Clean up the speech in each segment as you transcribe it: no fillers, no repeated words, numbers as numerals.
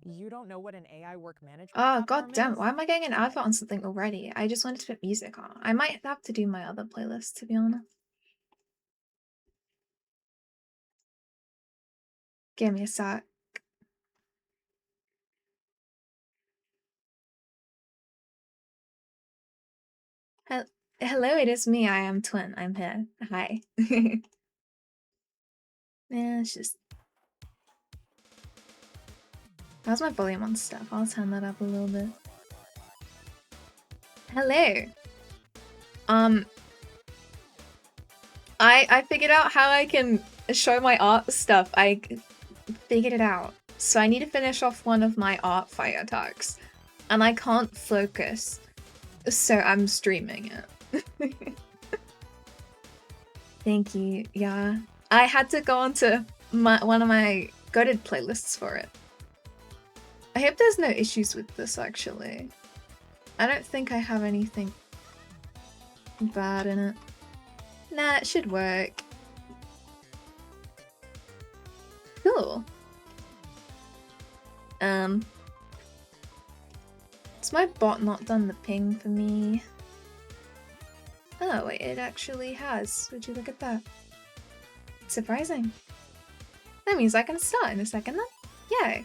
You don't know what an AI work management Oh, god platform damn, is? why am I getting an advert on something already? I just wanted to put music on. I might have to do my other playlist, to be honest. Give me a sec. Hello, it is me. I am Twin. I'm here. Hi. Yeah, it's just... How's my volume on stuff? I'll turn that up a little bit. Hello. I figured out how I can show my art stuff. I figured it out. So I need to finish off one of my art fire attacks. And I can't focus. So I'm streaming it. Thank you. Yeah. I had to go onto one of my goated playlists for it. I hope there's no issues with this, actually. I don't think I have anything bad in it. Nah, it should work. Cool. Has my bot not done the ping for me? Oh, it actually has. Would you look at that? Surprising. That means I can start in a second then. Yay.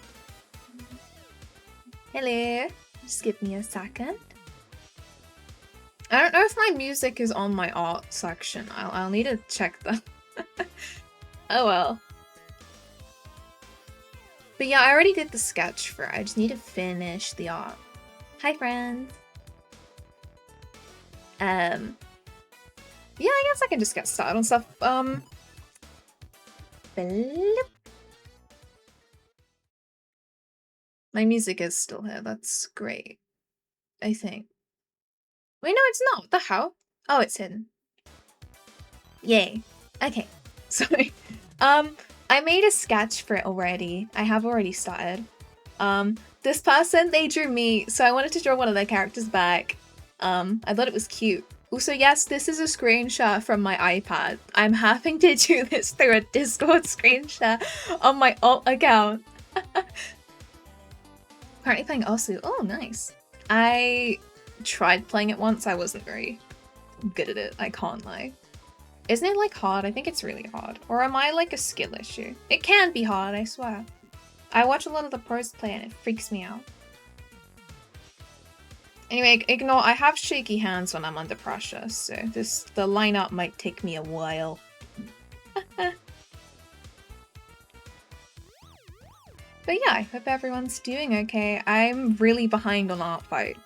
Hello. Just give me a second. I don't know if my music is on my art section. I'll need to check that. Oh well. But yeah, I already did the sketch for it. I just need to finish the art. Hi, friends. Yeah, I guess I can just get started on stuff. My music is still here. That's great. I think. Wait, no, it's not. What the hell? Oh, it's hidden. Yay. Okay. Sorry. I made a sketch for it already. I have already started. This person, they drew me, so I wanted to draw one of their characters back. I thought it was cute. Also, yes, this is a screenshot from my iPad. I'm having to do this through a Discord screenshot on my alt account. Currently playing Osu. Oh, nice. I tried playing it once. I wasn't very good at it. I can't lie. Isn't it like hard? I think it's really hard. Or am I like a skill issue? It can be hard, I swear. I watch a lot of the pros play and it freaks me out. Anyway, ignore, I have shaky hands when I'm under pressure, so the lineup might take me a while. But yeah, I hope everyone's doing okay. I'm really behind on Art Fight.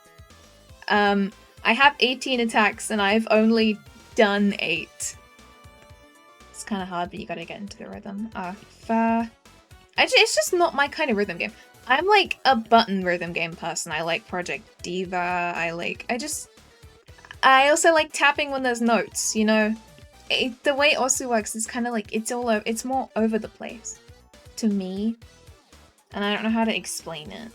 I have 18 attacks and I've only done 8. It's kind of hard, but you gotta get into the rhythm. It's just not my kind of rhythm game. I'm like a button rhythm game person. I like Project Diva. I also like tapping when there's notes, you know? The way Osu works is kind of like, it's more over the place to me. And I don't know how to explain it.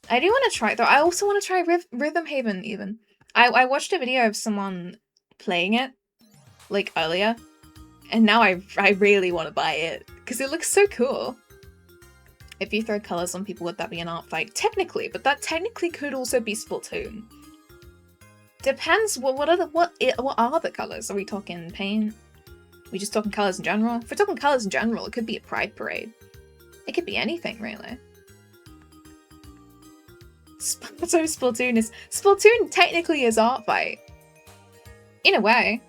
I do want to try it though. I also want to try Rhythm Haven even. I watched a video of someone playing it like earlier. And now I really want to buy it because it looks so cool. If you throw colors on people, would that be an art fight? Technically, but that technically could also be Splatoon. Depends. What are the colors? Are we talking paint? Are we just talking colors in general? If we're talking colors in general, it could be a pride parade. It could be anything, really. So Splatoon technically is art fight. In a way.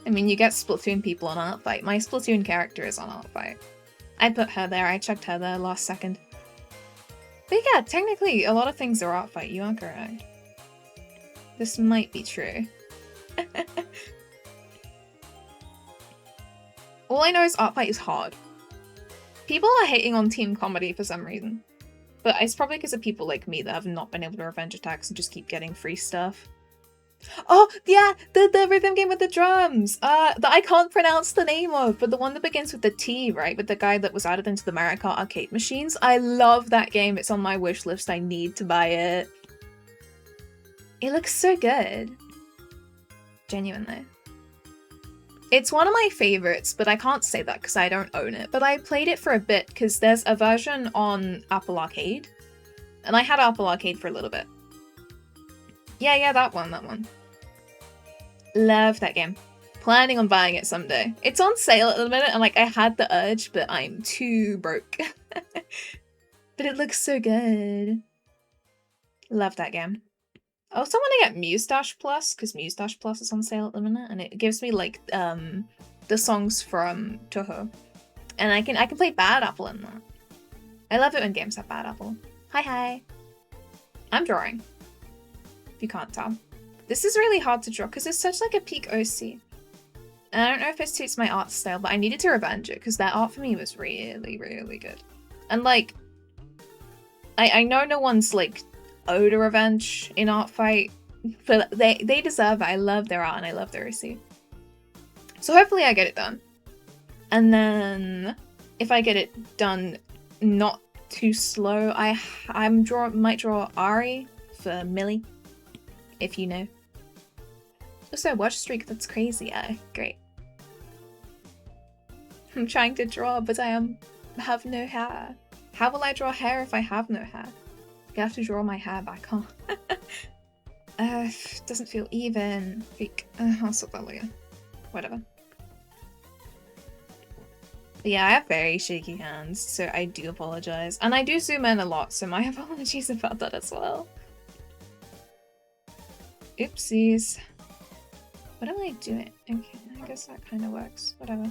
I mean, you get Splatoon people on art fight. My Splatoon character is on art fight. I put her there. I checked her there last second. But yeah, technically, a lot of things are art fight. You are correct. This might be true. All I know is art fight is hard. People are hating on team comedy for some reason. But it's probably because of people like me that have not been able to revenge attacks and just keep getting free stuff. Oh, yeah, the rhythm game with the drums! That I can't pronounce the name of, but the one that begins with the T, right? With the guy that was added into the Mario Kart arcade machines. I love that game. It's on my wish list. I need to buy it. It looks so good. Genuinely. It's one of my favorites, but I can't say that because I don't own it. But I played it for a bit because there's a version on Apple Arcade. And I had Apple Arcade for a little bit. Yeah, that one. Love that game. Planning on buying it someday. It's on sale at the minute, and like I had the urge, but I'm too broke. But it looks so good. Love that game. I also want to get Mustache Plus, because Mustache Plus is on sale at the minute, and it gives me like the songs from Touhou. And I can play Bad Apple in that. I love it when games have Bad Apple. Hi. I'm drawing. If you can't tell. This is really hard to draw because it's such like a peak OC. And I don't know if it suits my art style, but I needed to revenge it because that art for me was really, really good. And like, I know no one's like owed a revenge in Art Fight, but they deserve it. I love their art and I love their OC. So hopefully I get it done. And then if I get it done not too slow, I might draw Ari for Millie, if you know. Also, watch streak, that's crazy. Yeah, great. I'm trying to draw, but I have no hair. How will I draw hair if I have no hair? You have to draw my hair back on. Doesn't feel even. Freak. I'll sort that later. Whatever. But yeah, I have very shaky hands, so I do apologize. And I do zoom in a lot, so my apologies about that as well. Oopsies. What am I doing? Okay, I guess that kind of works. Whatever.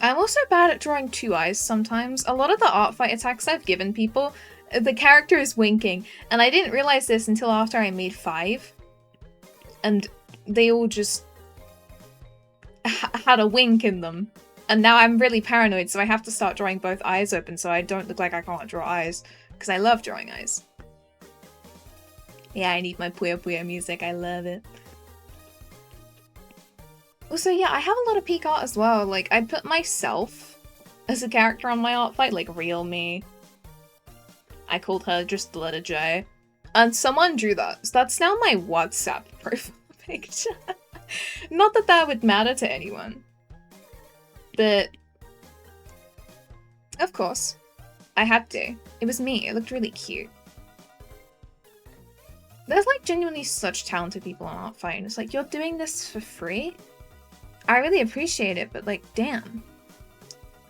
I'm also bad at drawing two eyes sometimes. A lot of the Art Fight attacks I've given people, the character is winking. And I didn't realize this until after I made 5. And they all just had a wink in them. And now I'm really paranoid, so I have to start drawing both eyes open so I don't look like I can't draw eyes. Because I love drawing eyes. Yeah, I need my Puyo Puyo music. I love it. Also, yeah, I have a lot of peak art as well. Like, I put myself as a character on my Art Fight, like real me. I called her just the letter J. And someone drew that. So that's now my WhatsApp profile picture. Not that that would matter to anyone. But, of course, I had to. It was me. It looked really cute. There's like genuinely such talented people on Art Fight, and it's like, you're doing this for free? I really appreciate it, but like, damn.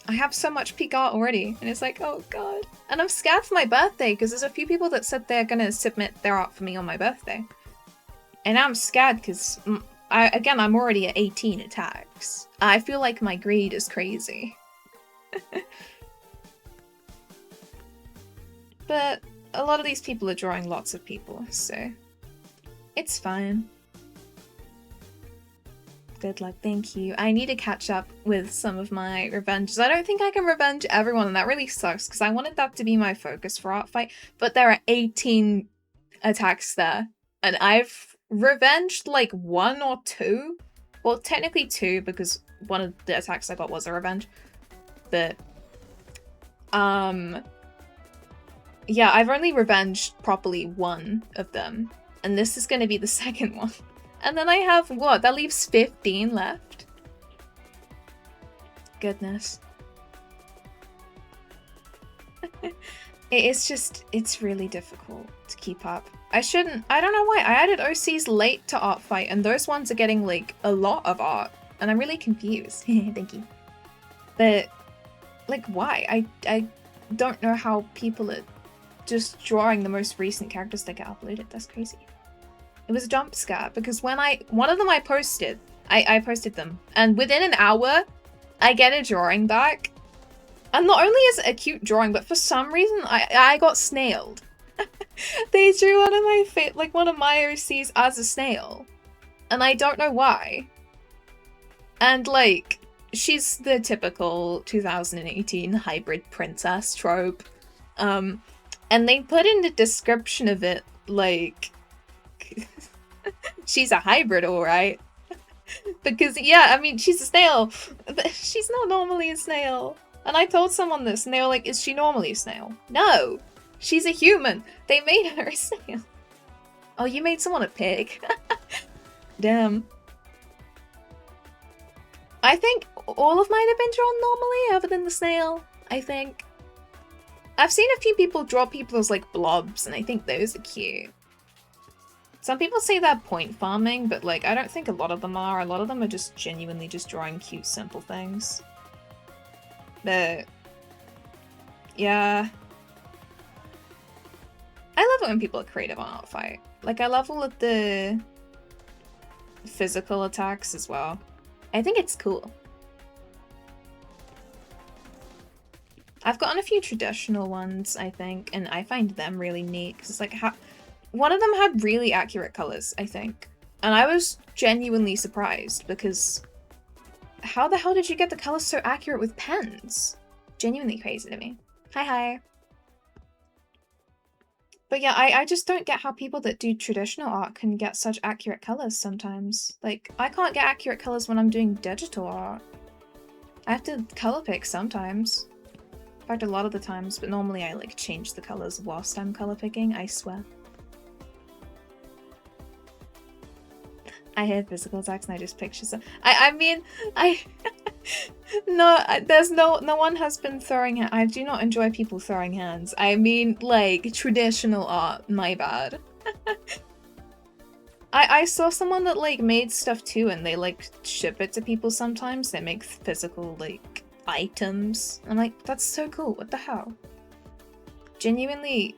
I have so much peak art already, and it's like, oh god. And I'm scared for my birthday, because there's a few people that said they're gonna submit their art for me on my birthday. And I'm scared, because, again, I'm already at 18 attacks. I feel like my greed is crazy. But a lot of these people are drawing lots of people, so it's fine. Good luck, thank you. I need to catch up with some of my revenges. I don't think I can revenge everyone, and that really sucks, because I wanted that to be my focus for Art Fight, but there are 18 attacks there, and I've revenged like 1 or 2. Well, technically 2, because one of the attacks I got was a revenge. But, yeah, I've only revenged properly 1 of them, and this is going to be the second one. And then I have, what, that leaves 15 left? Goodness. It's really difficult to keep up. I don't know why, I added OCs late to Art Fight, and those ones are getting, like, a lot of art, and I'm really confused. Thank you. But, like, why? I don't know how people are just drawing the most recent characters that get uploaded. That's crazy. It was a jump scare because when one of them I posted them, and within an hour I get a drawing back, and not only is it a cute drawing, but for some reason I got snailed. They drew one of my OCs as a snail, and I don't know why. And like, she's the typical 2018 hybrid princess trope, and they put in the description of it like, she's a hybrid, alright. Because, yeah, I mean, she's a snail, but she's not normally a snail. And I told someone this, and they were like, is she normally a snail? No! She's a human! They made her a snail. Oh, you made someone a pig? Damn. I think all of mine have been drawn normally, other than the snail, I think. I've seen a few people draw people as like blobs, and I think those are cute. Some people say they're point farming, but like I don't think a lot of them are. A lot of them are just genuinely just drawing cute, simple things. But yeah. I love it when people are creative on Artfight. Like, I love all of the physical attacks as well. I think it's cool. I've gotten a few traditional ones, I think, and I find them really neat, because it's like, one of them had really accurate colors, I think. And I was genuinely surprised, because how the hell did you get the colors so accurate with pens? Genuinely crazy to me. Hi. But yeah, I just don't get how people that do traditional art can get such accurate colors sometimes. Like, I can't get accurate colors when I'm doing digital art. I have to color pick sometimes. In fact, a lot of the times, but normally I like change the colors whilst I'm color picking, I swear. I hear physical attacks and I just picture some. No, there's no one has been throwing. I do not enjoy people throwing hands. I mean, like traditional art. My bad. I saw someone that like made stuff too, and they like ship it to people sometimes. They make physical like items. I'm like, that's so cool. What the hell? Genuinely,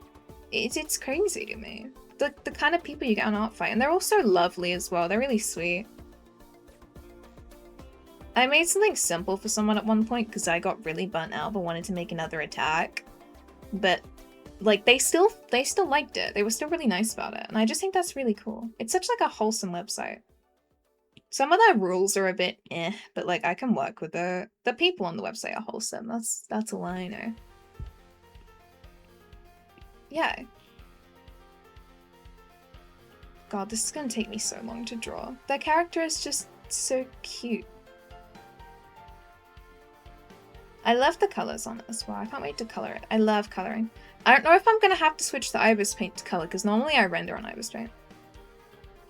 it's crazy to me. The kind of people you get on Artfight, and they're also lovely as well. They're really sweet. I made something simple for someone at one point because I got really burnt out but wanted to make another attack. But like they still liked it. They were still really nice about it. And I just think that's really cool. It's such like a wholesome website. Some of their rules are a bit but like I can work with it. The people on the website are wholesome. That's all I know. Yeah. God, this is gonna take me so long to draw. Their character is just so cute. I love the colors on it as well. I can't wait to color it. I love coloring. I don't know if I'm gonna have to switch the Ibis paint to color because normally I render on Ibis paint.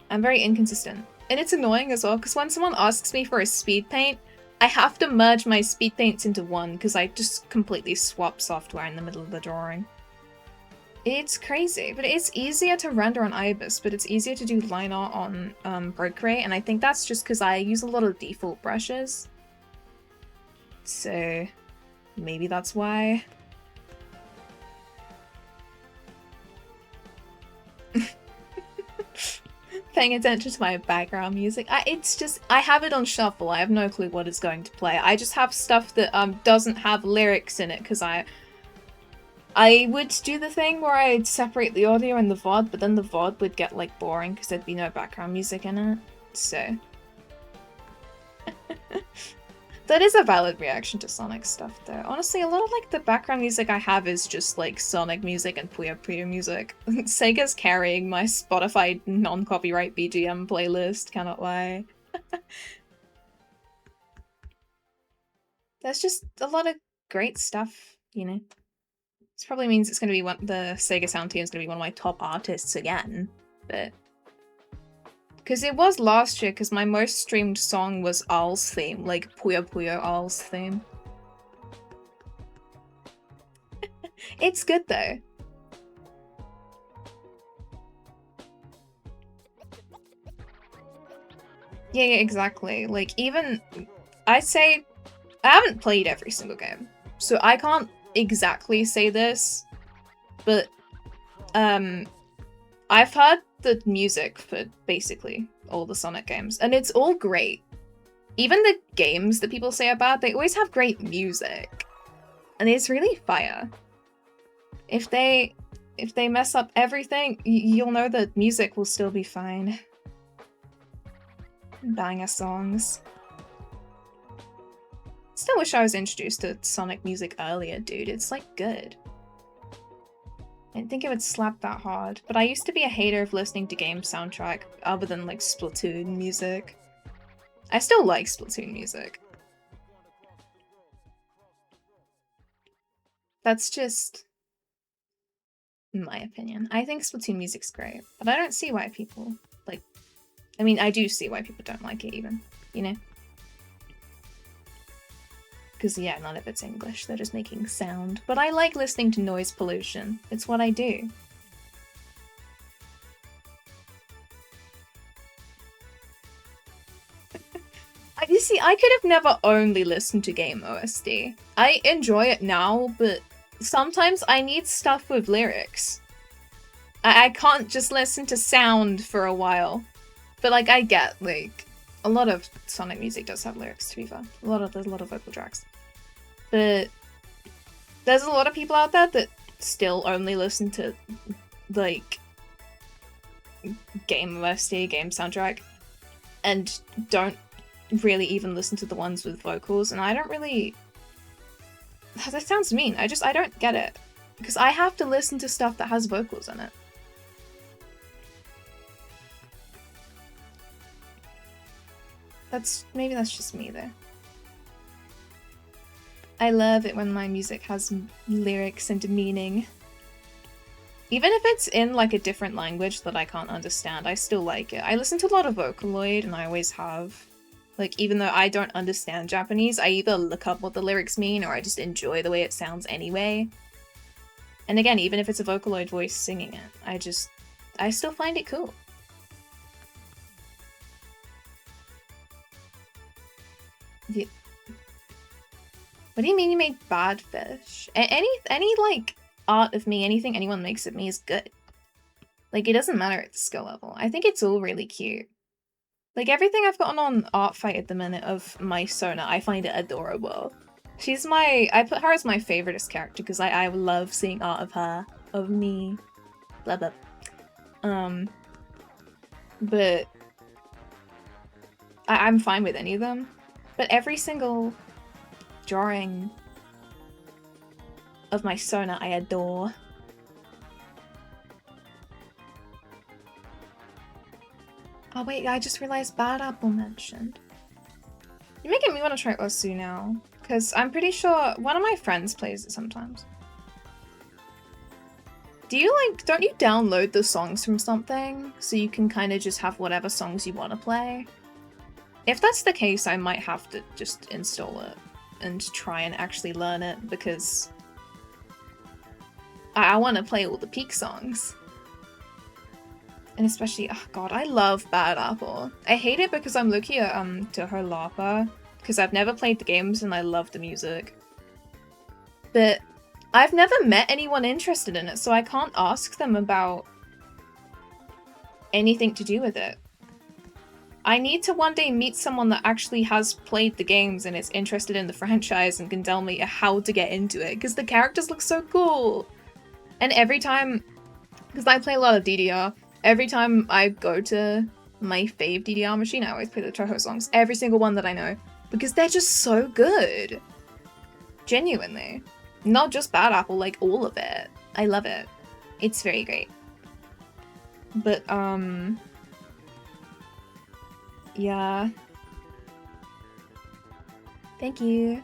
I'm very inconsistent. And it's annoying as well because when someone asks me for a speed paint, I have to merge my speed paints into one because I just completely swap software in the middle of the drawing. It's crazy, but it's easier to render on Ibis, but it's easier to do line art on Procreate, and I think that's just because I use a lot of default brushes. So maybe that's why. Paying attention to my background music. It's just, I have it on shuffle. I have no clue what it's going to play. I just have stuff that doesn't have lyrics in it because I would do the thing where I'd separate the audio and the VOD, but then the VOD would get like boring because there'd be no background music in it. So that is a valid reaction to Sonic stuff though. Honestly, a lot of like the background music I have is just like Sonic music and Puyo Puyo music. Sega's carrying my Spotify non-copyright BGM playlist, cannot lie. There's just a lot of great stuff, you know. This probably means it's going to be the Sega Sound team is going to be one of my top artists again, but because it was last year, because my most streamed song was Owl's theme, like Puyo Puyo Owl's theme. It's good though. Yeah, exactly. Like even, I'd say, I haven't played every single game, so I can't exactly say this, but I've heard the music for basically all the Sonic games, and it's all great. Even the games that people say are bad, they always have great music, and it's really fire. If they mess up everything, you'll know that music will still be fine. Banger songs. Still wish I was introduced to Sonic music earlier, dude. It's like good. I didn't think it would slap that hard, but I used to be a hater of listening to game soundtrack other than like Splatoon music. I still like Splatoon music. That's just my opinion. I think Splatoon music's great, but I don't see why people like. I mean, I do see why people don't like it even, you know? Because, yeah, none of it's English. They're just making sound. But I like listening to noise pollution. It's what I do. You see, I could have never only listened to game OST. I enjoy it now, but sometimes I need stuff with lyrics. I can't just listen to sound for a while. But, like, I get, like, a lot of Sonic music does have lyrics, to be fair. There's a lot of vocal tracks. But there's a lot of people out there that still only listen to, like, game OST, game soundtrack, and don't really even listen to the ones with vocals, and I don't really... That sounds mean. I don't get it. Because I have to listen to stuff that has vocals in it. Maybe that's just me, though. I love it when my music has lyrics and meaning. Even if it's in, like, a different language that I can't understand, I still like it. I listen to a lot of Vocaloid, and I always have. Like, even though I don't understand Japanese, I either look up what the lyrics mean or I just enjoy the way it sounds anyway. And again, even if it's a Vocaloid voice singing it, I still find it cool. Yeah. What do you mean you made bad fish? Any like art of me, anything anyone makes of me is good. Like, it doesn't matter at the skill level. I think it's all really cute. Like, everything I've gotten on Artfight at the minute of my Sona, I find it adorable. I put her as my favoriteest character because I love seeing art of her, of me, blah blah. But I'm fine with any of them. But every single drawing of my Sona I adore. Oh wait, I just realized Bad Apple mentioned. You're making me want to try Osu now, because I'm pretty sure one of my friends plays it sometimes. Don't you download the songs from something, so you can kind of just have whatever songs you want to play? If that's the case, I might have to just install it and try and actually learn it, because I want to play all the Peak songs. And especially, oh god, I love Bad Apple. I hate it because I'm looking at Toho Lapa, because I've never played the games and I love the music. But I've never met anyone interested in it, so I can't ask them about anything to do with it. I need to one day meet someone that actually has played the games and is interested in the franchise and can tell me how to get into it, because the characters look so cool. And every time, because I play a lot of DDR, every time I go to my fave DDR machine, I always play the Toho songs. Every single one that I know. Because they're just so good. Genuinely. Not just Bad Apple, like all of it. I love it. It's very great. But, yeah. Thank you.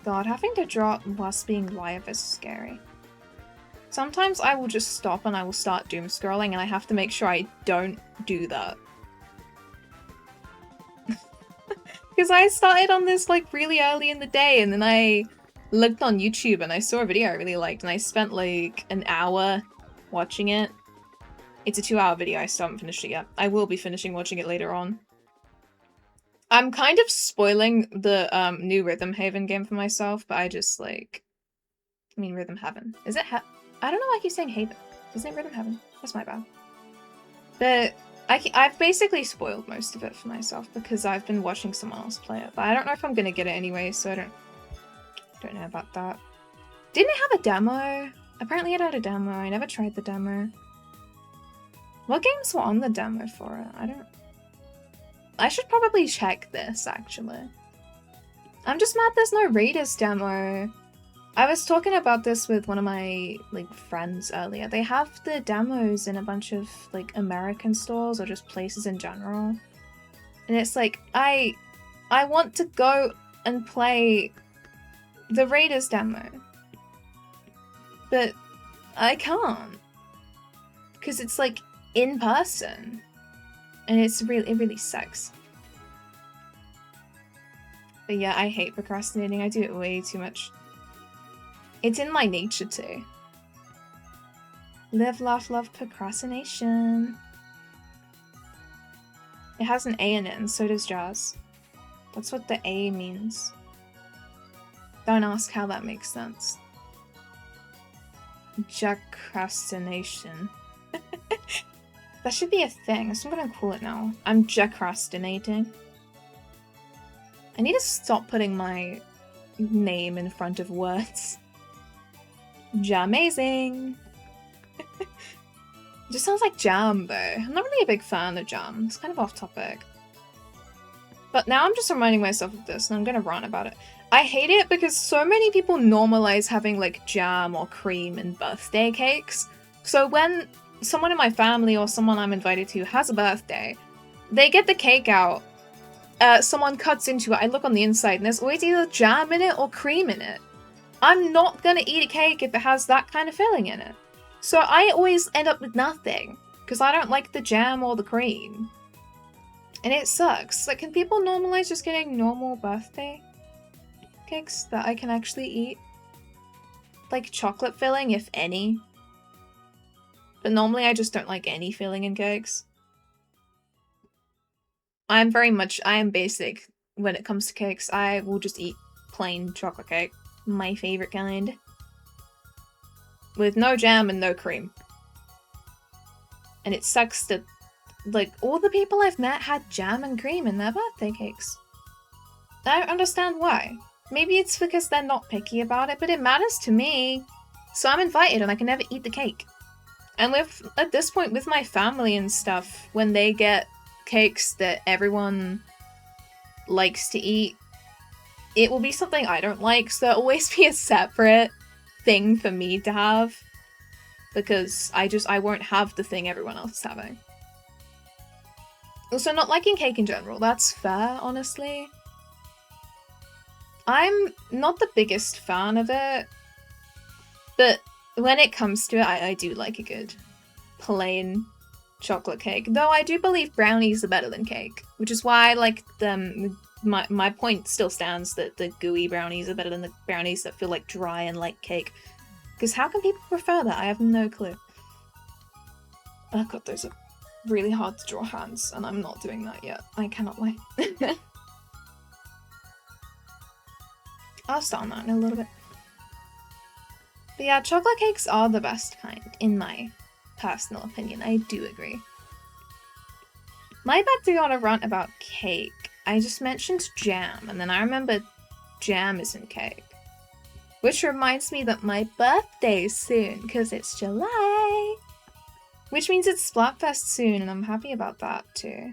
God, having to draw whilst being live is scary. Sometimes I will just stop and I will start doom scrolling and I have to make sure I don't do that. Because I started on this like really early in the day and then I looked on YouTube and I saw a video I really liked and I spent like an hour watching it. It's a 2-hour video, I still haven't finished it yet. I will be finishing watching it later on. I'm kind of spoiling the new Rhythm Haven game for myself, but I just like... I mean, Rhythm Heaven. Is it I don't know why I keep saying Haven. Isn't it Rhythm Heaven? That's my bad. But I've basically spoiled most of it for myself because I've been watching someone else play it. But I don't know if I'm gonna get it anyway, so I don't know about that. Didn't it have a demo? Apparently it had a demo. I never tried the demo. What games were on the demo for it? I should probably check this, actually. I'm just mad there's no Raiders demo. I was talking about this with one of my, like, friends earlier. They have the demos in a bunch of, like, American stores or just places in general. And it's like, I want to go and play the Raiders demo. But I can't. Because it's, like, in person. And it really sucks. But yeah, I hate procrastinating. I do it way too much. It's in my nature too. Live, laugh, love procrastination. It has an A in it, and so does Jazz. That's what the A means. Don't ask how that makes sense. Jacrastination. That should be a thing. So I'm gonna call it now. I'm jacrastinating. I need to stop putting my name in front of words. Jamazing. It just sounds like jam though. I'm not really a big fan of jam. It's kind of off topic. But now I'm just reminding myself of this and I'm gonna rant about it. I hate it because so many people normalize having like jam or cream in birthday cakes. So when someone in my family or someone I'm invited to has a birthday, they get the cake out, someone cuts into it, I look on the inside and there's always either jam in it or cream in it. I'm not gonna eat a cake if it has that kind of filling in it. So I always end up with nothing because I don't like the jam or the cream. And it sucks. Like, can people normalize just getting normal birthday cakes that I can actually eat? Like chocolate filling, if any. But normally I just don't like any filling in cakes. I am basic when it comes to cakes. I will just eat plain chocolate cake. My favorite kind. With no jam and no cream. And it sucks that, like, all the people I've met had jam and cream in their birthday cakes. I don't understand why. Maybe it's because they're not picky about it, but it matters to me. So I'm invited and I can never eat the cake. And at this point, with my family and stuff, when they get cakes that everyone likes to eat, it will be something I don't like, so there'll always be a separate thing for me to have. Because I won't have the thing everyone else is having. Also, not liking cake in general, that's fair, honestly. I'm not the biggest fan of it, but when it comes to it, I do like a good plain chocolate cake. Though I do believe brownies are better than cake, which is why I like them. My point still stands that the gooey brownies are better than the brownies that feel like dry and like cake. Because how can people prefer that? I have no clue. Oh god, those are really hard to draw hands, and I'm not doing that yet. I cannot lie. I'll start on that in a little bit. But yeah, chocolate cakes are the best kind, in my personal opinion. I do agree. My bad to go on a rant about cake. I just mentioned jam, and then I remembered jam isn't cake. Which reminds me that my birthday's soon, because it's July. Which means it's Splatfest soon, and I'm happy about that too.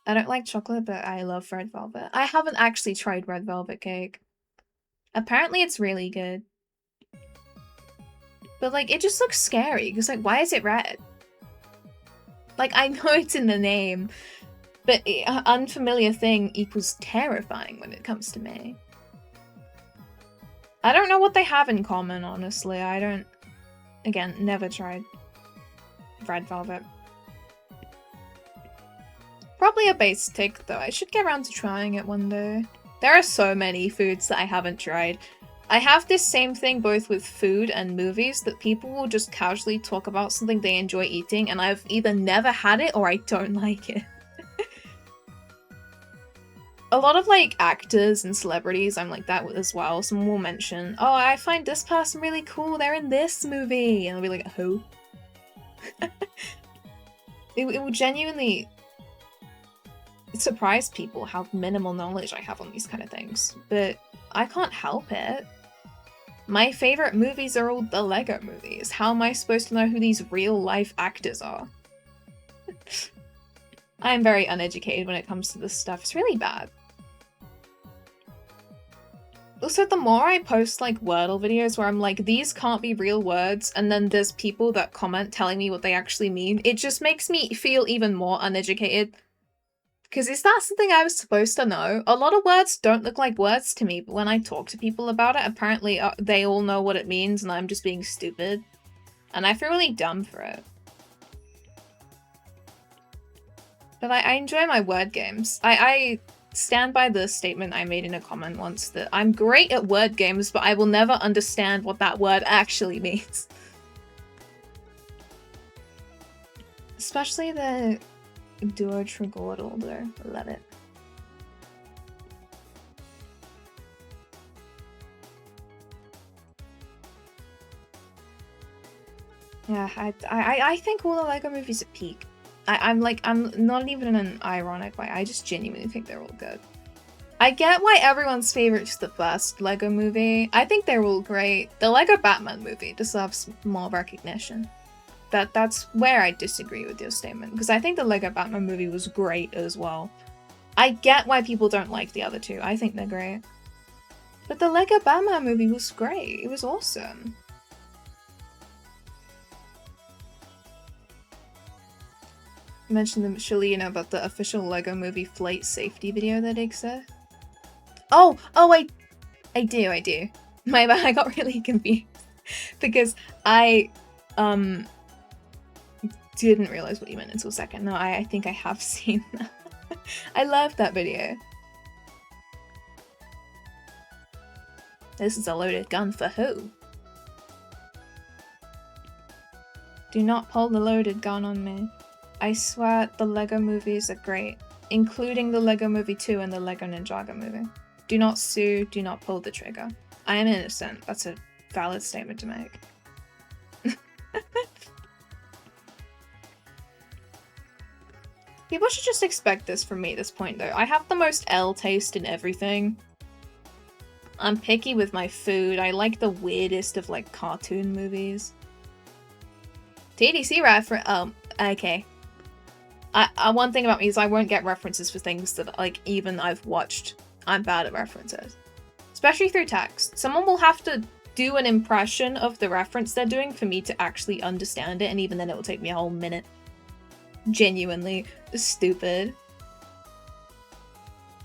I don't like chocolate, but I love red velvet. I haven't actually tried red velvet cake. Apparently it's really good. But like, it just looks scary, because like, why is it red? Like, I know it's in the name, but unfamiliar thing equals terrifying when it comes to me. I don't know what they have in common, honestly. I don't... Again, never tried red velvet. Probably a base take, though. I should get around to trying it one day. There are so many foods that I haven't tried. I have this same thing both with food and movies, that people will just casually talk about something they enjoy eating, and I've either never had it or I don't like it. A lot of, like, actors and celebrities I'm like that with as well. Someone will mention, oh, I find this person really cool, they're in this movie. And I'll be like, who? It will genuinely surprise people how minimal knowledge I have on these kind of things. But I can't help it. My favorite movies are all the Lego movies. How am I supposed to know who these real-life actors are? I'm very uneducated when it comes to this stuff. It's really bad. Also, the more I post, like, Wordle videos where I'm like, these can't be real words, and then there's people that comment telling me what they actually mean, it just makes me feel even more uneducated. Because is that something I was supposed to know? A lot of words don't look like words to me, but when I talk to people about it, apparently they all know what it means, and I'm just being stupid. And I feel really dumb for it. But I enjoy my word games. I stand by the statement I made in a comment once that I'm great at word games, but I will never understand what that word actually means. Especially the duo trigordal though. Love it. Yeah, I think all the LEGO movies are peak. I'm not even in an ironic way. I just genuinely think they're all good. I get why everyone's favorite's the first LEGO movie. I think they're all great. The LEGO Batman movie deserves more recognition. That's where I disagree with your statement, because I think the LEGO Batman movie was great as well. I get why people don't like the other two. I think they're great. But the LEGO Batman movie was great. It was awesome. You mentioned the Shalina about the official LEGO movie flight safety video that exists. Oh, I do. My bad, I got really confused because I didn't realize what you meant until a second. No, I think I have seen that. I love that video. This is a loaded gun for who? Do not pull the loaded gun on me. I swear the LEGO movies are great, including the LEGO Movie 2 and the LEGO Ninjago movie. Do not sue, do not pull the trigger. I am innocent. That's a valid statement to make. People should just expect this from me at this point though. I have the most L taste in everything. I'm picky with my food. I like the weirdest of like cartoon movies. TDC reference. Oh, okay. One thing about me is I won't get references for things that like even I've watched. I'm bad at references, especially through text. Someone will have to do an impression of the reference they're doing for me to actually understand it, and even then it will take me a whole minute. Genuinely stupid.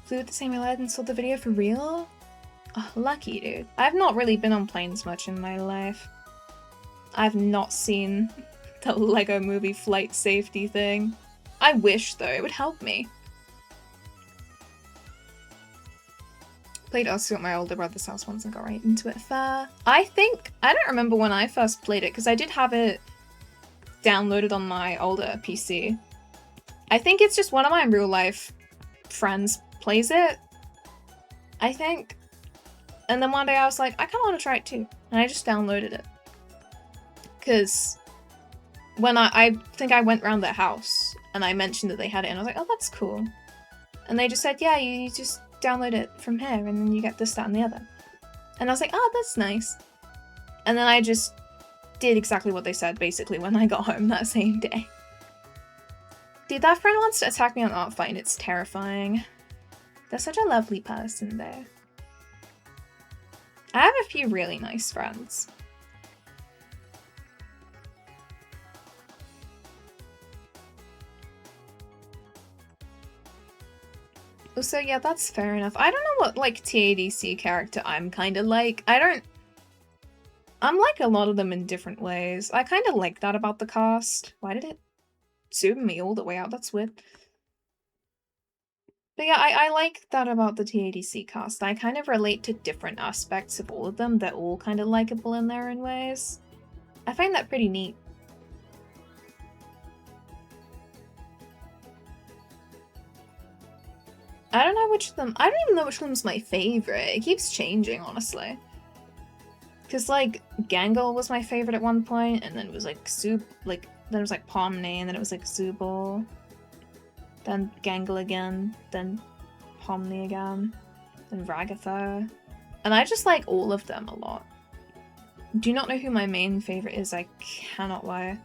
Flew with the same airline and saw the video for real? Oh, lucky dude. I've not really been on planes much in my life. I've not seen the LEGO movie flight safety thing. I wish though, it would help me. Played Osu at my older brother's house once and got right into it. Fair. I don't remember when I first played it because I did have it downloaded on my older PC. I think it's just one of my real life friends plays it, I think. And then one day I was like, I kind of want to try it too. And I just downloaded it. Because when I think I went around their house and I mentioned that they had it and I was like, oh, that's cool. And they just said, yeah, you just download it from here and then you get this, that, and the other. And I was like, oh, that's nice. And then I just did exactly what they said, basically, when I got home that same day. Dude, that friend wants to attack me on Art Fight and it's terrifying. They're such a lovely person, though. I have a few really nice friends. Also, yeah, that's fair enough. I don't know what, like, TADC character I'm kind of like. I'm like a lot of them in different ways. I kind of like that about the cast. Why did it zoom me all the way out? That's weird. But yeah, I like that about the TADC cast. I kind of relate to different aspects of all of them. They're all kind of likable in their own ways. I find that pretty neat. I don't know which of them. I don't even know which one's my favorite. It keeps changing, honestly. Because, like, Gangle was my favorite at one point, and then it was, like, then it was, like, Pomni, and then it was, like, Zooble. Then Gangle again, then Pomni again, then Ragatha. And I just like all of them a lot. Do not know who my main favorite is, I cannot lie.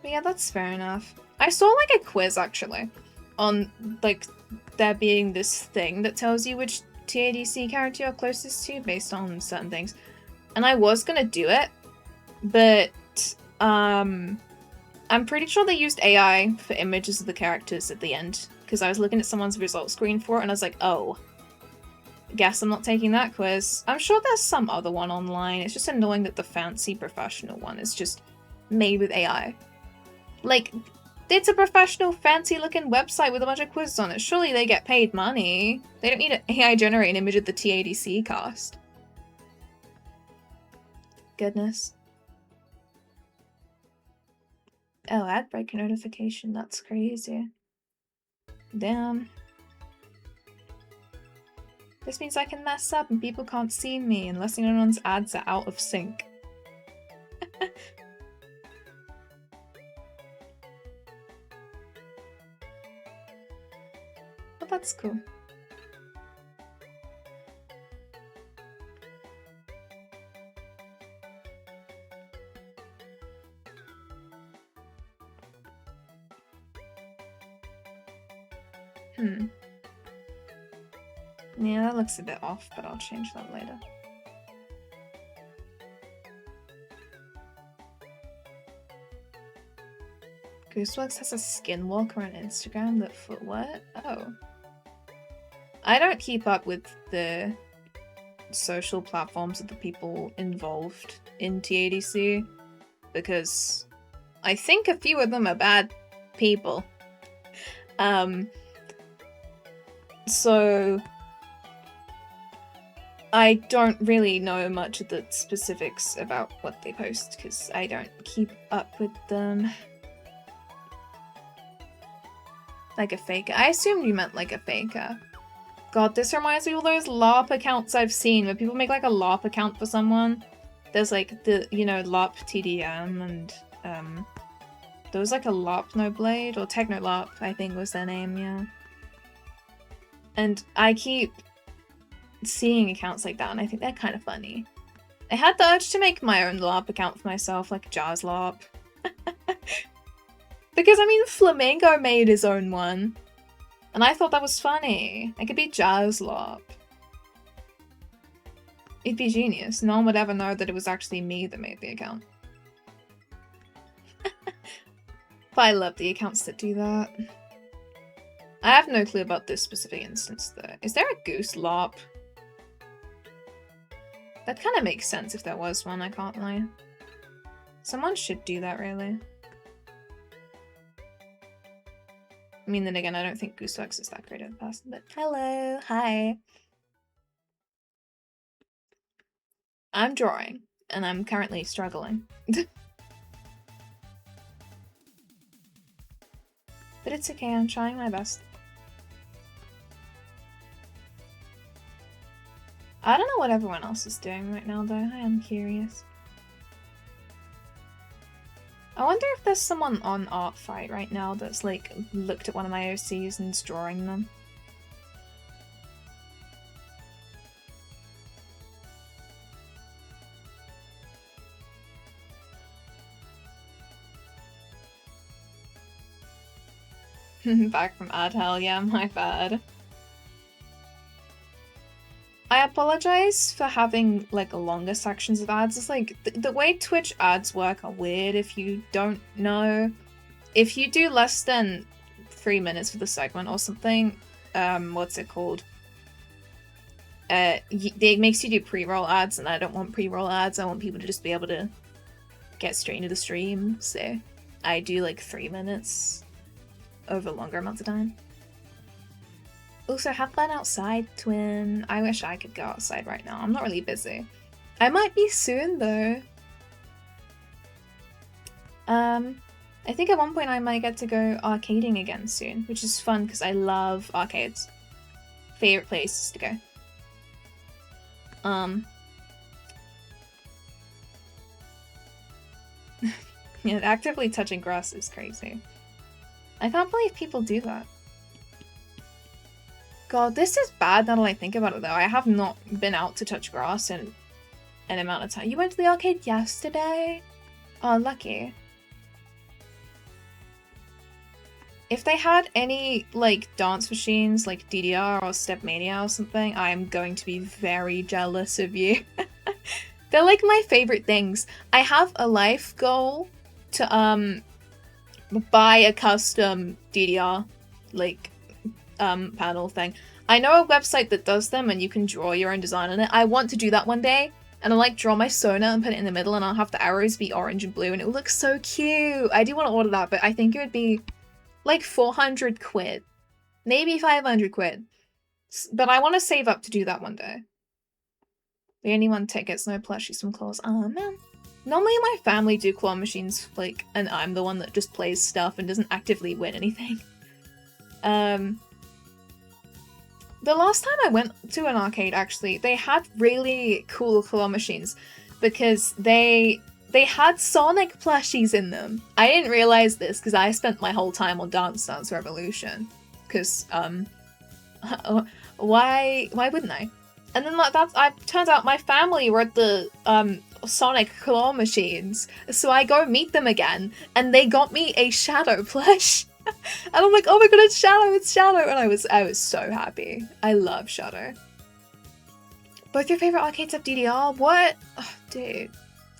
But yeah, that's fair enough. I saw, like, a quiz, actually, on, like, there being this thing that tells you which TADC character you're closest to based on certain things. And I was gonna do it, but, I'm pretty sure they used AI for images of the characters at the end, because I was looking at someone's results screen for it, and I was like, oh, guess I'm not taking that quiz. I'm sure there's some other one online. It's just annoying that the fancy professional one is just made with AI. Like, it's a professional, fancy-looking website with a bunch of quizzes on it. Surely they get paid money. They don't need an AI generate an image of the TADC cast. Goodness. Oh, ad break notification. That's crazy. Damn. This means I can mess up and people can't see me unless anyone's ads are out of sync. But that's cool. Yeah, that looks a bit off, but I'll change that later. Gooseworks has a skinwalker on Instagram that what? Oh. I don't keep up with the social platforms of the people involved in TADC because I think a few of them are bad people. So I don't really know much of the specifics about what they post because I don't keep up with them. Like a faker. I assumed you meant like a faker. God, this reminds me of all those LARP accounts I've seen where people make like a LARP account for someone. There's like the, you know, LARP TDM and there was like a LARP No Blade or Techno LARP, I think was their name, yeah. And I keep seeing accounts like that and I think they're kind of funny. I had the urge to make my own LARP account for myself, like Jazz LARP. Because, I mean, Flamingo made his own one. And I thought that was funny. I could be Jazz LARP. It'd be genius. No one would ever know that it was actually me that made the account. But I love the accounts that do that. I have no clue about this specific instance, though. Is there a Goose LARP? That kind of makes sense if there was one, I can't lie. Someone should do that, really. I mean, then again, I don't think Gooseworks is that great of a person, but hello, hi. I'm drawing, and I'm currently struggling. But it's okay, I'm trying my best. I don't know what everyone else is doing right now, though. I am curious. I wonder if there's someone on Artfight right now that's, like, looked at one of my OCs and is drawing them. Back from ad hell, yeah, my bad. I apologize for having, like, longer sections of ads. It's like, the way Twitch ads work are weird if you don't know. If you do less than 3 minutes for the segment or something, what's it called? It makes you do pre-roll ads, and I don't want pre-roll ads. I want people to just be able to get straight into the stream, so I do, like, 3 minutes over longer amounts of time. Also, have fun outside, Twin. I wish I could go outside right now. I'm not really busy. I might be soon, though. I think at one point I might get to go arcading again soon, which is fun because I love arcades. Favorite places to go. Yeah, actively touching grass is crazy. I can't believe people do that. God, this is bad now that I think about it, though. I have not been out to touch grass in an amount of time. You went to the arcade yesterday? Oh, lucky. If they had any, like, dance machines, like DDR or Stepmania or something, I'm going to be very jealous of you. They're, like, my favorite things. I have a life goal to, buy a custom DDR, like, panel thing. I know a website that does them and you can draw your own design on it. I want to do that one day, And I'll like draw my Sona and put it in the middle, and I'll have the arrows be orange and blue, and it will look so cute. I do want to order that, but I think it would be like 400 quid. Maybe 500 quid. But I want to save up to do that one day. The only one tickets, no plushies, some claws. Oh man. Normally my family do claw machines, like, and I'm the one that just plays stuff and doesn't actively win anything. The last time I went to an arcade, actually, they had really cool claw machines because they had Sonic plushies in them. I didn't realize this because I spent my whole time on Dance Dance Revolution. Because, why wouldn't I? And then turns out my family were at the Sonic claw machines, so I go meet them again, and they got me a Shadow plush. And I'm like, oh my god, it's Shadow, and I was so happy. I love Shadow. Both your favorite arcades have DDR? What? Oh, dude,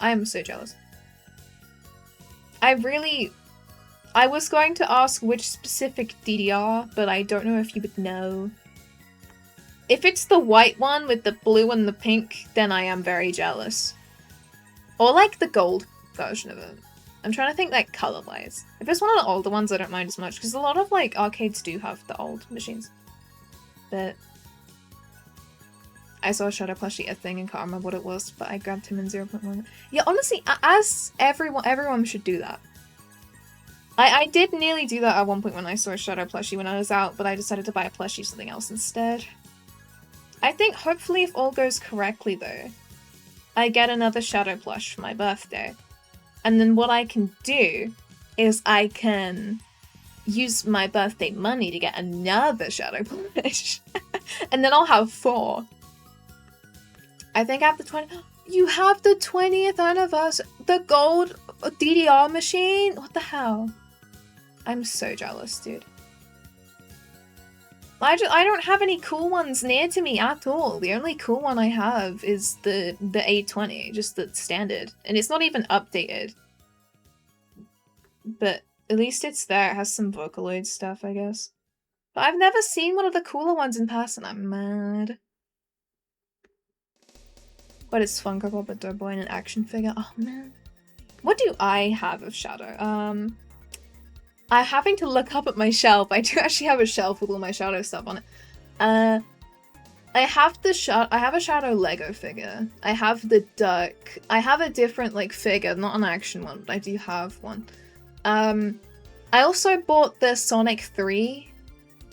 I am so jealous. I was going to ask which specific DDR, but I don't know if you would know. If it's the white one with the blue and the pink, then I am very jealous. Or like the gold version of it. I'm trying to think like color-wise. If it's one of the older ones, I don't mind as much, because a lot of like arcades do have the old machines. But I saw a Shadow plushie a thing and can't remember what it was, but I grabbed him in 0.1. Yeah, honestly, as everyone should do that. I did nearly do that at one point when I saw a Shadow plushie when I was out, but I decided to buy a plushie something else instead. I think hopefully if all goes correctly though, I get another Shadow plush for my birthday. And then what I can do is I can use my birthday money to get another Shadow plush. And then I'll have 4. I think I have the 20... You have the 20th anniversary... The gold DDR machine? What the hell? I'm so jealous, dude. I don't have any cool ones near to me at all. The only cool one I have is the 820, just the standard. And it's not even updated. But at least it's there. It has some Vocaloid stuff, I guess. But I've never seen one of the cooler ones in person. I'm mad. But it's Funko Pop, a Doughboy, and an action figure. Oh, man. What do I have of Shadow? I'm having to look up at my shelf. I do actually have a shelf with all my Shadow stuff on it. I have a Shadow Lego figure. I have the duck. I have a different like figure, not an action one, but I do have one. I also bought the Sonic 3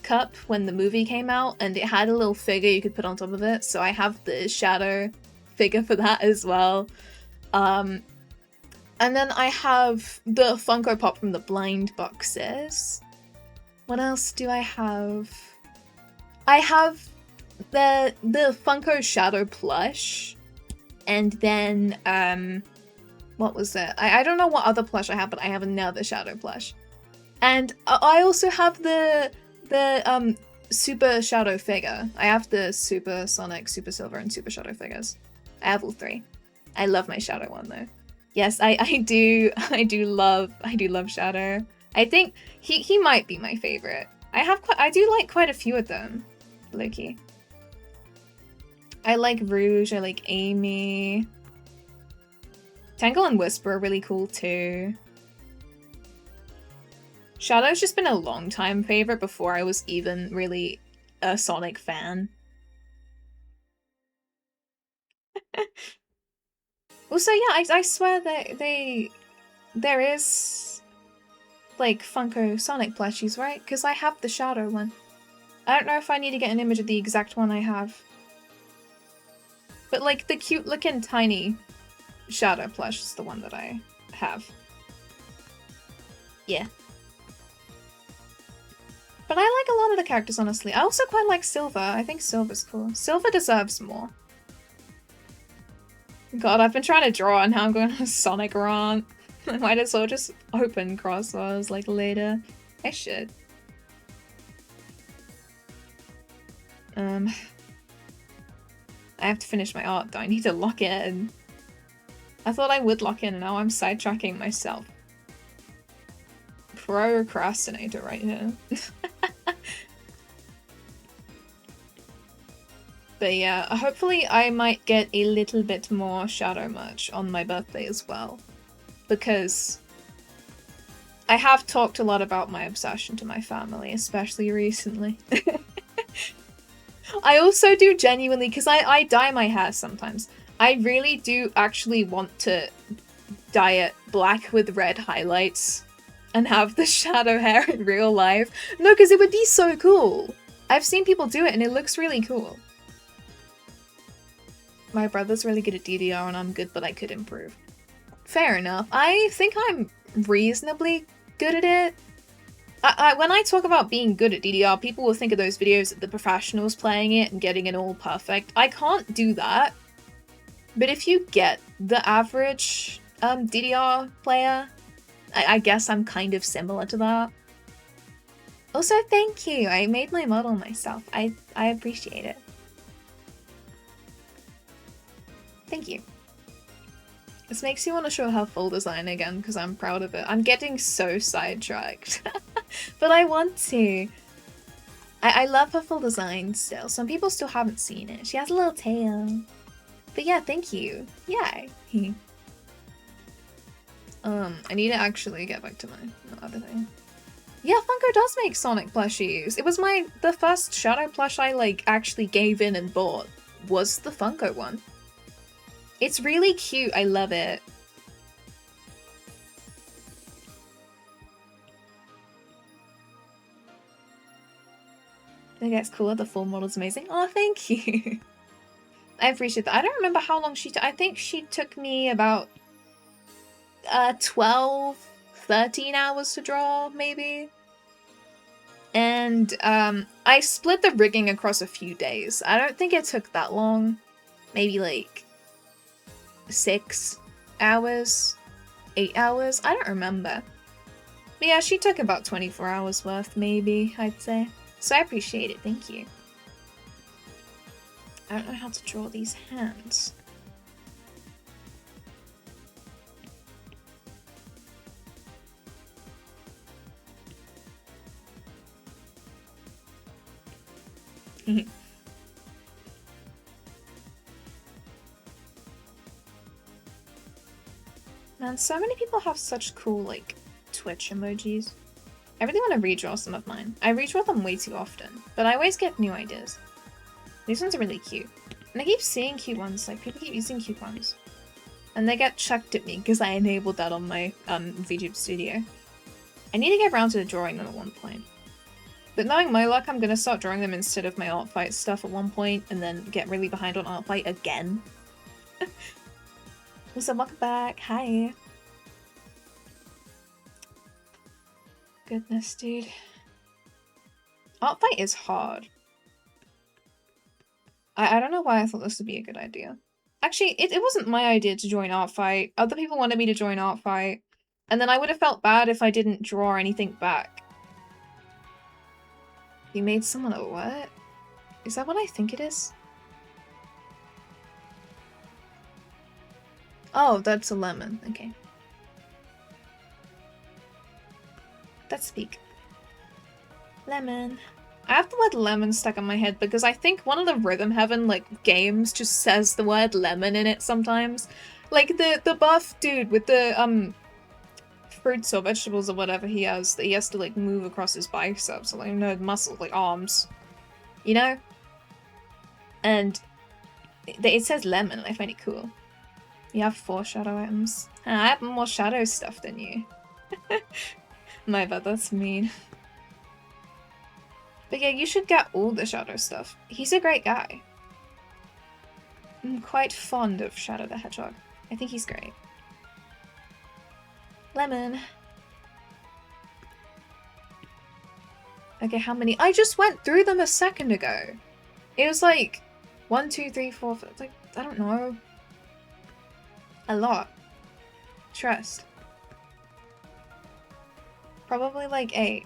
cup when the movie came out, and it had a little figure you could put on top of it, so I have the Shadow figure for that as well. And then I have the Funko Pop from the blind boxes. What else do I have? I have the Funko Shadow plush. And then, what was it? I don't know what other plush I have, but I have another Shadow plush. And I also have the Super Shadow figure. I have the Super Sonic, Super Silver, and Super Shadow figures. I have all 3. I love my Shadow one though. Yes, I do love Shadow. I think he might be my favorite. I do like quite a few of them, Loki. I like Rouge, I like Amy. Tangle and Whisper are really cool too. Shadow's just been a long time favorite before I was even really a Sonic fan. Also, yeah, I swear that there is like Funko Sonic plushies, right? Because I have the Shadow one. I don't know if I need to get an image of the exact one I have. But like the cute looking tiny Shadow plush is the one that I have. Yeah. But I like a lot of the characters, honestly. I also quite like Silver. I think Silver's cool. Silver deserves more. God, I've been trying to draw and now I'm going on a Sonic rant. I might as well just open Crosswords like later. I should. I have to finish my art though. I need to lock in. I thought I would lock in and now I'm sidetracking myself. Procrastinator right here. But yeah, hopefully I might get a little bit more Shadow merch on my birthday as well. Because I have talked a lot about my obsession to my family, especially recently. I also do genuinely, because I dye my hair sometimes. I really do actually want to dye it black with red highlights and have the shadow hair in real life. No, because it would be so cool. I've seen people do it and it looks really cool. My brother's really good at DDR and I'm good, but I could improve. Fair enough. I think I'm reasonably good at it. When I talk about being good at DDR, people will think of those videos of the professionals playing it and getting it all perfect. I can't do that. But if you get the average DDR player, I guess I'm kind of similar to that. Also, thank you. I made my model myself. I appreciate it. Thank you. This makes you want to show her full design again because I'm proud of it. I'm getting so sidetracked. But I want to. I love her full design still. Some people still haven't seen it. She has a little tail. But yeah, thank you. Yay. I need to actually get back to my other thing. Yeah, Funko does make Sonic plushies. It was the first Shadow plush I like actually gave in and bought was the Funko one. It's really cute. I love it. I think that's cool. The full model's amazing. Oh, thank you. I appreciate that. I don't remember how long she took. I think she took me about 12, 13 hours to draw, maybe. And I split the rigging across a few days. I don't think it took that long. Maybe like 6 hours, 8 hours. I don't remember. But yeah, she took about 24 hours worth, maybe, I'd say. So I appreciate it. Thank you. I don't know how to draw these hands. Man, so many people have such cool, like, Twitch emojis. I really want to redraw some of mine. I redraw them way too often, but I always get new ideas. These ones are really cute. And I keep seeing cute ones, like, people keep using cute ones. And they get chucked at me because I enabled that on my VTube Studio. I need to get around to drawing them at one point. But knowing my luck, I'm going to start drawing them instead of my Artfight stuff at one point, and then get really behind on Artfight again. So welcome back. Hi. Goodness, dude. Artfight is hard. I don't know why I thought this would be a good idea. Actually, it wasn't my idea to join Artfight. Other people wanted me to join Artfight. And then I would have felt bad if I didn't draw anything back. You made someone a what? Is that what I think it is? Oh, that's a lemon. Okay. Let's speak. Lemon. I have the word lemon stuck in my head because I think one of the Rhythm Heaven, like, games just says the word lemon in it sometimes. Like, the buff dude with the, fruits or vegetables or whatever he has, that he has to, like, move across his biceps, or, like, no, muscles, like, arms. You know? And it says lemon, and I find it cool. You have 4 shadow items. I have more shadow stuff than you. My bad, that's mean. But yeah, you should get all the Shadow stuff. He's a great guy. I'm quite fond of Shadow the Hedgehog. I think he's great. Lemon. Okay, how many? I just went through them a second ago. It was like 1, 2, 3, 4, 5, like, I don't know. A lot. Trust. Probably like 8.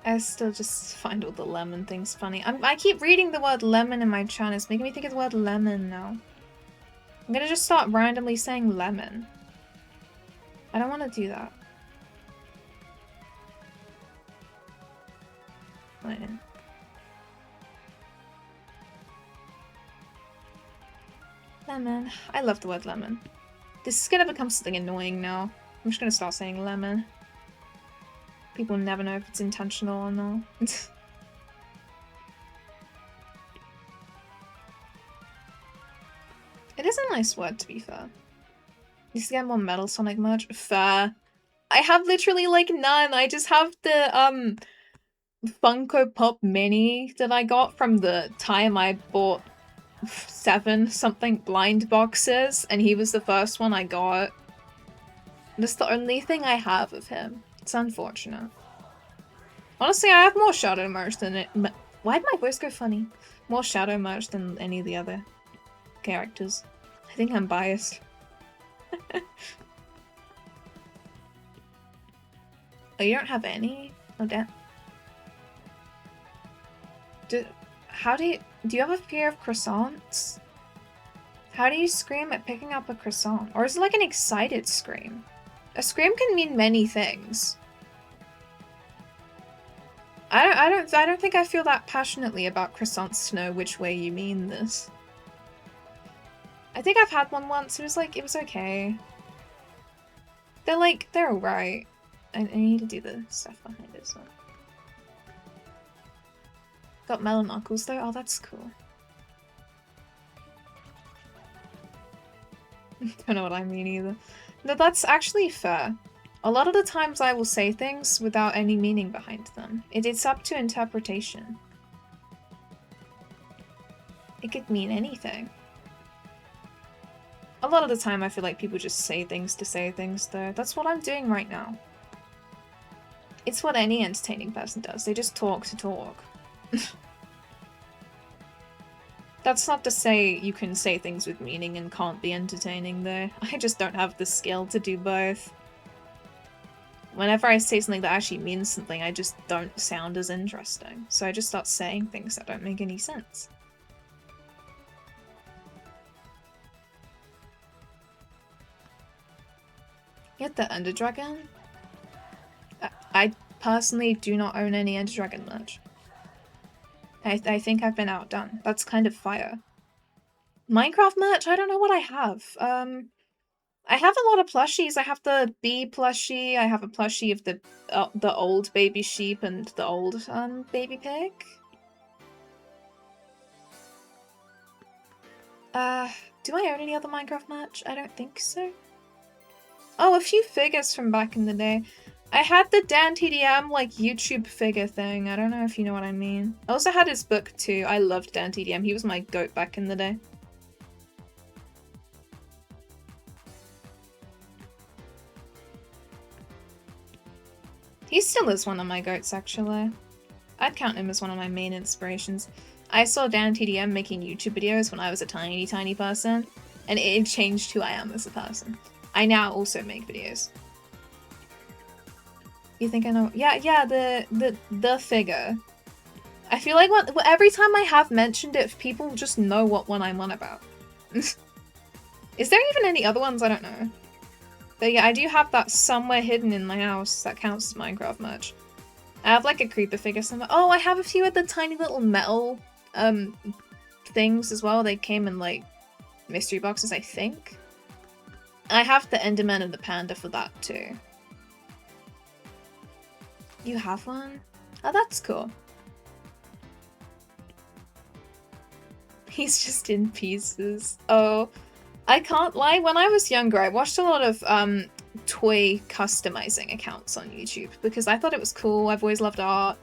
I still just find all the lemon things funny. I keep reading the word lemon in my chat. It's making me think of the word lemon now. I'm gonna just start randomly saying lemon. I don't want to do that. Fine. Lemon. I love the word lemon. This is gonna become something annoying now. I'm just gonna start saying lemon. People never know if it's intentional or not. It is a nice word, to be fair. Needs to get more Metal Sonic merch. Fair. I have literally like none. I just have the Funko Pop Mini that I got from the time I bought 7 something blind boxes, and he was the first one I got. That's the only thing I have of him. It's unfortunate. Honestly, I have more Shadow merch than it. Why'd my voice go funny? More Shadow merch than any of the other characters. I think I'm biased. Oh, you don't have any? Oh, damn. Do you have a fear of croissants? How do you scream at picking up a croissant? Or is it like an excited scream? A scream can mean many things. I don't think I feel that passionately about croissants to know which way you mean this. I think I've had one once. It was okay. They're alright. I need to do the stuff behind it as well. Got melon knuckles though? Oh, that's cool. Don't know what I mean either. No, that's actually fair. A lot of the times I will say things without any meaning behind them. It's up to interpretation. It could mean anything. A lot of the time I feel like people just say things to say things though. That's what I'm doing right now. It's what any entertaining person does. They just talk to talk. That's not to say you can say things with meaning and can't be entertaining though. I just don't have the skill to do both. Whenever I say something that actually means something, I just don't sound as interesting. So I just start saying things that don't make any sense. Get the Ender Dragon? I personally do not own any Ender Dragon merch. I think I've been outdone. That's kind of fire. Minecraft merch? I don't know what I have. I have a lot of plushies. I have the bee plushie. I have a plushie of the old baby sheep and the old baby pig. Do I own any other Minecraft merch? I don't think so. Oh, a few figures from back in the day. I had the DanTDM, like, YouTube figure thing. I don't know if you know what I mean. I also had his book, too. I loved DanTDM. He was my goat back in the day. He still is one of my goats, actually. I'd count him as one of my main inspirations. I saw DanTDM making YouTube videos when I was a tiny, tiny person, and it changed who I am as a person. I now also make videos. You think I know? Yeah, the figure. I feel like every time I have mentioned it, people just know what one I'm on about. Is there even any other ones? I don't know. But yeah, I do have that somewhere hidden in my house that counts as Minecraft merch. I have like a creeper figure somewhere. Oh, I have a few of the tiny little metal things as well. They came in like mystery boxes, I think. I have the Enderman and the panda for that too. You have one? Oh, that's cool. He's just in pieces. Oh, I can't lie. When I was younger, I watched a lot of toy customizing accounts on YouTube because I thought it was cool. I've always loved art.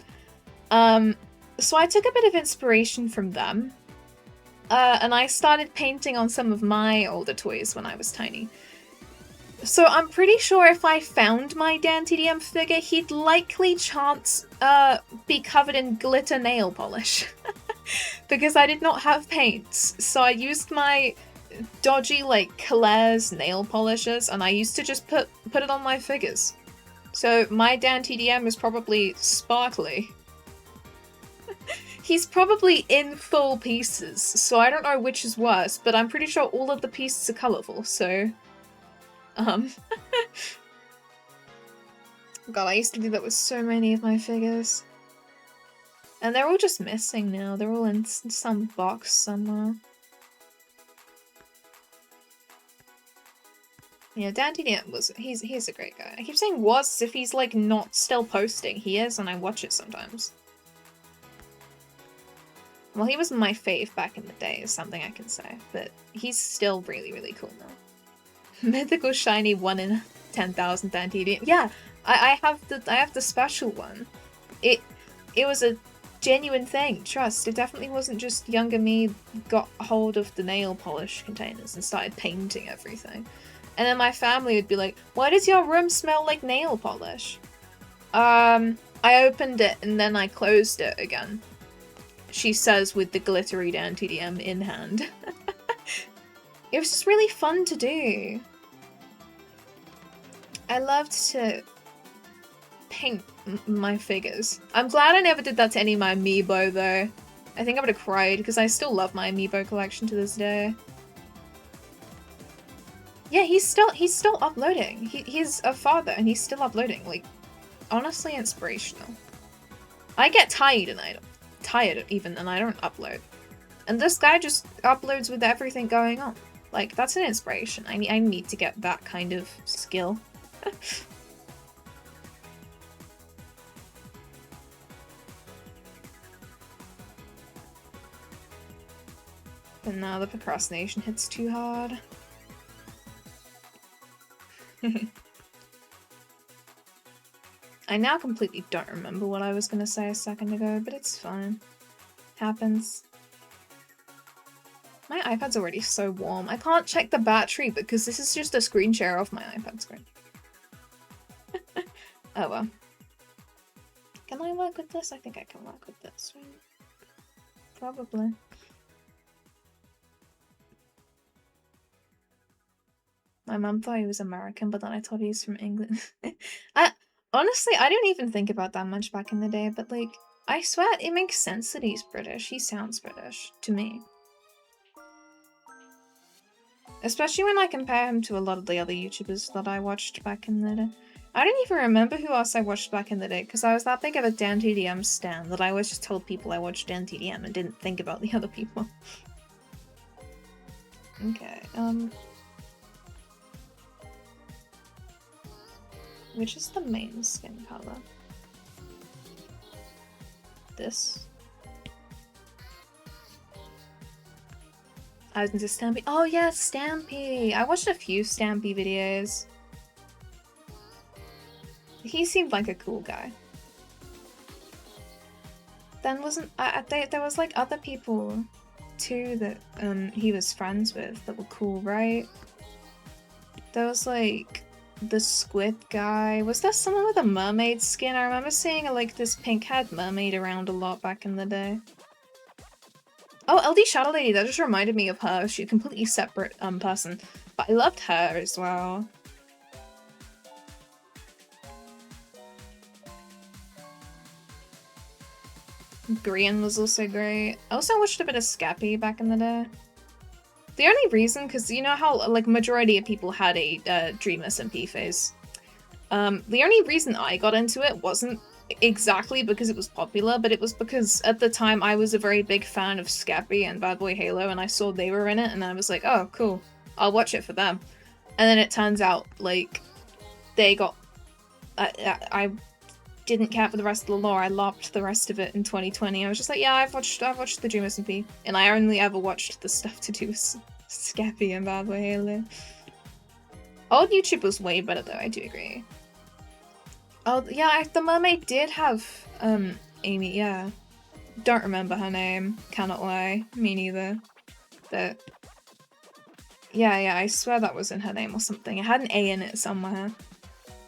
So I took a bit of inspiration from them. And I started painting on some of my older toys when I was tiny. So I'm pretty sure if I found my DanTDM figure, he'd likely chance be covered in glitter nail polish. Because I did not have paints. So I used my dodgy, like, Claire's nail polishers, and I used to just put it on my figures. So my DanTDM is probably sparkly. He's probably in full pieces, so I don't know which is worse, but I'm pretty sure all of the pieces are colourful, so... God, I used to do that with so many of my figures. And they're all just missing now. They're all in some box somewhere. Yeah, DanTDM he's a great guy. I keep saying was as if he's like not still posting. He is, and I watch it sometimes. Well, he was my fave back in the day, is something I can say, but he's still really, really cool now. Mythical Shiny 1 in 10,000 DanTDM. Yeah, I have the special one. It was a genuine thing, trust. It definitely wasn't just younger me got hold of the nail polish containers and started painting everything. And then my family would be like, why does your room smell like nail polish? I opened it and then I closed it again. She says with the glittery DanTDM in hand. It was just really fun to do. I loved to paint my figures. I'm glad I never did that to any of my amiibo though. I think I would have cried because I still love my amiibo collection to this day. Yeah, he's still uploading. He's a father and he's still uploading. Like, honestly inspirational. I get tired and I don't upload. And this guy just uploads with everything going on. Like, that's an inspiration. I need to get that kind of skill. But now the procrastination hits too hard. I now completely don't remember what I was gonna say a second ago, but it's fine. Happens. My iPad's already so warm. I can't check the battery because this is just a screen share of my iPad screen. Oh well. Can I work with this? I think I can work with this. Probably. My mum thought he was American, but then I thought he was from England. Honestly, I didn't even think about that much back in the day, but like, I swear it makes sense that he's British. He sounds British to me. Especially when I compare him to a lot of the other YouTubers that I watched back in the day. I don't even remember who else I watched back in the day, because I was that big of a DanTDM stan that I always just told people I watched DanTDM and didn't think about the other people. Okay, which is the main skin color? This. I was into Stampy. Oh yeah, Stampy! I watched a few Stampy videos. He seemed like a cool guy. Then wasn't there was like other people too that he was friends with that were cool, right? There was like the squid guy. Was there someone with a mermaid skin? I remember seeing like this pink-haired mermaid around a lot back in the day. Oh, LD Shadow Lady, that just reminded me of her. She's a completely separate person. But I loved her as well. Grian was also great. I also watched a bit of Scappy back in the day. The only reason, because you know how like majority of people had a Dream SMP phase. The only reason I got into it wasn't exactly because it was popular, but it was because at the time I was a very big fan of Scappy and Bad Boy Halo, and I saw they were in it, and I was like, oh, cool, I'll watch it for them. And then it turns out, like, they got... I didn't care for the rest of the lore. I lopped the rest of it in 2020. I was just like, yeah, I've watched the Dream SMP, and I only ever watched the stuff to do with Scappy and Bad Boy Halo. Old YouTube was way better though, I do agree. Oh yeah, the mermaid did have Amy, yeah. Don't remember her name, cannot lie, me neither. But yeah, I swear that was in her name or something. It had an A in it somewhere.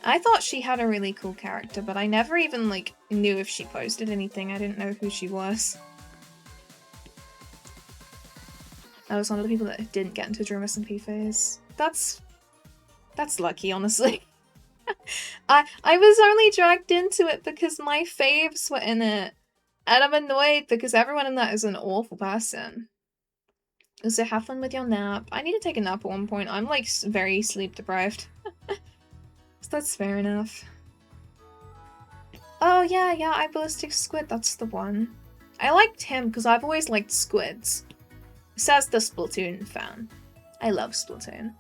I thought she had a really cool character, but I never even like knew if she posted anything. I didn't know who she was. I was one of the people that didn't get into Dream SMP phase. That's lucky, honestly. I was only dragged into it because my faves were in it. And I'm annoyed because everyone in that is an awful person. So have fun with your nap. I need to take a nap at one point. I'm like very sleep deprived. So that's fair enough. Oh yeah, I Ballistic Squid, that's the one. I liked him because I've always liked squids. Says the Splatoon fan. I love Splatoon.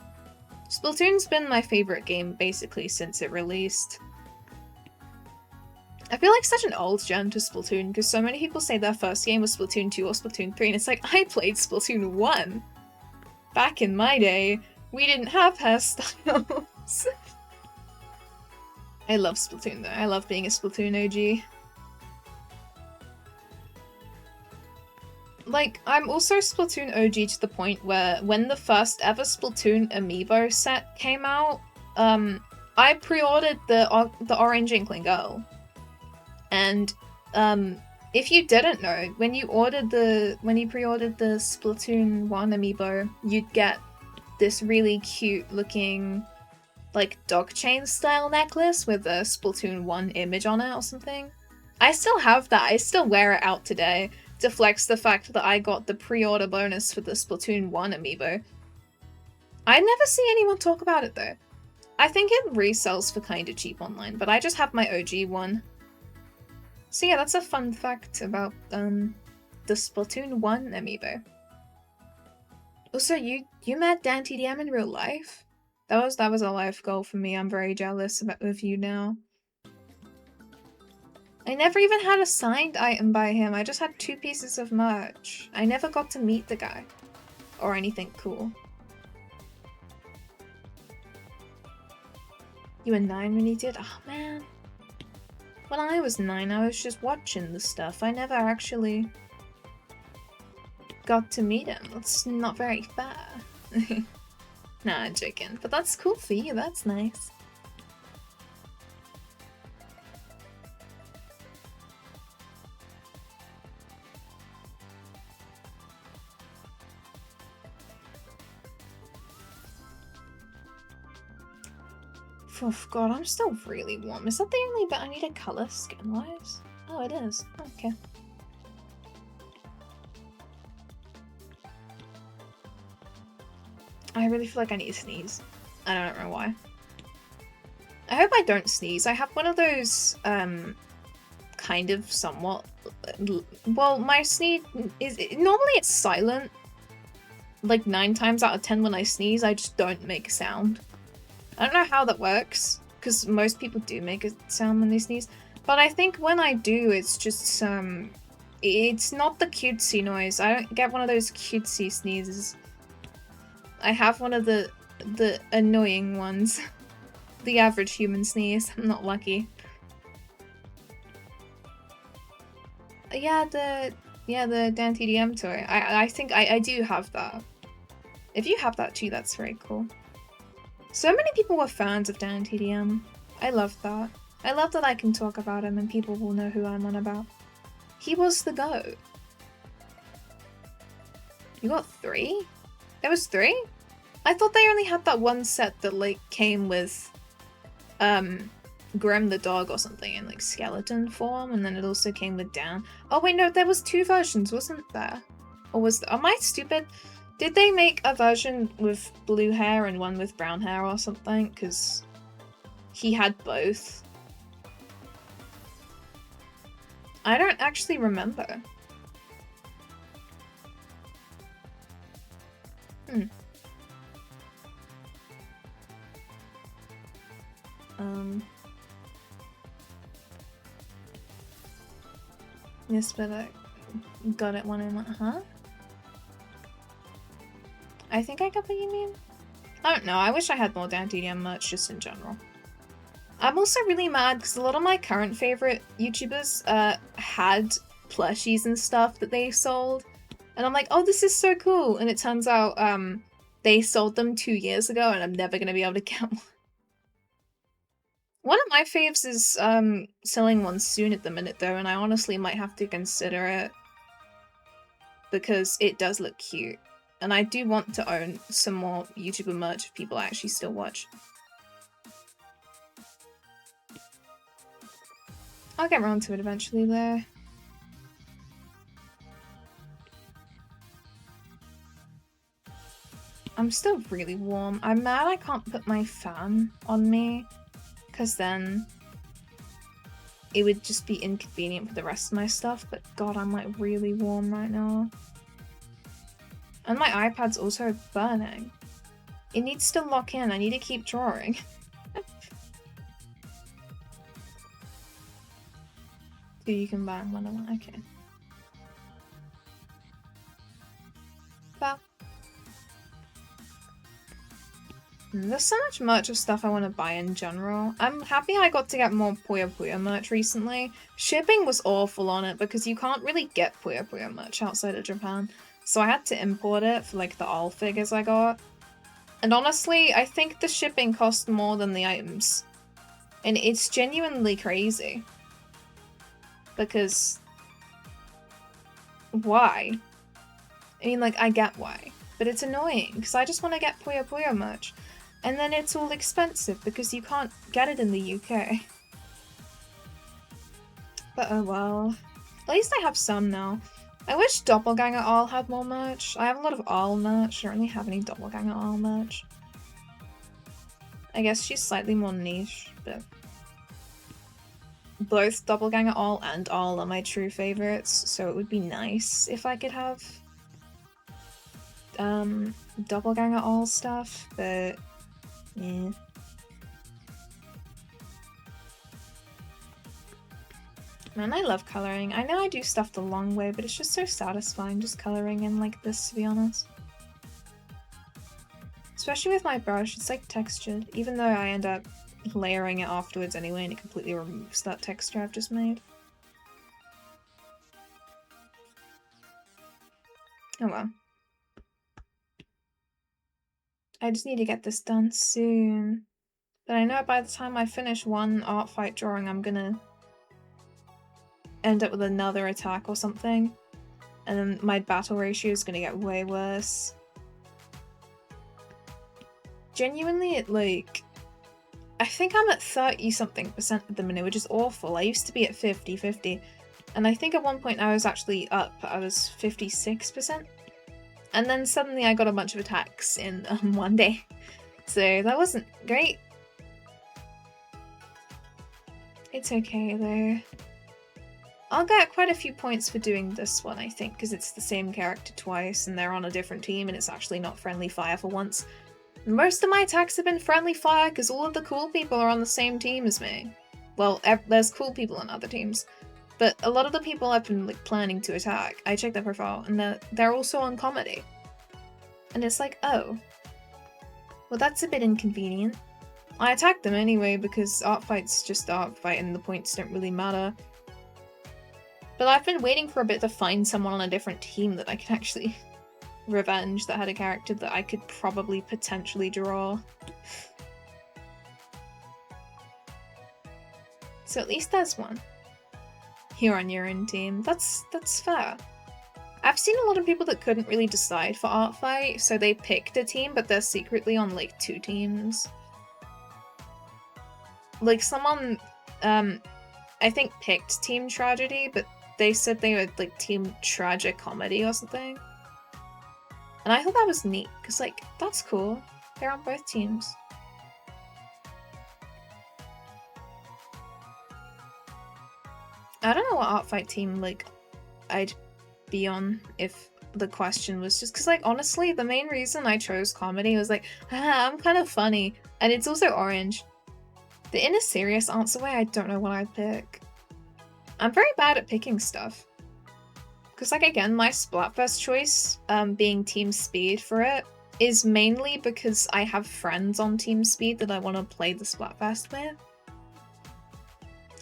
Splatoon's been my favorite game basically since it released. I feel like such an old gem to Splatoon because so many people say their first game was Splatoon 2 or Splatoon 3 and it's like, I played Splatoon 1! Back in my day, we didn't have hairstyles. I love Splatoon though, I love being a Splatoon OG. Like, I'm also Splatoon OG to the point where when the first ever Splatoon amiibo set came out, I pre-ordered the Orange Inkling Girl. And if you didn't know, when you pre-ordered the Splatoon 1 amiibo, you'd get this really cute looking like dog chain style necklace with a Splatoon 1 image on it or something. I still have that. I still wear it out today to flex the fact that I got the pre-order bonus for the Splatoon 1 amiibo. I never see anyone talk about it though. I think it resells for kinda cheap online, but I just have my OG one. So yeah, that's a fun fact about the Splatoon 1 amiibo. Also, you met DanTDM in real life? That was a life goal for me. I'm very jealous of you now. I never even had a signed item by him. I just had 2 pieces of merch. I never got to meet the guy. Or anything cool. You were 9 when he did? Oh man. When I was 9, I was just watching the stuff. I never actually got to meet him. That's not very fair. Nah, I'm joking. But that's cool for you. That's nice. Oh god, I'm still really warm. Is that the only bit I need a colour skin-wise? Oh, it is. Okay. I really feel like I need to sneeze. I don't know why. I hope I don't sneeze. I have one of those, kind of somewhat... Well, my sneeze is... Normally it's silent. Like 9 times out of 10 when I sneeze, I just don't make a sound. I don't know how that works, because most people do make a sound when they sneeze. But I think when I do, it's just, it's not the cutesy noise. I don't get one of those cutesy sneezes. I have one of the annoying ones. The average human sneeze. I'm not lucky. Yeah, the DanTDM toy. I think I do have that. If you have that too, that's very cool. So many people were fans of DanTDM. I love that. I love that I can talk about him and people will know who I'm on about. He was the GOAT. You got 3? There was 3? I thought they only had that one set that like came with Grim the dog or something in like skeleton form, and then it also came with Dan. Oh wait, no, there was 2 versions, wasn't there? Or was am I stupid? Did they make a version with blue hair and one with brown hair or something? Because he had both. I don't actually remember. Yes, but I got it when I went, huh? I think I got what you mean. I don't know, I wish I had more DanTDM merch just in general. I'm also really mad because a lot of my current favorite YouTubers had plushies and stuff that they sold. And I'm like, oh, this is so cool. And it turns out they sold them 2 years ago and I'm never going to be able to get one. One of my faves is selling one soon at the minute though, and I honestly might have to consider it. Because it does look cute. And I do want to own some more YouTuber merch if people actually still watch. I'll get around to it eventually though. I'm still really warm. I'm mad I can't put my fan on me, because then it would just be inconvenient for the rest of my stuff, but god, I'm like really warm right now. And my iPad's also burning. It needs to lock in, I need to keep drawing. So you can buy one of them, okay. Well. There's so much merch of stuff I want to buy in general. I'm happy I got to get more Puyo Puyo merch recently. Shipping was awful on it because you can't really get Puyo Puyo merch outside of Japan. So I had to import it for like the all figures I got. And honestly, I think the shipping cost more than the items. And it's genuinely crazy. Because... why? I mean, like, I get why. But it's annoying, because I just want to get Puyo Puyo merch. And then it's all expensive, because you can't get it in the UK. But oh well. At least I have some now. I wish Doppelganger All had more merch. I have a lot of All merch. I don't really have any Doppelganger All merch. I guess she's slightly more niche, but... both Doppelganger All and All are my true favorites, so it would be nice if I could have Doppelganger All stuff, but yeah. Man, I love coloring. I know I do stuff the long way, but it's just so satisfying just coloring in like this, to be honest. Especially with my brush, it's like textured, even though I end up layering it afterwards anyway and it completely removes that texture I've just made. Oh well. I just need to get this done soon. But I know by the time I finish one art fight drawing, I'm gonna end up with another attack or something. And then my battle ratio is gonna get way worse. Genuinely, it like... I think I'm at 30-something% at the minute, which is awful. I used to be at 50-50. And I think at one point I was actually up. I was 56%. And then suddenly I got a bunch of attacks in one day. So that wasn't great. It's okay though. I'll get quite a few points for doing this one, I think, because it's the same character twice and they're on a different team and it's actually not friendly fire for once. Most of my attacks have been friendly fire because all of the cool people are on the same team as me. Well, there's cool people on other teams. But a lot of the people I've been like planning to attack, I check their profile and they're also on comedy. And it's like, oh. Well, that's a bit inconvenient. I attacked them anyway because art fight's just art fight and the points don't really matter. But I've been waiting for a bit to find someone on a different team that I can actually revenge that had a character that I could probably potentially draw. So at least there's one. Here on your own team. That's fair. I've seen a lot of people that couldn't really decide for art fight, so they picked a team, but they're secretly on like 2 teams. Like someone, I think picked Team Tragedy, but they said they were like Team Tragic Comedy or something. And I thought that was neat, because like, that's cool. They're on both teams. I don't know what art fight team like I'd be on if the question was just because like honestly the main reason I chose comedy was like I'm kind of funny and it's also orange. The in a serious answer way I don't know what I'd pick. I'm very bad at picking stuff because like again my Splatfest choice being Team Speed for it is mainly because I have friends on Team Speed that I want to play the Splatfest with.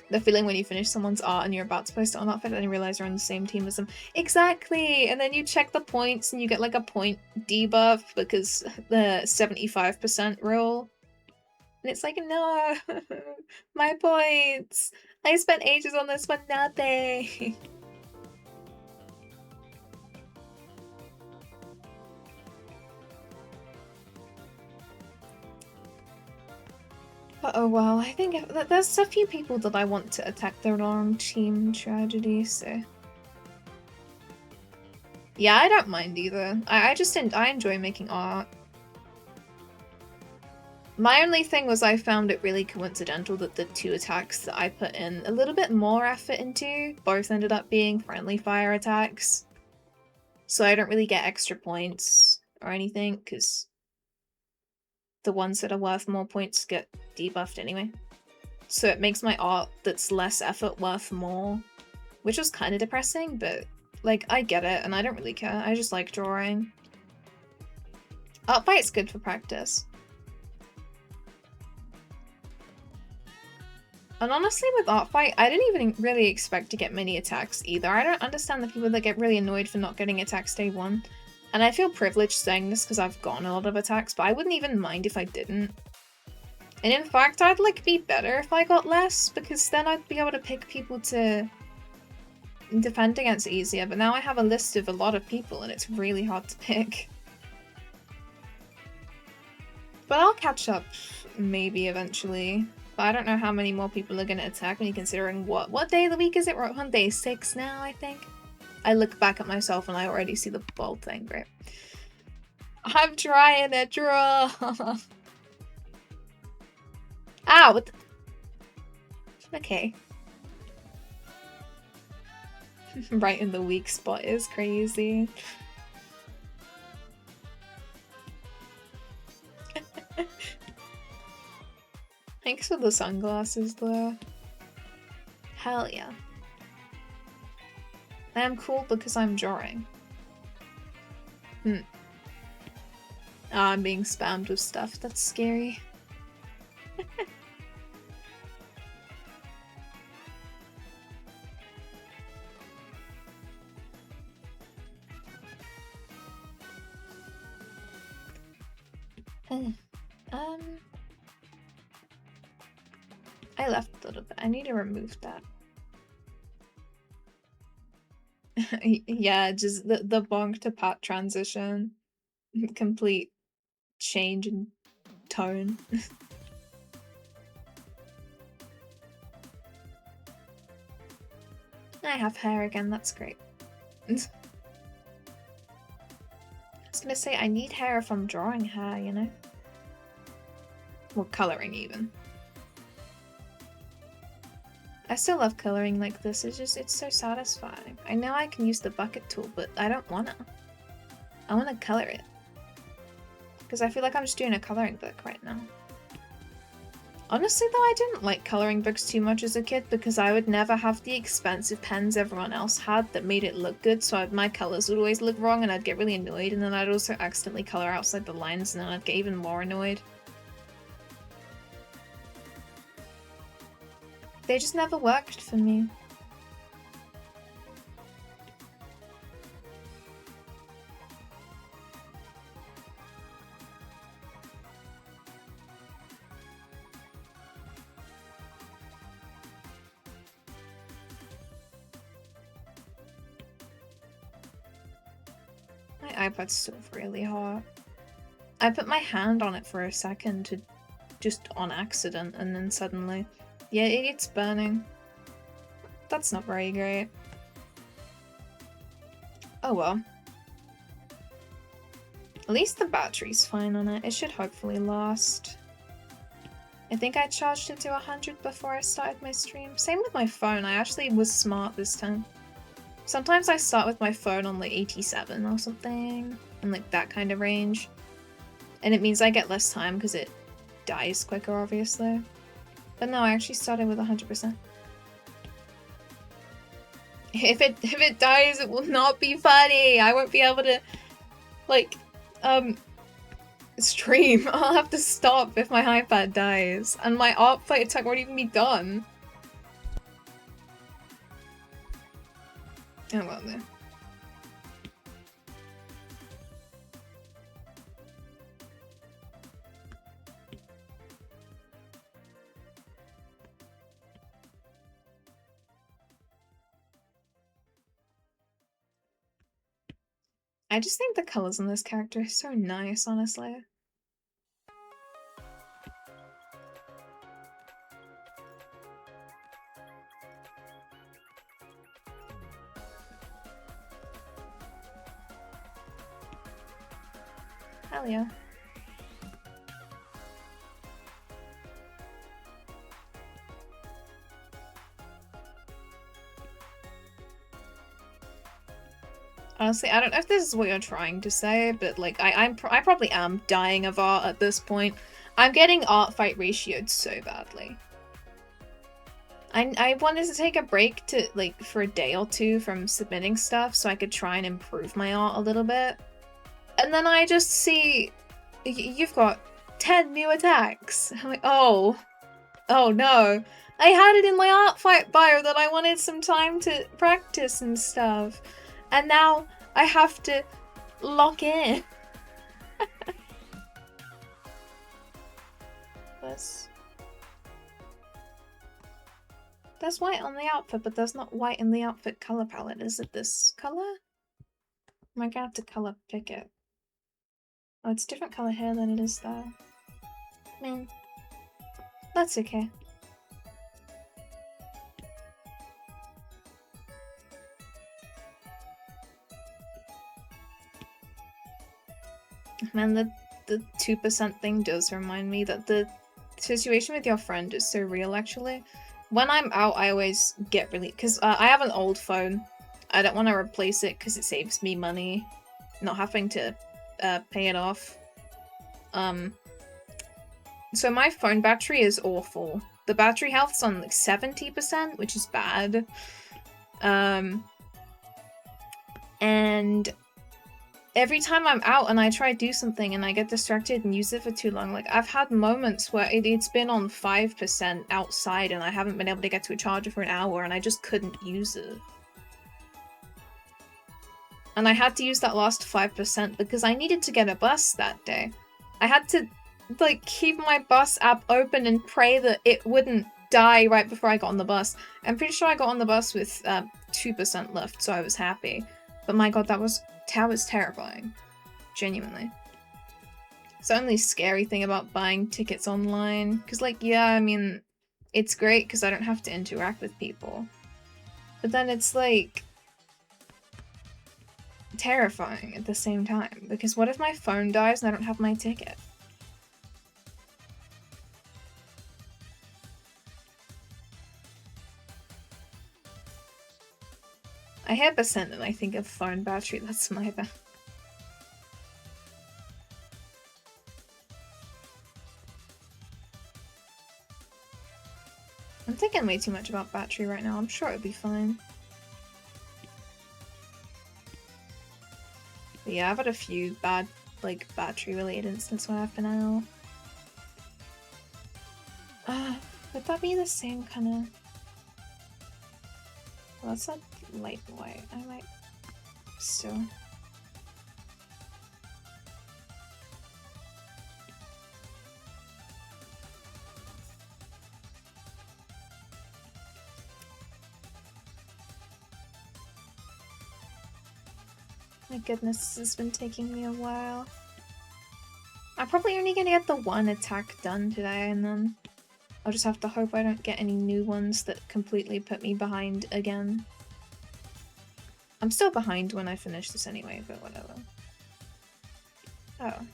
The feeling when you finish someone's art and you're about to post it on Outfit and you realize you're on the same team as them. Exactly! And then you check the points and you get like a point debuff because the 75% rule. And it's like, no! My points! I spent ages on this for nothing! But oh well, I think there's a few people that I want to attack their own Team Tragedy, so... Yeah, I don't mind either. I enjoy making art. My only thing was I found it really coincidental that the 2 attacks that I put in a little bit more effort into both ended up being friendly fire attacks. So I don't really get extra points or anything, because the ones that are worth more points get debuffed anyway. So it makes my art that's less effort worth more, which was kind of depressing, but like I get it and I don't really care. I just like drawing. Art fight's good for practice. And honestly, with Art Fight, I didn't even really expect to get many attacks either. I don't understand the people that get really annoyed for not getting attacks day 1. And I feel privileged saying this because I've gotten a lot of attacks, but I wouldn't even mind if I didn't. And in fact, I'd like be better if I got less, because then I'd be able to pick people to defend against easier, but now I have a list of a lot of people and it's really hard to pick. But I'll catch up, maybe, eventually. But I don't know how many more people are going to attack me, considering what day of the week is it? We're on day 6 now, I think. I look back at myself and I already see the bold thing. Great. I'm trying to draw. Ow! What the... Okay. Right in the weak spot is crazy. Thanks for the sunglasses, though. Hell yeah. I am cool because I'm drawing. I'm being spammed with stuff. That's scary. I left a little bit. I need to remove that. Yeah, just the bonk to pat transition. Complete change in tone. I have hair again, that's great. I was gonna say, I need hair if I'm drawing hair, you know? Or colouring, even. I still love colouring like this, it's so satisfying. I know I can use the bucket tool, but I don't wanna. I wanna colour it. Because I feel like I'm just doing a colouring book right now. Honestly though, I didn't like colouring books too much as a kid because I would never have the expensive pens everyone else had that made it look good, so my colours would always look wrong and I'd get really annoyed, and then I'd also accidentally colour outside the lines and then I'd get even more annoyed. They just never worked for me. My iPad's still really hot. I put my hand on it for a second to just on accident and then suddenly, yeah, it's burning. That's not very great. Oh well. At least the battery's fine on it. It should hopefully last. I think I charged it to 100 before I started my stream. Same with my phone. I actually was smart this time. Sometimes I start with my phone on like 87 or something, in like that kind of range. And it means I get less time because it dies quicker, obviously. But no, I actually started with 100%. If it dies, it will not be funny. I won't be able to, like, stream. I'll have to stop if my iPad dies. And my art fight attack won't even be done. Oh well then. I just think the colors on this character are so nice, honestly. Hell yeah. Honestly, I don't know if this is what you're trying to say, but like I probably am dying of art at this point. I'm getting art fight ratioed so badly. I wanted to take a break to like for a day or two from submitting stuff so I could try and improve my art a little bit. And then I just see you've got 10 new attacks. I'm like, oh no. I had it in my art fight bio that I wanted some time to practice and stuff. And now I have to lock in. There's white on the outfit, but there's not white in the outfit color palette. Is it this color? Am I gonna have to color pick it? Oh, it's different color here than it is there. Man, that's okay. Man, the 2% thing does remind me that the situation with your friend is so real, actually. When I'm out, I always get really... Because I have an old phone. I don't want to replace it because it saves me money. Not having to pay it off. So my phone battery is awful. The battery health's on like 70%, which is bad. And every time I'm out and I try to do something and I get distracted and use it for too long, like I've had moments where it's been on 5% outside and I haven't been able to get to a charger for an hour and I just couldn't use it. And I had to use that last 5% because I needed to get a bus that day. I had to like keep my bus app open and pray that it wouldn't die right before I got on the bus. I'm pretty sure I got on the bus with 2% left, so I was happy. But my god, that was terrifying. Genuinely. It's the only scary thing about buying tickets online. Because, like, yeah, I mean, it's great because I don't have to interact with people. But then it's, like, terrifying at the same time. Because what if my phone dies and I don't have my ticket? I hear percent and I think of phone battery, that's my bad. I'm thinking way too much about battery right now, I'm sure it'll be fine. But yeah, I've had a few bad, like, battery related incidents when I've been out. Would that be the same kind of... Well, that's not light white. I might still. My goodness, this has been taking me a while. I'm probably only gonna get the one attack done today, and then I'll just have to hope I don't get any new ones that completely put me behind again. I'm still behind when I finish this anyway, but whatever. Oh.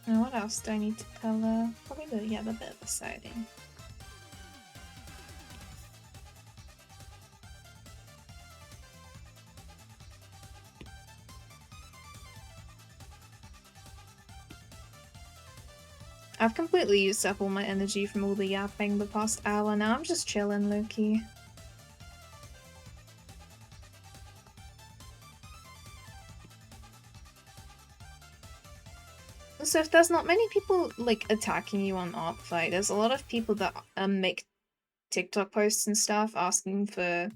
Now what else do I need to color? Probably the bit of the siding. I've completely used up all my energy from all the yapping the past hour, now I'm just chilling low-key. So if there's not many people, like, attacking you on ArtFight, there's a lot of people that make TikTok posts and stuff asking for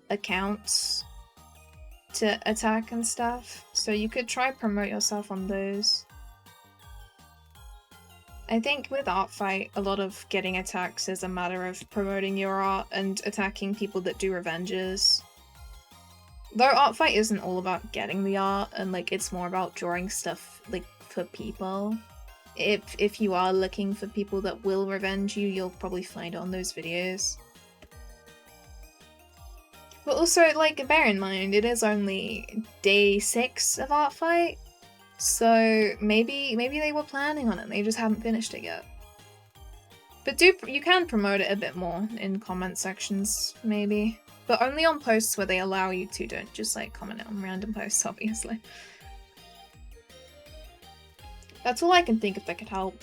accounts to attack and stuff, so you could try promote yourself on those. I think with ArtFight, a lot of getting attacks is a matter of promoting your art and attacking people that do revenges. Though ArtFight isn't all about getting the art, and like it's more about drawing stuff like for people. if you are looking for people that will revenge you, you'll probably find it on those videos. But also, like, bear in mind, it is only day 6 of Artfight, so maybe they were planning on it, they just haven't finished it yet. But you can promote it a bit more in comment sections, maybe. But only on posts where they allow you to, don't just like comment it on random posts, obviously. That's all I can think of that could help.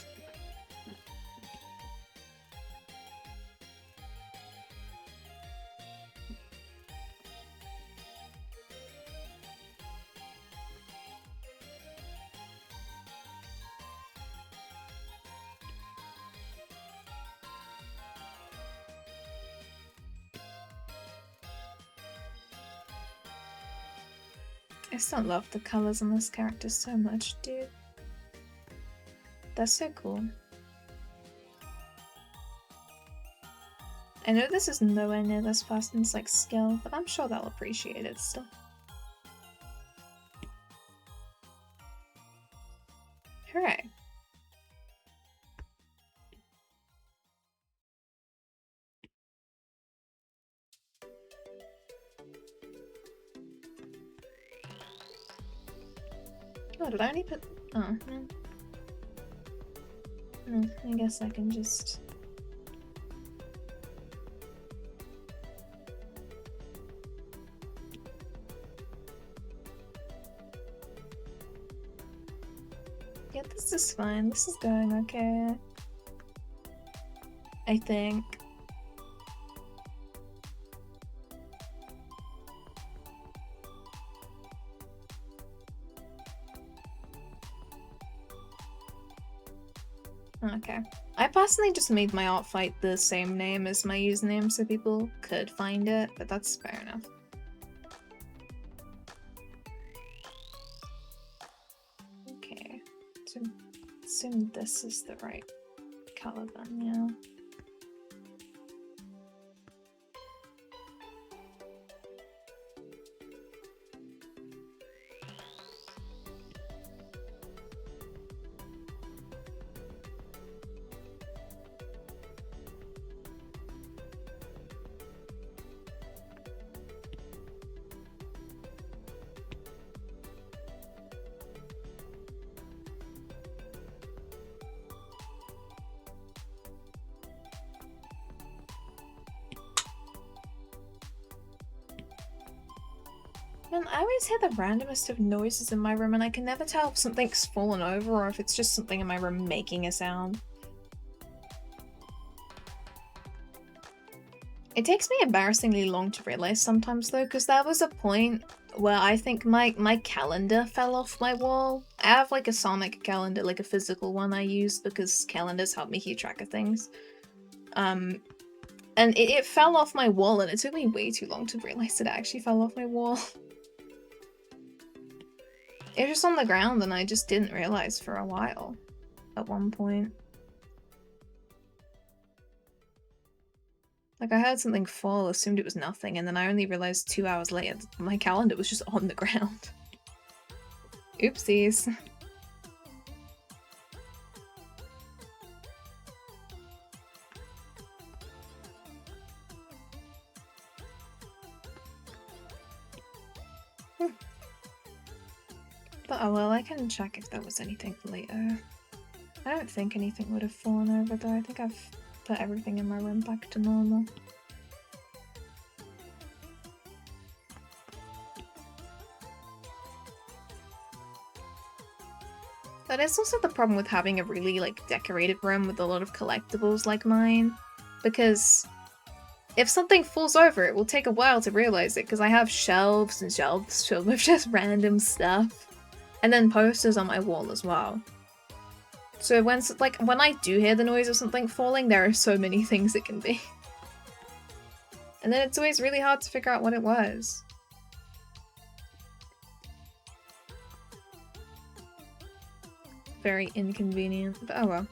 I still love the colors on this character so much, dude. That's so cool. I know this is nowhere near this person's like skill, but I'm sure they'll appreciate it still. Hooray. Oh, did I only put... Oh, no. I guess I can just... Yeah, this is fine. This is going okay. I think. Okay. I personally just made my Artfight the same name as my username so people could find it, but that's fair enough. Okay. So assume this is the right color then, yeah. Man, I always hear the randomest of noises in my room and I can never tell if something's fallen over or if it's just something in my room making a sound. It takes me embarrassingly long to realize sometimes though, because there was a point where I think my calendar fell off my wall. I have like a Sonic calendar, like a physical one I use because calendars help me keep track of things. And it fell off my wall and it took me way too long to realize it actually fell off my wall. It was just on the ground and I just didn't realize for a while at one point. Like I heard something fall, assumed it was nothing, and then I only realized 2 hours later that my calendar was just on the ground. Oopsies. But oh well, I can check if there was anything later. I don't think anything would have fallen over though. I think I've put everything in my room back to normal. That is also the problem with having a really like decorated room with a lot of collectibles like mine, because if something falls over it will take a while to realize it because I have shelves and shelves filled with just random stuff, and then posters on my wall as well. So when I do hear the noise of something falling, there are so many things it can be. And then it's always really hard to figure out what it was. Very inconvenient, but oh well.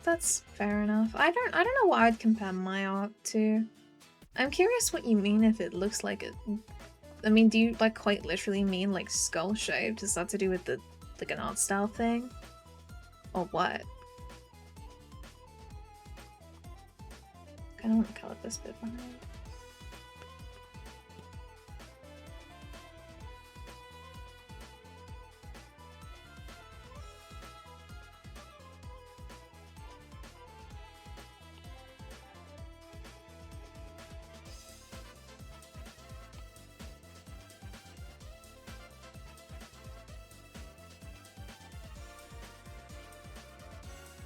That's fair enough. I don't know what I'd compare my art to. I'm curious what you mean if it looks like it. I mean, do you like quite literally mean like skull shaped? Is that to do with the like an art style thing? Or what? Kinda wanna color this bit behind.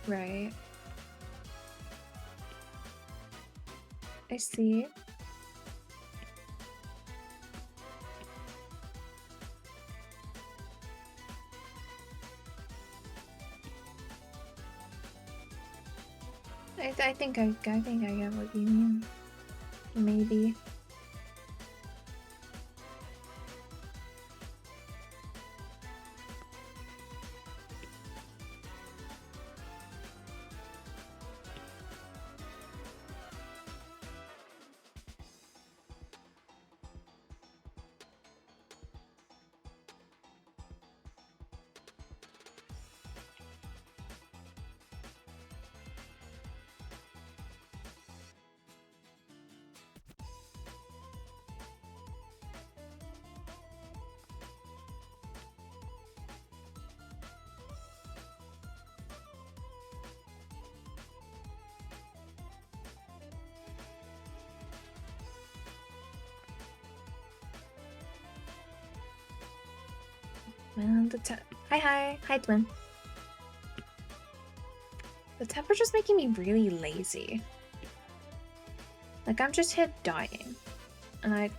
Right. I see. I think I get what you mean. Maybe. Man, hi, twin. The temperature's making me really lazy. Like, I'm just here dying. And I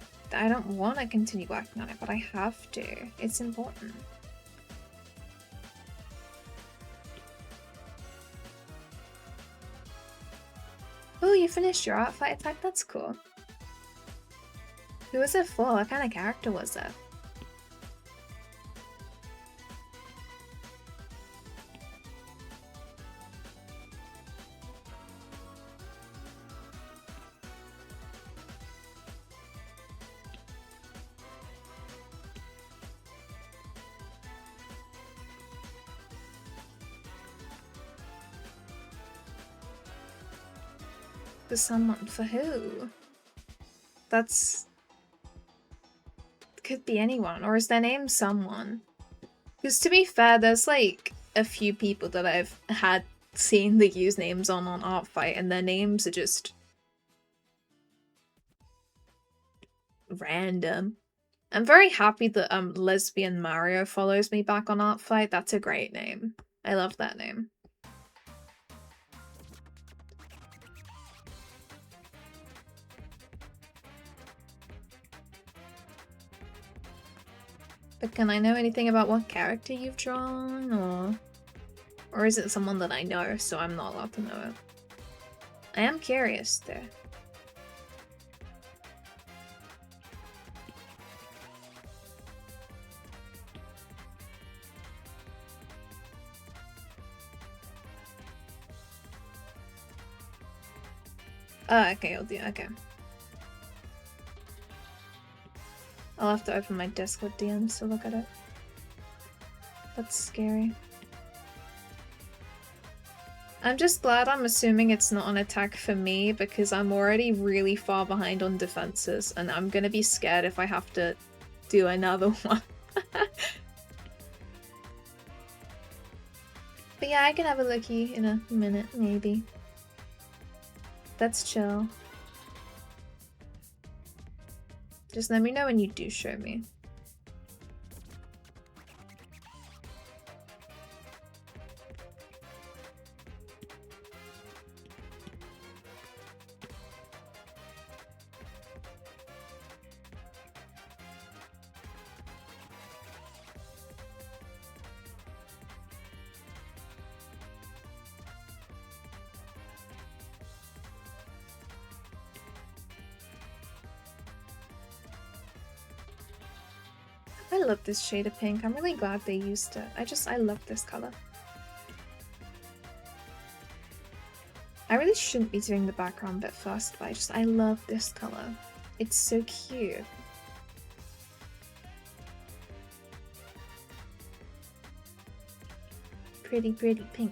don't want to continue working on it, but I have to. It's important. Oh, you finished your art fight attack? That's cool. Who was it for? What kind of character was it? For someone. For who? That's... Could be anyone. Or is their name someone? Because to be fair, there's like a few people that I've had seen the usernames on Artfight, and their names are just... random. I'm very happy that Lesbian Mario follows me back on Artfight. That's a great name. I love that name. But can I know anything about what character you've drawn, or is it someone that I know, so I'm not allowed to know it? I am curious, though. Oh, okay, okay. I'll have to open my Discord DMs to look at it. That's scary. I'm just glad I'm assuming it's not an attack for me, because I'm already really far behind on defenses, and I'm gonna be scared if I have to do another one. But yeah, I can have a looky in a minute, maybe. That's chill. Just let me know when you do show me. I love this shade of pink. I'm really glad they used it. I love this color. I really shouldn't be doing the background bit first, but I love this color. It's so cute. Pretty, pretty pink.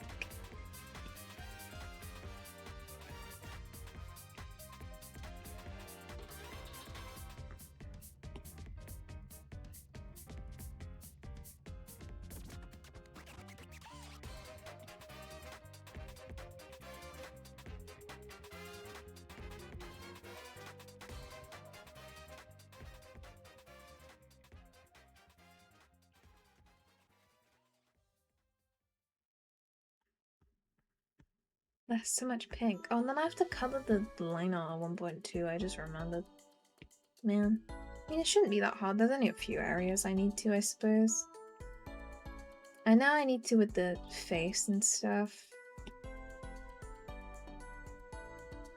There's so much pink. Oh, and then I have to color the liner at 1.2, I just remembered. Man. I mean, it shouldn't be that hard. There's only a few areas I need to, I suppose. And now I need to with the face and stuff.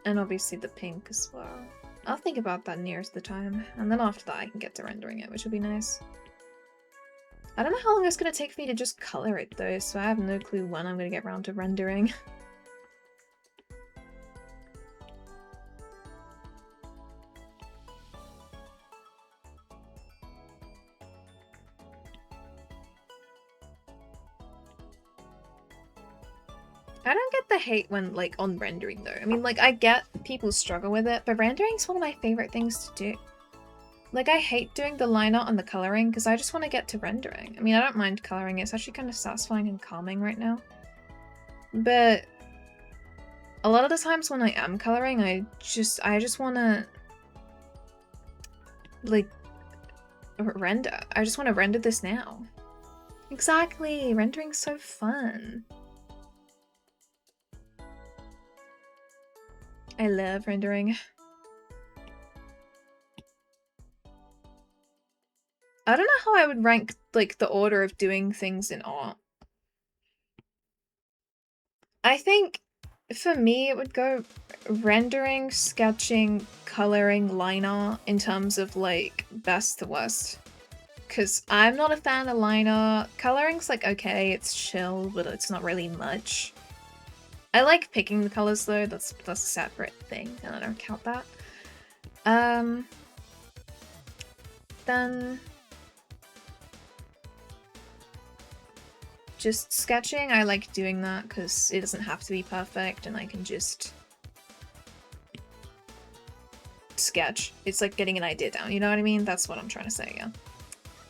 And obviously the pink as well. I'll think about that nearest the time. And then after that I can get to rendering it, which will be nice. I don't know how long it's going to take for me to just color it though, so I have no clue when I'm going to get around to rendering. I don't get the hate when, like, on rendering though. I mean, like, I get people struggle with it, but rendering's one of my favorite things to do. Like, I hate doing the line art and the coloring because I just want to get to rendering. I mean, I don't mind coloring. It's actually kind of satisfying and calming right now. But a lot of the times when I am coloring, I just want to, like, render. I just want to render this now. Exactly! Rendering's so fun. I love rendering. I don't know how I would rank, like, the order of doing things in art. I think, for me, it would go rendering, sketching, coloring, line art in terms of, like, best to worst. Because I'm not a fan of line art. Coloring's, like, okay, it's chill, but it's not really much. I like picking the colors, though. That's a separate thing, and I don't count that. Then just sketching, I like doing that because it doesn't have to be perfect and I can just sketch. It's like getting an idea down, you know what I mean? That's what I'm trying to say, yeah.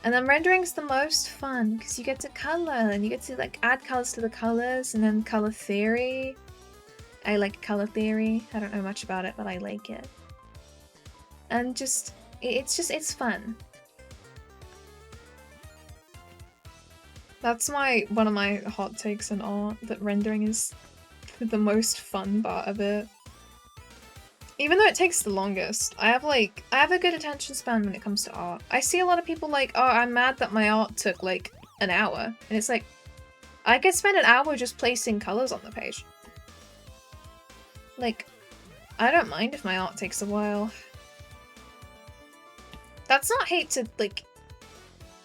And then rendering's the most fun because you get to color and you get to, like, add colors to the colors, and then color theory. I like color theory. I don't know much about it, but I like it. And just, it's fun. That's one of my hot takes in art, that rendering is the most fun part of it. Even though it takes the longest, I have a good attention span when it comes to art. I see a lot of people like, oh, I'm mad that my art took like an hour. And it's like, I could spend an hour just placing colors on the page. Like, I don't mind if my art takes a while. That's not hate to, like,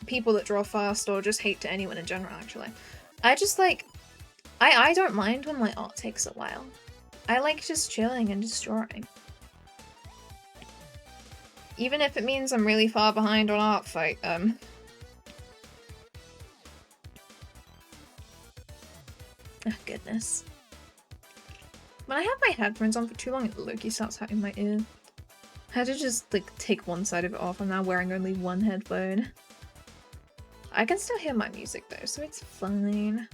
people that draw fast or just hate to anyone in general, actually. I just, like, I don't mind when my art takes a while. I like just chilling and just drawing. Even if it means I'm really far behind on Art Fight, Oh, goodness. When I have my headphones on for too long, it low-key starts hurting my ear. I had to just, like, take one side of it off. I'm now wearing only one headphone. I can still hear my music though, so it's fine.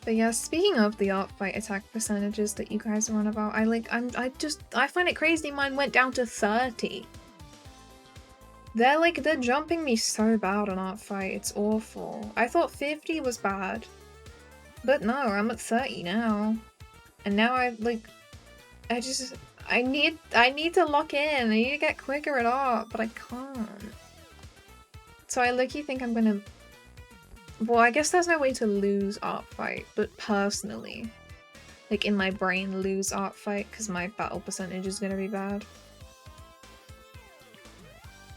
But yeah, speaking of the Art Fight attack percentages that you guys are on about, I find it crazy mine went down to 30. They're jumping me so bad on Art Fight, it's awful. I thought 50 was bad. But no, I'm at 30 now. And now I need to lock in. I need to get quicker at art, but I can't. So I low-key think I'm gonna... Well, I guess there's no way to lose Art Fight, but personally, like in my brain, lose Art Fight because my battle percentage is gonna be bad.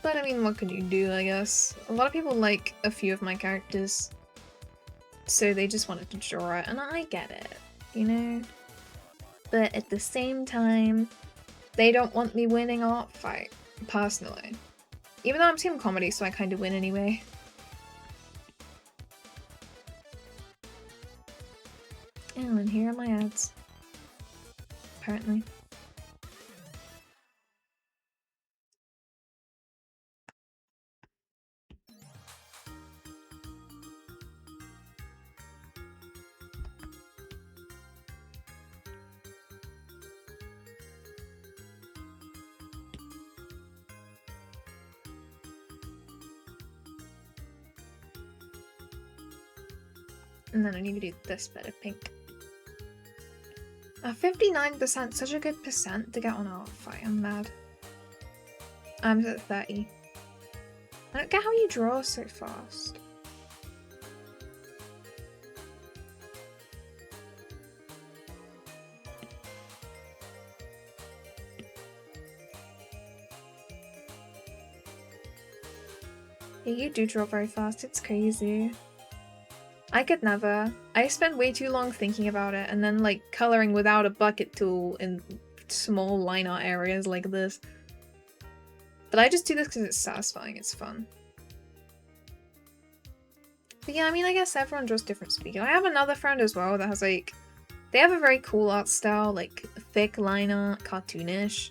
But I mean, what could you do, I guess? A lot of people like a few of my characters. So they just wanted to draw it, and I get it, you know? But at the same time, they don't want me winning art fight, personally. Even though I'm team comedy, so I kind of win anyway. Oh, and here are my ads. Apparently. And then I need to do this bit of pink. 59%, such a good percent to get on art fight. I'm mad. I'm at 30. I don't get how you draw so fast. Yeah, you do draw very fast, it's crazy. I could never. I spent way too long thinking about it and then like coloring without a bucket tool in small line art areas like this. But I just do this because it's satisfying, it's fun. But yeah, I mean, I guess everyone draws different speed. I have another friend as well that has like, they have a very cool art style, like thick line art, cartoonish.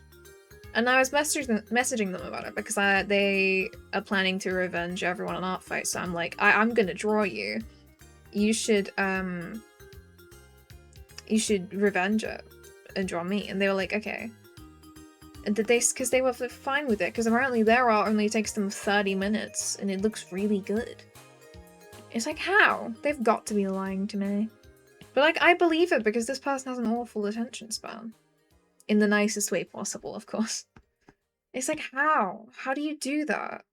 And I was messaging them about it because they are planning to revenge everyone on Art Fight, so I'm like, I'm gonna draw you. You should revenge it and draw me. And they were like, okay. And did they, because they were fine with it, because apparently their art only takes them 30 minutes and it looks really good. It's like, how? They've got to be lying to me. But like, I believe it because this person has an awful attention span. In the nicest way possible, of course. It's like, how? How do you do that?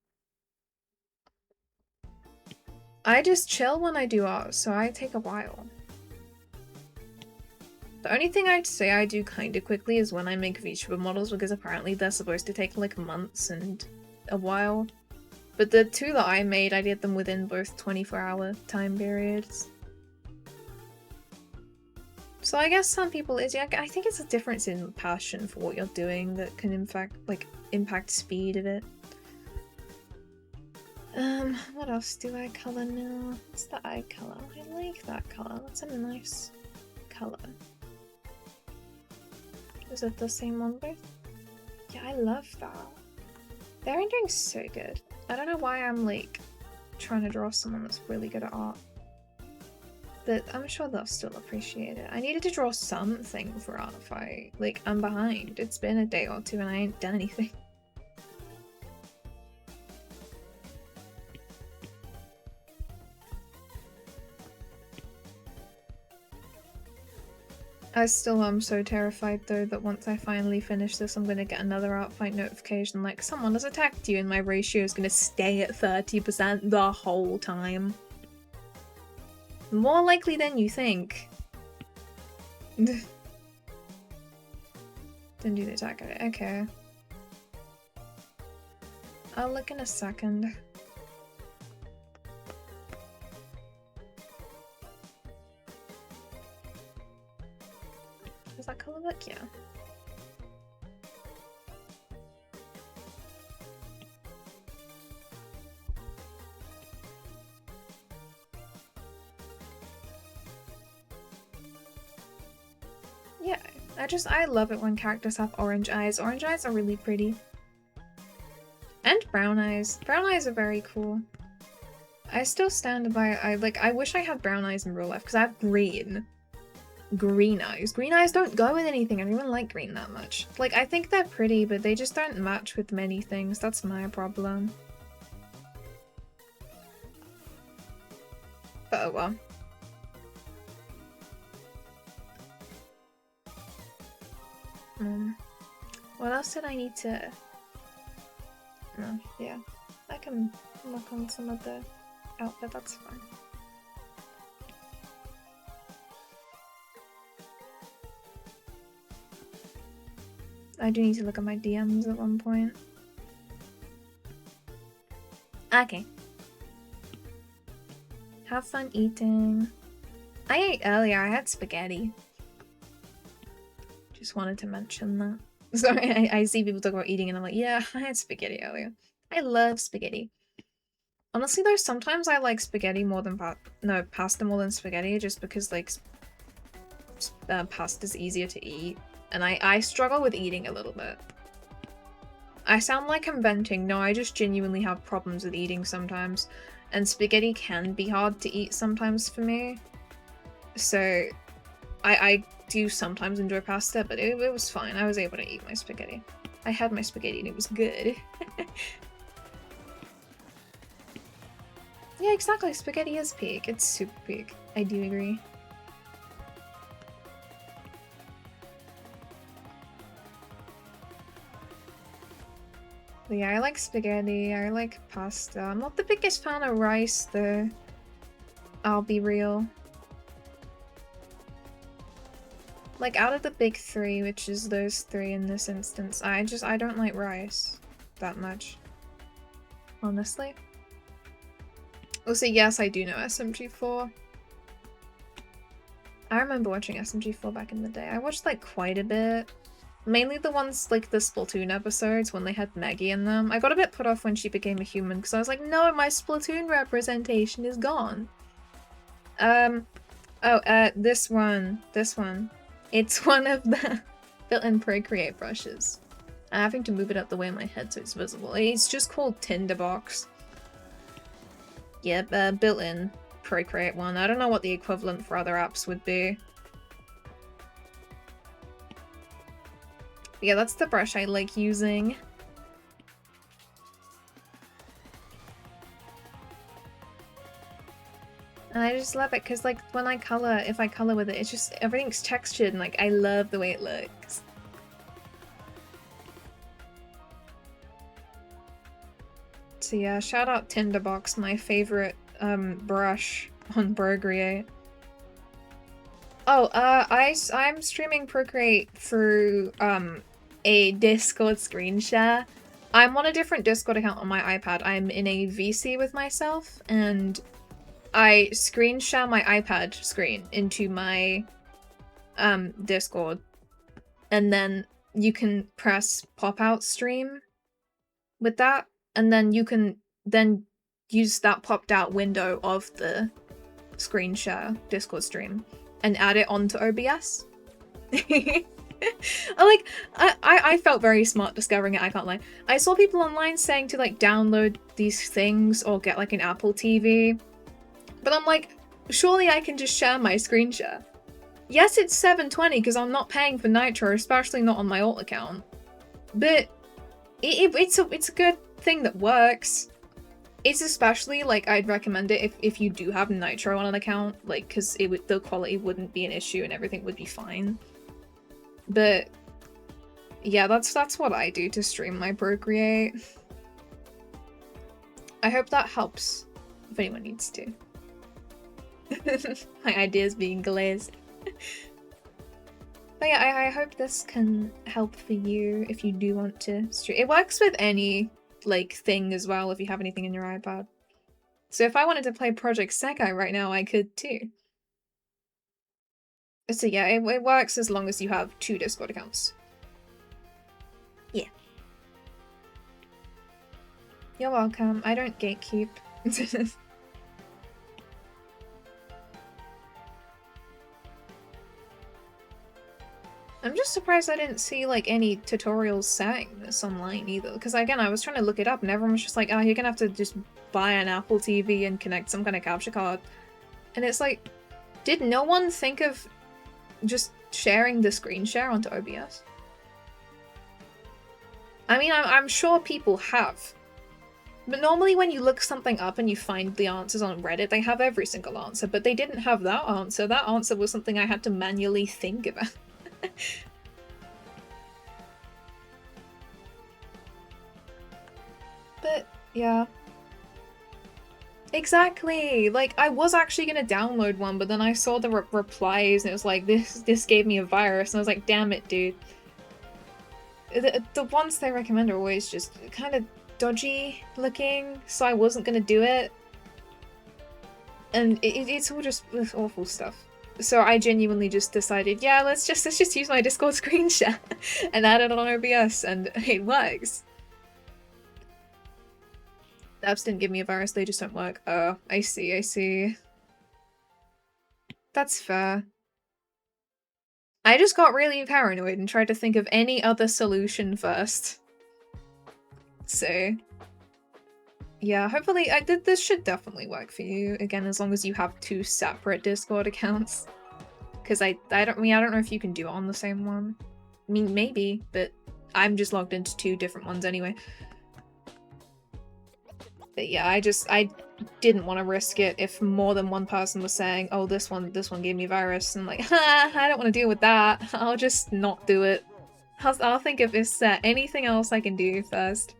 I just chill when I do art, so I take a while. The only thing I'd say I do kind of quickly is when I make VTuber models, because apparently they're supposed to take like months and a while. But the two that I made, I did them within both 24-hour time periods. So I guess some people, I think it's a difference in passion for what you're doing that can in fact impact speed of it. What else do I color now? What's the eye color? I like that color. That's a nice color. Is it the same one both? Yeah, I love that. They're doing so good. I don't know why I'm like trying to draw someone that's really good at art. But I'm sure they'll still appreciate it. I needed to draw something for Art Fight. Like, I'm behind. It's been a day or two and I ain't done anything. I still am so terrified though that once I finally finish this I'm gonna get another Art Fight notification like someone has attacked you and my ratio is gonna stay at 30% the whole time. More likely than you think. Didn't do the attack. Okay. I'll look in a second. Does that color look? Yeah. Yeah, I love it when characters have orange eyes. Orange eyes are really pretty. And brown eyes. Brown eyes are very cool. I still stand by, I wish I had brown eyes in real life because I have green eyes. Green eyes don't go with anything. I don't even like green that much. Like, I think they're pretty, but they just don't match with many things. That's my problem. But oh well. What else did I need to... No, yeah. I can look on some of the outfit, that's fine. I do need to look at my DMs at one point. Okay. Have fun eating. I ate earlier, I had spaghetti. Just wanted to mention that. Sorry, I see people talk about eating and I'm like, yeah, I had spaghetti earlier. I love spaghetti. Honestly though, sometimes I like spaghetti more than pasta more than spaghetti, just because like pasta's easier to eat. And I struggle with eating a little bit. I sound like I'm venting. No, I just genuinely have problems with eating sometimes. And spaghetti can be hard to eat sometimes for me. So I do sometimes enjoy pasta, but it was fine. I was able to eat my spaghetti. I had my spaghetti and it was good. Yeah, exactly. Spaghetti is peak. It's super peak. I do agree. But yeah, I like spaghetti. I like pasta. I'm not the biggest fan of rice, though. I'll be real. Like, out of the big three, which is those three in this instance, I don't like rice that much. Honestly. Also, yes, I do know SMG4. I remember watching SMG4 back in the day. I watched, like, quite a bit. Mainly the ones, like, the Splatoon episodes when they had Maggie in them. I got a bit put off when she became a human, because I was like, no, my Splatoon representation is gone. This one. It's one of the built-in Procreate brushes. I'm having to move it out the way of my head so it's visible. It's just called Tinderbox. Yep, built-in Procreate one. I don't know what the equivalent for other apps would be. But yeah, that's the brush I like using. And I just love it because, like, when I color, if I color with it, it's just, everything's textured and, like, I love the way it looks. So yeah, shout out Tinderbox, my favorite, brush on Procreate. Oh, I'm streaming Procreate through, a Discord screen share. I'm on a different Discord account on my iPad. I'm in a VC with myself, and I screen share my iPad screen into my Discord, and then you can press pop out stream with that, and then you can then use that popped out window of the screen share Discord stream and add it onto OBS. I felt very smart discovering it, I can't lie. I saw people online saying to like download these things or get like an Apple TV. But I'm like, surely I can just share my screen share. Yes, it's 720 because I'm not paying for Nitro, especially not on my alt account. But it's a good thing that works. It's especially, like, I'd recommend it if you do have Nitro on an account, like, because the quality wouldn't be an issue and everything would be fine. But yeah, that's what I do to stream my Procreate. I hope that helps if anyone needs to. My ideas being glazed. But yeah, I hope this can help for you if you do want to stream. It works with any, like, thing as well if you have anything in your iPad. So if I wanted to play Project Sekai right now, I could too. So yeah, it works as long as you have 2 Discord accounts. Yeah. You're welcome. I don't gatekeep. I'm just surprised I didn't see, like, any tutorials saying this online either. Because, again, I was trying to look it up and everyone was just like, oh, you're gonna have to just buy an Apple TV and connect some kind of capture card. And it's like, did no one think of just sharing the screen share onto OBS? I mean, I'm sure people have. But normally when you look something up and you find the answers on Reddit, they have every single answer. But they didn't have that answer. That answer was something I had to manually think about. But yeah, exactly. Like, I was actually gonna download one, but then I saw the replies and it was like, this gave me a virus, and I was like, damn it, dude. The ones they recommend are always just kind of dodgy looking, so I wasn't gonna do it. And it's all just awful stuff. So I genuinely just decided, yeah, let's just use my Discord screen share and add it on OBS, and it works. The apps didn't give me a virus, they just don't work. Oh, I see. That's fair. I just got really paranoid and tried to think of any other solution first. So, yeah, hopefully this should definitely work for you. Again, as long as you have 2 separate Discord accounts. Because I don't know if you can do it on the same one. I mean, maybe, but I'm just logged into 2 different ones anyway. But yeah, I didn't want to risk it if more than one person was saying, oh, this one gave me a virus, and I'm like, ha, I don't want to deal with that. I'll just not do it. I'll think if there's anything else I can do first.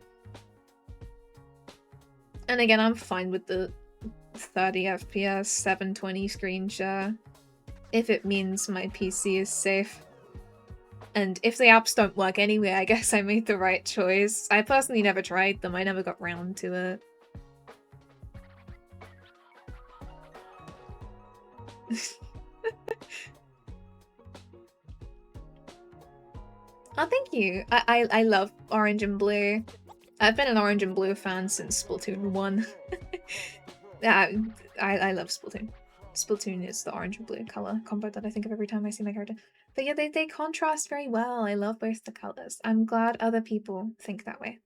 And again, I'm fine with the 30 FPS, 720 screen share, if it means my PC is safe. And if the apps don't work anyway, I guess I made the right choice. I personally never tried them, I never got round to it. Oh, thank you. I love Orange and Blue. I've been an Orange and Blue fan since Splatoon 1. Yeah, I love Splatoon. Splatoon is the orange and blue color combo that I think of every time I see my character. But yeah, they contrast very well. I love both the colors. I'm glad other people think that way.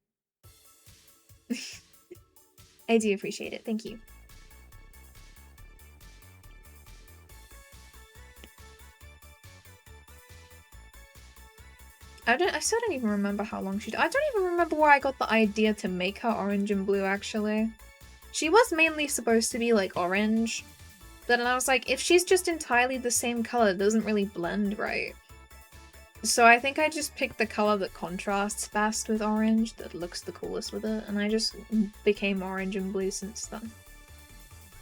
I do appreciate it. Thank you. I still don't even remember how long she did. I don't even remember where I got the idea to make her orange and blue, actually. She was mainly supposed to be, like, orange. But then I was like, if she's just entirely the same color, it doesn't really blend right. So I think I just picked the color that contrasts best with orange, that looks the coolest with it, and I just became orange and blue since then.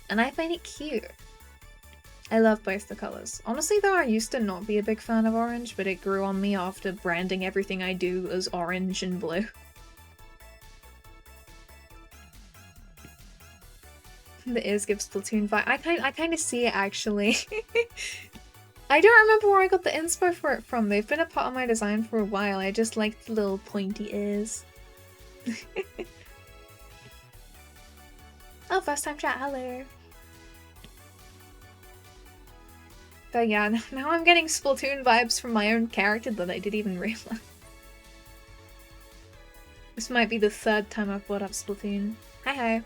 And I find it cute. I love both the colors. Honestly though, I used to not be a big fan of orange, but it grew on me after branding everything I do as orange and blue. The ears give Splatoon vibe. I kind of see it actually. I don't remember where I got the inspo for it from. They've been a part of my design for a while. I just like the little pointy ears. Oh, first time chat, hello. But yeah, now I'm getting Splatoon vibes from my own character that I didn't even realize. This might be the 3rd time I've brought up Splatoon. Hi.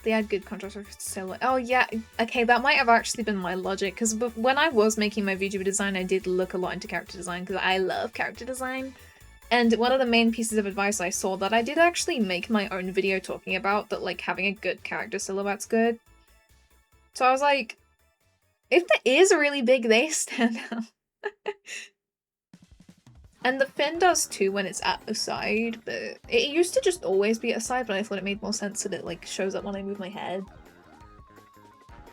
They had good contrast with silhouette. Oh yeah, okay, that might have actually been my logic, because when I was making my VTuber design, I did look a lot into character design, because I love character design. And one of the main pieces of advice I saw that I did actually make my own video talking about, that like having a good character silhouette's good. So I was like, if the ears are really big, they stand out. And the fin does too when it's at the side, but it used to just always be at the side, but I thought it made more sense that it like shows up when I move my head.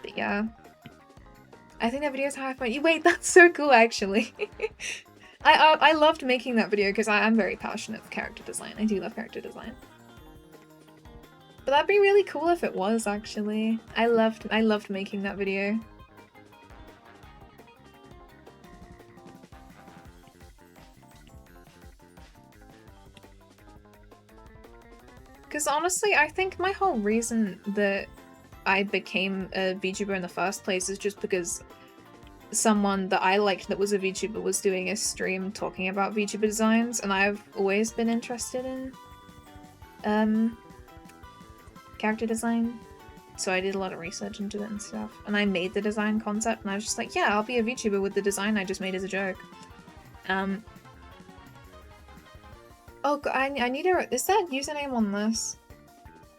But yeah. I think that video is how I find you. Wait, that's so cool actually. I loved making that video because I'm very passionate for character design. I do love character design. But that'd be really cool if it was actually. I loved making that video. Because honestly, I think my whole reason that I became a VTuber in the first place is just because someone that I liked that was a VTuber was doing a stream talking about VTuber designs, and I've always been interested in character design. So I did a lot of research into it and stuff. And I made the design concept, and I was just like, yeah, I'll be a VTuber with the design I just made as a joke. Oh, I need to... Is that username on this?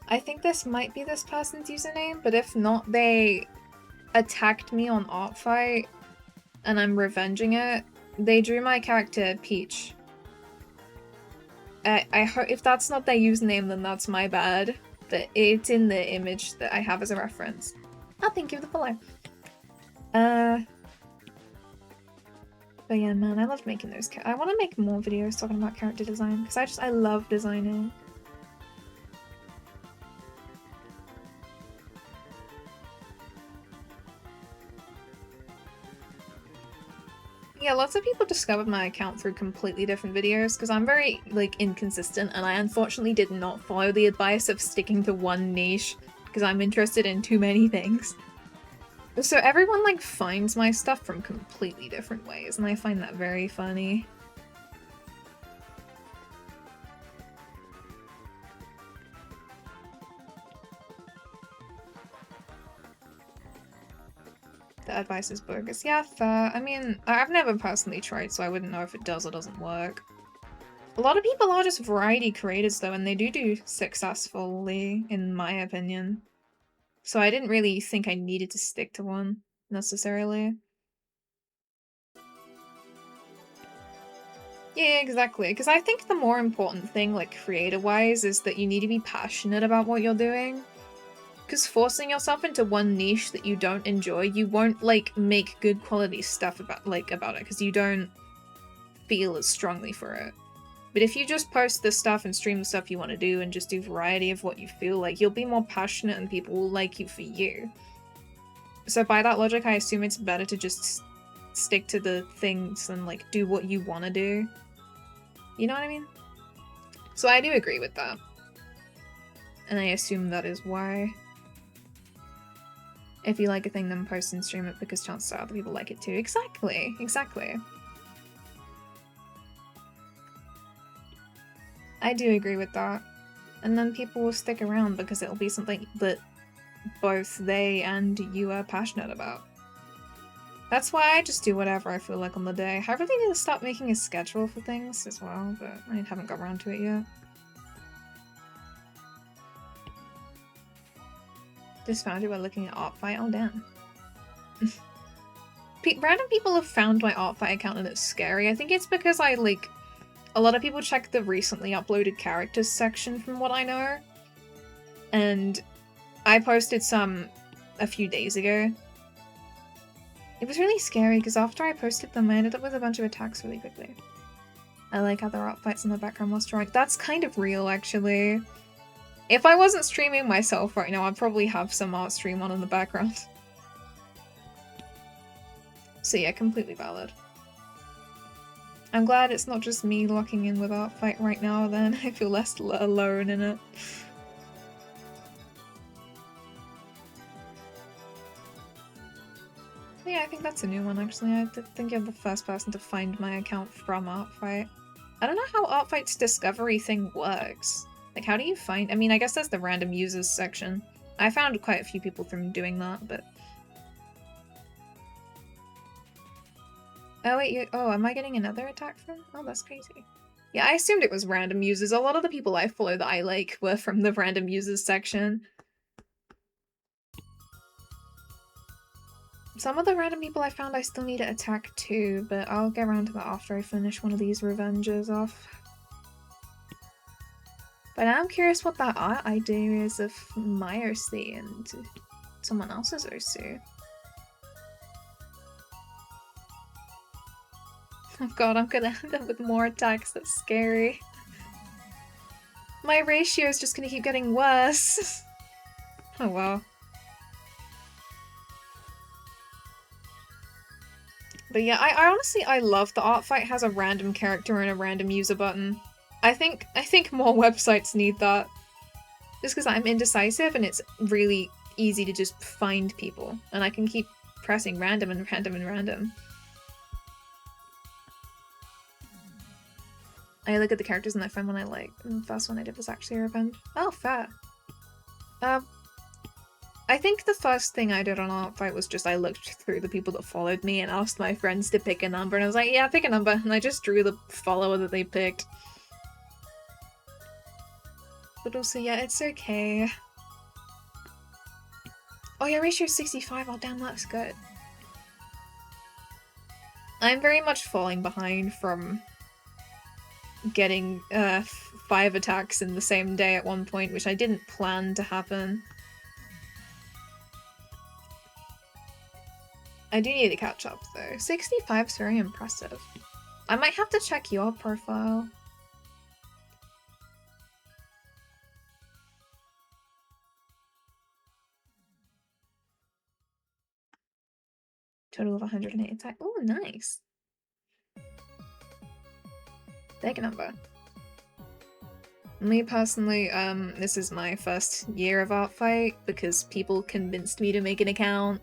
I think this might be this person's username, but if not, they attacked me on Artfight, and I'm revenging it. They drew my character Peach. I hope if that's not their username, then that's my bad. But it's in the image that I have as a reference. Oh, thank you for the follow. But yeah, man, I loved making those. I want to make more videos talking about character design because I love designing. Yeah, lots of people discovered my account through completely different videos because I'm very, like, inconsistent and I unfortunately did not follow the advice of sticking to one niche because I'm interested in too many things. So everyone, like, finds my stuff from completely different ways and I find that very funny. The advice is bogus. Yeah, fair. I mean, I've never personally tried, so I wouldn't know if it does or doesn't work. A lot of people are just variety creators, though, and they do successfully, in my opinion. So I didn't really think I needed to stick to one, necessarily. Yeah, exactly. Because I think the more important thing, like, creator-wise, is that you need to be passionate about what you're doing. Because forcing yourself into one niche that you don't enjoy, you won't, like, make good quality stuff about it, because you don't feel as strongly for it. But if you just post the stuff and stream the stuff you want to do and just do variety of what you feel like, you'll be more passionate and people will like you for you. So by that logic, I assume it's better to just stick to the things and, like, do what you want to do. You know what I mean? So I do agree with that. And I assume that is why. If you like a thing, then post and stream it because chances are other people like it too. Exactly, exactly. I do agree with that. And then people will stick around because it'll be something that both they and you are passionate about. That's why I just do whatever I feel like on the day. I really need to start making a schedule for things as well, but I haven't got around to it yet. Just found you by looking at Artfight. Oh, damn. Random people have found my Artfight account and it's scary. I think it's because I, like, a lot of people check the recently uploaded characters section from what I know. And I posted some a few days ago. It was really scary because after I posted them, I ended up with a bunch of attacks really quickly. I like how there are Artfights in the background while streaming. That's kind of real, actually. If I wasn't streaming myself right now, I'd probably have some art stream on in the background. So yeah, completely valid. I'm glad it's not just me locking in with Artfight right now then. I feel less alone in it. But yeah, I think that's a new one actually. I think you're the first person to find my account from Artfight. I don't know how Artfight's discovery thing works. Like, how do you find— I mean, I guess there's the random users section. I found quite a few people from doing that, but— Oh wait, oh, am I getting another attack from? Oh, that's crazy. Yeah, I assumed it was random users. A lot of the people I follow that I like were from the random users section. Some of the random people I found I still need to attack too, but I'll get around to that after I finish one of these revenges off. But I'm curious what that art I do is of my OC and someone else's OC. Oh god, I'm gonna end up with more attacks. That's scary. My ratio is just gonna keep getting worse. Oh wow. But yeah, I honestly, I love the Artfight has a random character and a random user button. I think more websites need that. Just because I'm indecisive and it's really easy to just find people. And I can keep pressing random and random and random. I look at the characters and I find one I like. And the first one I did was actually a revenge. Oh, fair. I think the first thing I did on Artfight was just I looked through the people that followed me and asked my friends to pick a number, and I was like, yeah, pick a number, and I just drew the follower that they picked. But also, yeah, it's okay. Oh yeah, ratio 65, oh damn, that's good. I'm very much falling behind from getting 5 attacks in the same day at one point, which I didn't plan to happen. I do need to catch up though. 65 is very impressive. I might have to check your profile. Total of 108 attack. Oh, nice. Big number. Me personally, this is my first year of Artfight because people convinced me to make an account.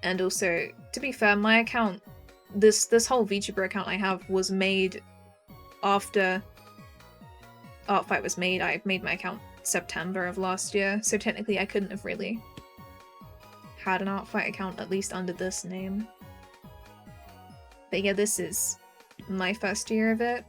And also, to be fair, my account, this whole VTuber account I have was made after Artfight was made. I made my account September of last year, so technically I couldn't have really had an Artfight account at least under this name. But yeah, this is my first year of it.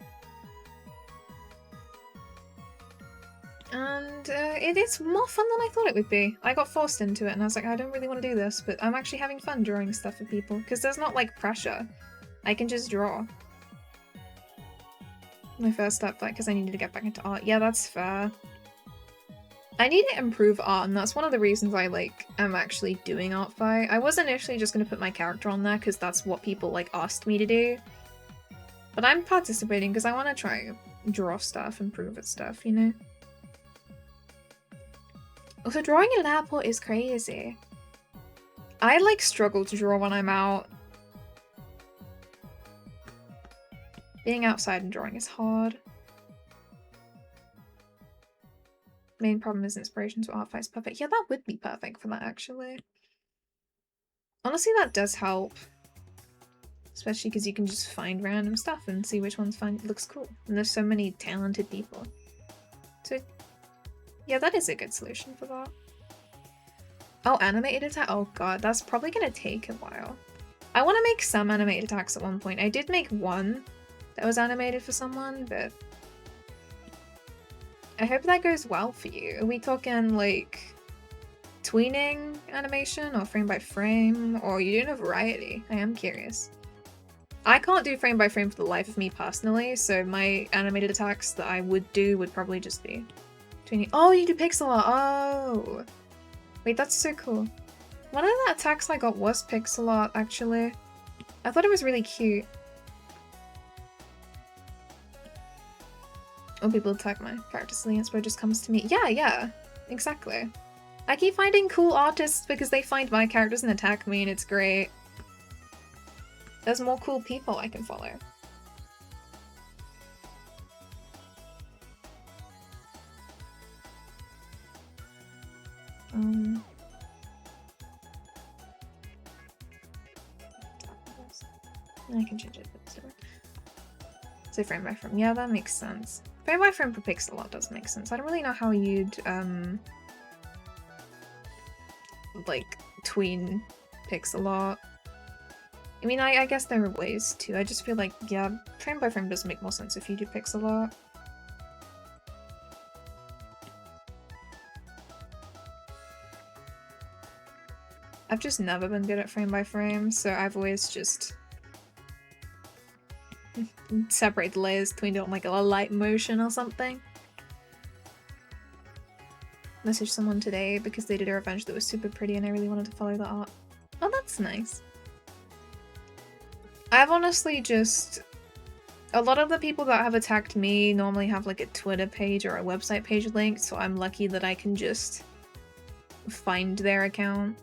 And it is more fun than I thought it would be. I got forced into it and I was like, I don't really want to do this, but I'm actually having fun drawing stuff for people because there's not like pressure. I can just draw. My first step, like, because I needed to get back into art. Yeah, that's fair. I need to improve art, and that's one of the reasons I like am actually doing Artfight. I was initially just going to put my character on there because that's what people like asked me to do. But I'm participating because I want to try draw stuff, improve at stuff, you know? Also, drawing in an airport is crazy. I like struggle to draw when I'm out. Being outside and drawing is hard. Main problem is inspiration to Artfight's perfect. Yeah, that would be perfect for that, actually. Honestly, that does help. Especially because you can just find random stuff and see which ones looks cool. And there's so many talented people. So, yeah, that is a good solution for that. Oh, animated attack? Oh god, that's probably gonna take a while. I want to make some animated attacks at one point. I did make one that was animated for someone, but I hope that goes well for you. Are we talking like tweening animation or frame by frame, or are you doing a variety? I am curious. I can't do frame by frame for the life of me personally, so my animated attacks that I would do would probably just be tweening. Oh, you do pixel art! Oh! Wait, that's so cool. One of the attacks I got was pixel art, actually. I thought it was really cute. When people attack my character, the inspo just comes to me. Yeah, exactly. I keep finding cool artists because they find my characters and attack me, and it's great. There's more cool people I can follow. I can change it. So frame by frame. Yeah, that makes sense. Frame by frame for pixel art does make sense. I don't really know how you'd like tween pixel art. I mean, I guess there are ways too. I just feel like, yeah, frame by frame does make more sense if you do pixel art. I've just never been good at frame by frame, so I've always just separate the layers between it on like a light motion or something. Messaged someone today because they did a revenge that was super pretty and I really wanted to follow the art. Oh, that's nice. I've honestly just... A lot of the people that have attacked me normally have like a Twitter page or a website page linked, so I'm lucky that I can just find their account.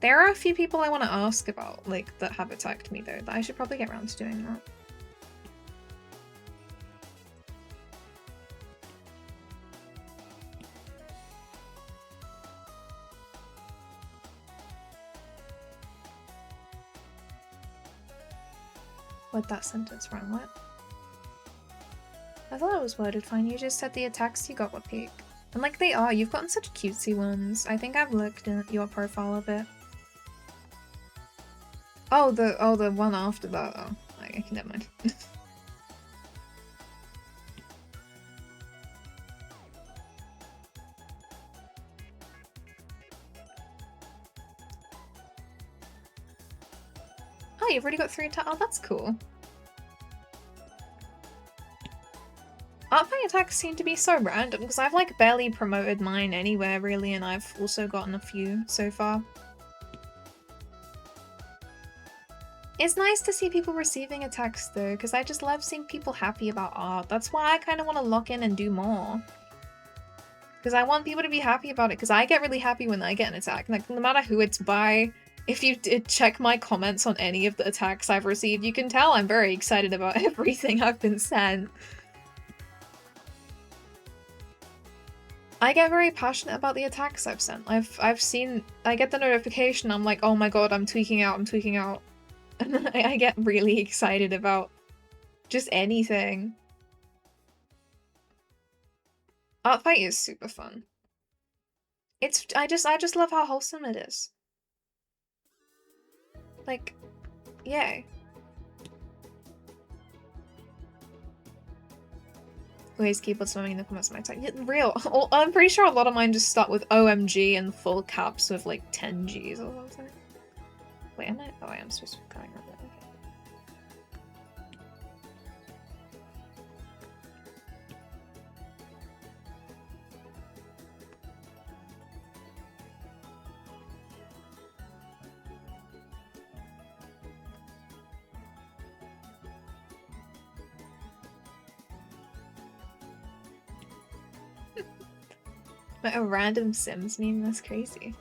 There are a few people I want to ask about, like, that have attacked me though, that I should probably get around to doing that. What, that sentence wrong? What? I thought it was worded fine. You just said the attacks you got were peak. And like they are, you've gotten such cutesy ones. I think I've looked at your profile a bit. Oh, the one after that. Oh, okay, never mind. Oh, you've already got 3 attacks. Oh, that's cool. Artfight attacks seem to be so random because I've like barely promoted mine anywhere really, and I've also gotten a few so far. It's nice to see people receiving attacks though, because I just love seeing people happy about art. That's why I kind of want to lock in and do more. Because I want people to be happy about it, because I get really happy when I get an attack. Like, no matter who it's by, if you did check my comments on any of the attacks I've received, you can tell I'm very excited about everything I've been sent. I get very passionate about the attacks I've sent. I've seen, I get the notification, I'm like, oh my god, I'm tweaking out. And I get really excited about just anything. Art fight is super fun. I just love how wholesome it is. Like, yay. Always keep on swimming in the comments of my attack. Yeah, real. I'm pretty sure a lot of mine just start with OMG and full caps with like 10 Gs or something. Wait, am I? Oh, I am supposed to be going around it. Okay. Like a random Sims meme? That's crazy.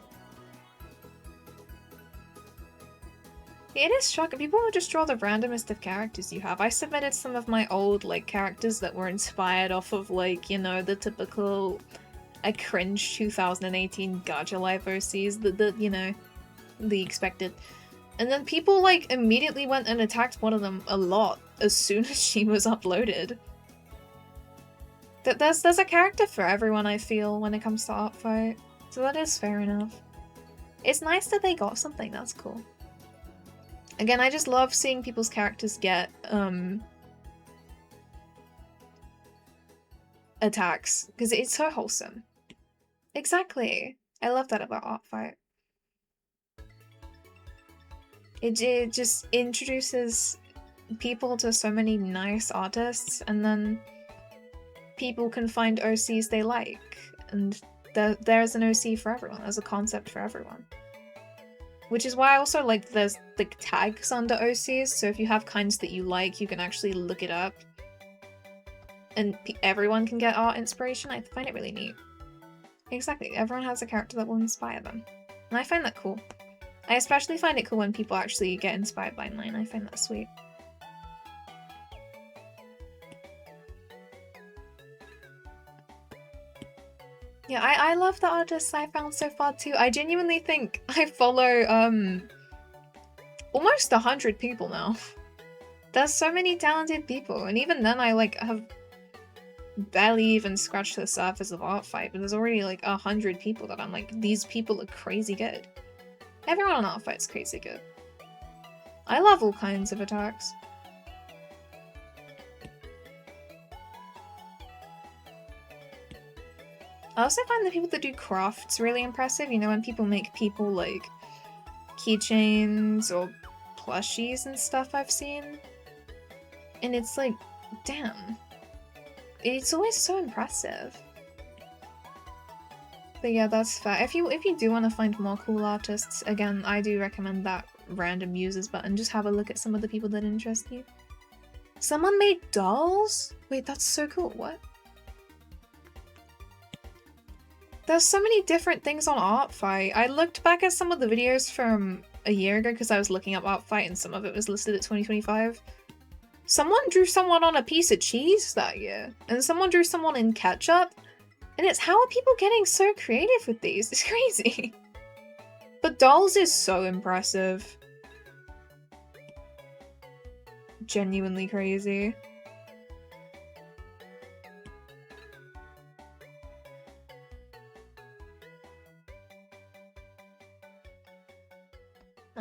It is shocking. People will just draw the randomest of characters you have. I submitted some of my old, like, characters that were inspired off of, like, you know, the typical, cringe 2018 Gacha Life OCs, you know, the expected. And then people, like, immediately went and attacked one of them a lot as soon as she was uploaded. There's a character for everyone, I feel, when it comes to art fight. So that is fair enough. It's nice that they got something, that's cool. Again, I just love seeing people's characters get, attacks, because it's so wholesome. Exactly. I love that about art fight. It just introduces people to so many nice artists, and then people can find OCs they like, and there's an OC for everyone. There's a concept for everyone. Which is why I also like there's like tags under OCs, so if you have kinds that you like, you can actually look it up. And everyone can get art inspiration. I find it really neat. Exactly, everyone has a character that will inspire them. And I find that cool. I especially find it cool when people actually get inspired by mine. I find that sweet. Yeah, I love the artists I found so far too. I genuinely think I follow almost 100 people now. There's so many talented people, and even then I like have barely even scratched the surface of art fight, but there's already like 100 people that I'm like, these people are crazy good. Everyone on art fight's crazy good. I love all kinds of attacks. I also find the people that do crafts really impressive. You know, when people make people like keychains or plushies and stuff I've seen. And it's like, damn. It's always so impressive. But yeah, that's fair. If you do want to find more cool artists, again, I do recommend that random users button. Just have a look at some of the people that interest you. Someone made dolls? Wait, that's so cool. What? There's so many different things on Art Fight. I looked back at some of the videos from a year ago because I was looking up Art Fight and some of it was listed at 2025. Someone drew someone on a piece of cheese that year, and someone drew someone in ketchup. And it's, how are people getting so creative with these? It's crazy. But dolls is so impressive. Genuinely crazy.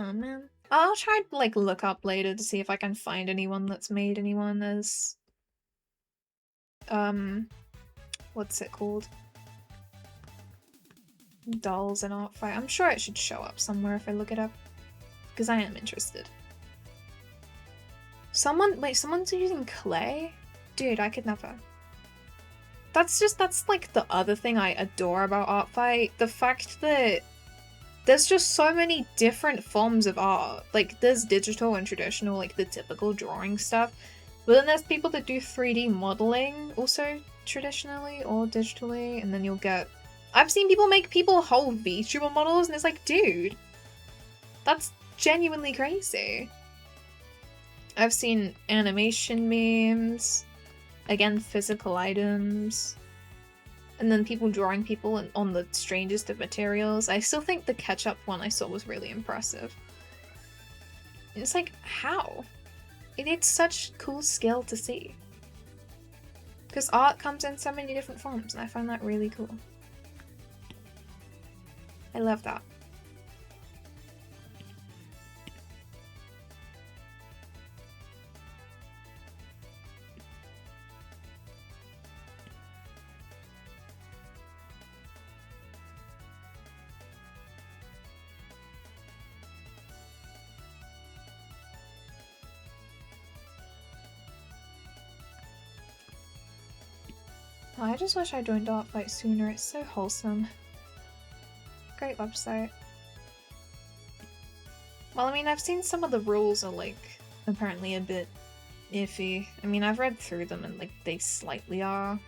Oh man. I'll try to like look up later to see if I can find anyone that's made anyone as what's it called? Dolls and Art Fight. I'm sure it should show up somewhere if I look it up. Because I am interested. Someone's using clay? Dude, I could never. That's like the other thing I adore about Art Fight. The fact that there's just so many different forms of art. Like, there's digital and traditional, like the typical drawing stuff. But then there's people that do 3D modeling also traditionally or digitally, and then you'll get... I've seen people make whole VTuber models, and it's like, dude, that's genuinely crazy. I've seen animation memes, again, physical items, and then people drawing people on the strangest of materials. I still think the ketchup one I saw was really impressive. It's like, how? It's such cool skill to see. Because art comes in so many different forms, and I find that really cool. I love that. Oh, I just wish I joined Artfight sooner, it's so wholesome. Great website. Well, I mean, I've seen some of the rules are, like, apparently a bit iffy. I mean, I've read through them and, like, they slightly are.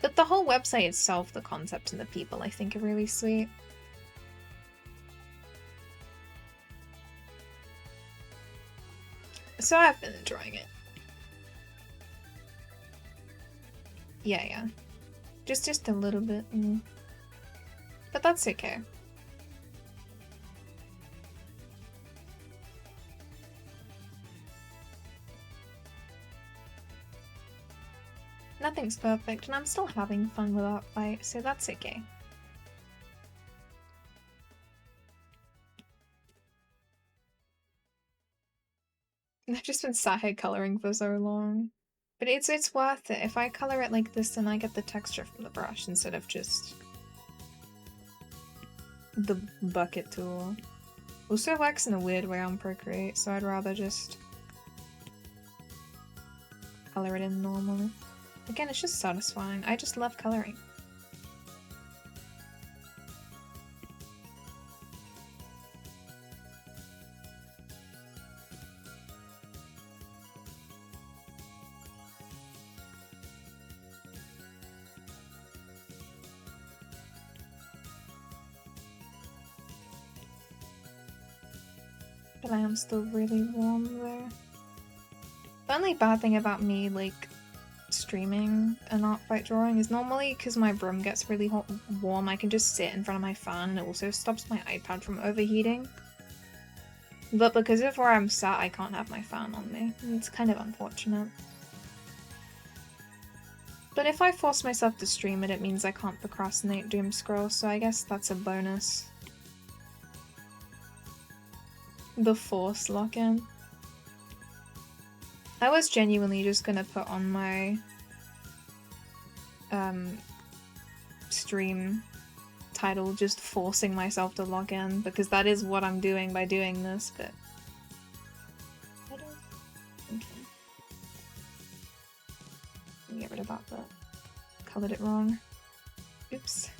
But the whole website itself, the concept and the people, I think are really sweet. So I've been enjoying it. Yeah. Just a little bit. But that's okay. Nothing's perfect, and I'm still having fun with Artfight, so that's okay. I've just been sat here coloring for so long. But it's worth it. If I color it like this, then I get the texture from the brush instead of just the bucket tool. Also, it works in a weird way on Procreate, so I'd rather just color it in normally. Again, it's just satisfying. I just love coloring. But I am still really warm there. The only bad thing about me, like, streaming an Artfight drawing is normally because my room gets really hot, warm, I can just sit in front of my fan and it also stops my iPad from overheating. But because of where I'm sat, I can't have my fan on me. It's kind of unfortunate. But if I force myself to stream it, it means I can't procrastinate doom scroll, so I guess that's a bonus. The force lock-in. I was genuinely just gonna put on my stream title just forcing myself to log in, because that is what I'm doing by doing this, but I don't... Okay. Let me get rid of that, but colored it wrong. Oops.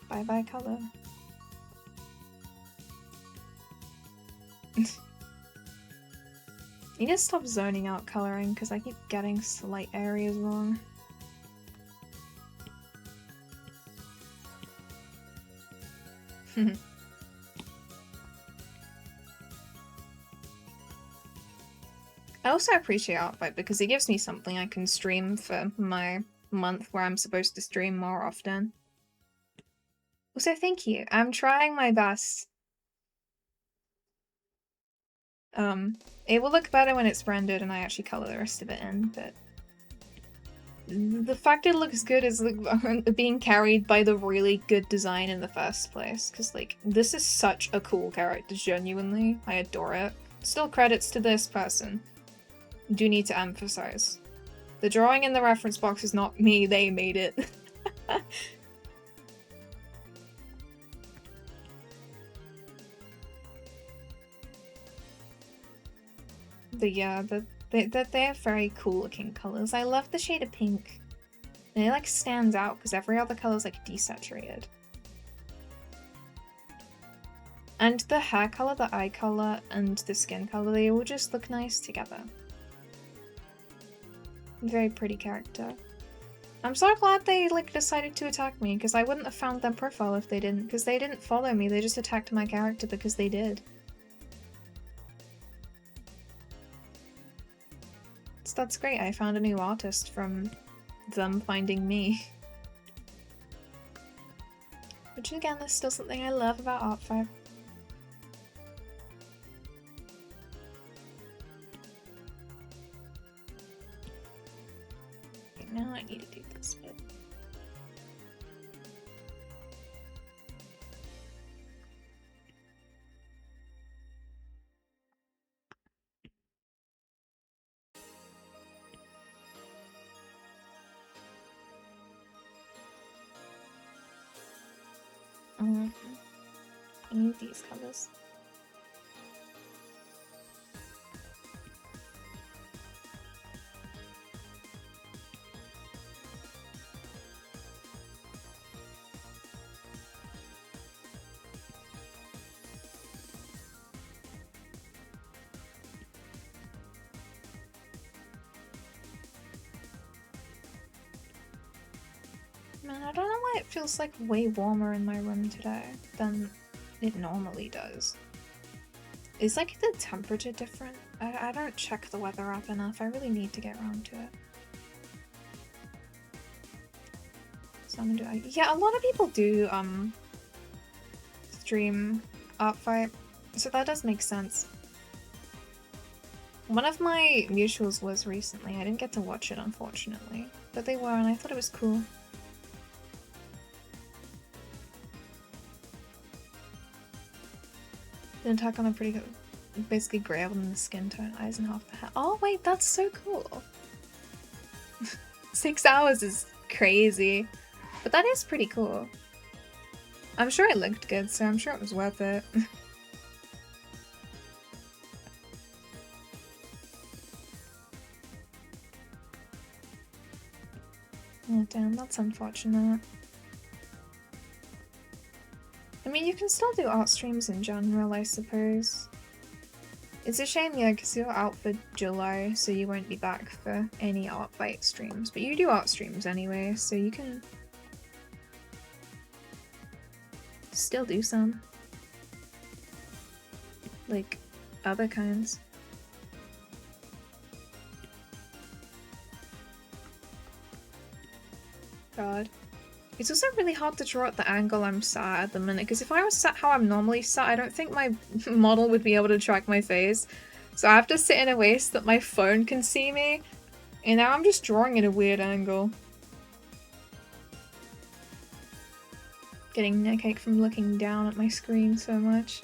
Bye-bye color. You need to stop zoning out coloring because I keep getting slight areas wrong. I also appreciate Artfight because it gives me something I can stream for my month where I'm supposed to stream more often. Also, thank you. I'm trying my best. It will look better when it's rendered and I actually color the rest of it in, but the fact it looks good is like being carried by the really good design in the first place, because like this is such a cool character, genuinely. I adore it. Still credits to this person. Do need to emphasize. The drawing in the reference box is not me, they made it. But yeah, they have very cool looking colors. I love the shade of pink. And it like stands out because every other color is like desaturated. And the hair color, the eye color, and the skin color, they all just look nice together. Very pretty character. I'm so glad they like decided to attack me, because I wouldn't have found their profile if they didn't, because they didn't follow me, they just attacked my character because they did. So that's great, I found a new artist from them finding me. Which again is still something I love about Art5. Okay, now I need to do this bit. I need these colors. Man, I don't know why it feels like way warmer in my room today than it normally does. Is like the temperature different? I don't check the weather app enough. I really need to get around to it. So I'm gonna do, yeah, a lot of people do stream Art5, so that does make sense. One of my mutuals was recently. I didn't get to watch it unfortunately, but they were and I thought it was cool. The attack on a pretty good, basically grey than the skin tone, eyes and half the hair. Oh wait, that's so cool. 6 hours is crazy, but that is pretty cool. I'm sure it looked good, so I'm sure it was worth it. Oh damn, that's unfortunate. I mean, you can still do art streams in general, I suppose. It's a shame, yeah, because you're out for July, so you won't be back for any Art5 streams. But you do art streams anyway, so you can still do some. Like, other kinds. God. It's also really hard to draw at the angle I'm sat at the minute, because if I was sat how I'm normally sat, I don't think my model would be able to track my face. So I have to sit in a way so that my phone can see me, and now I'm just drawing at a weird angle. Getting neck ache from looking down at my screen so much.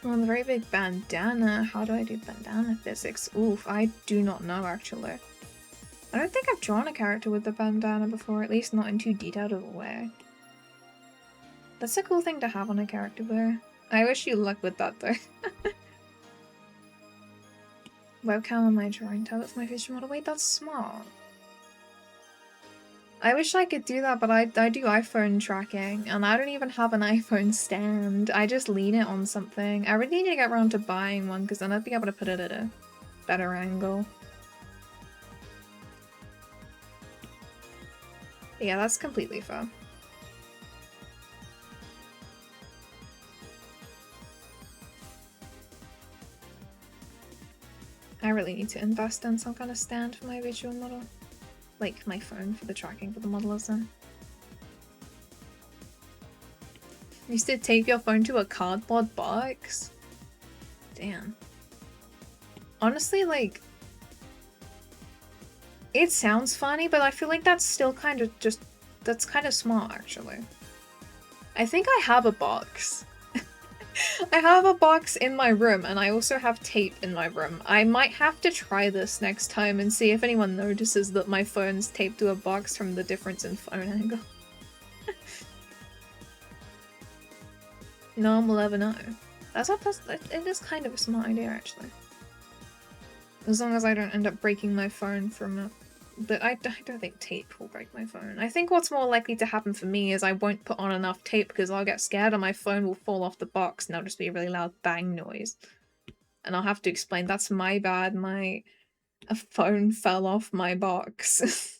I'm on a very big bandana. How do I do bandana physics? Oof, I do not know actually. I don't think I've drawn a character with the bandana before, at least not in too detailed of a way. That's a cool thing to have on a character though. I wish you luck with that though. Webcam on my drawing tab, it's my visual model. Wait, that's smart. I wish I could do that, but I do iPhone tracking, and I don't even have an iPhone stand. I just lean it on something. I really need to get around to buying one, because then I'd be able to put it at a better angle. Yeah, that's completely fair. I really need to invest in some kind of stand for my visual model. Like my phone for the tracking for the model is in. You used to tape your phone to a cardboard box? Damn. Honestly, like, it sounds funny, but I feel like that's still kind of just, that's kind of smart actually. I think I have a box. I have a box in my room, and I also have tape in my room. I might have to try this next time and see if anyone notices that my phone's taped to a box from the difference in phone angle. No one will ever know. It is kind of a smart idea actually. As long as I don't end up breaking my phone from it. But I don't think tape will break my phone. I think what's more likely to happen for me is I won't put on enough tape because I'll get scared and my phone will fall off the box and there'll just be a really loud bang noise. And I'll have to explain, that's my bad, a phone fell off my box.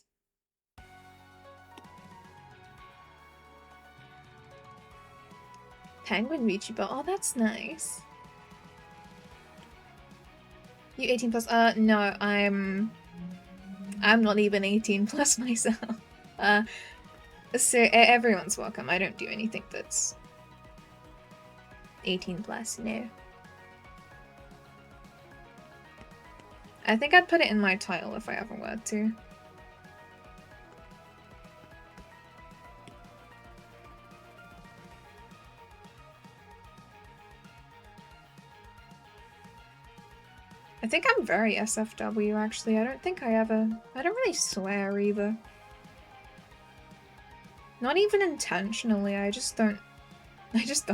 Penguin VTuber, oh that's nice. You 18 plus? No, I'm not even 18 plus myself. So everyone's welcome. I don't do anything that's 18 plus, no. I think I'd put it in my title if I ever were to. I think I'm very SFW actually. I don't really swear either. Not even intentionally, I just don't. These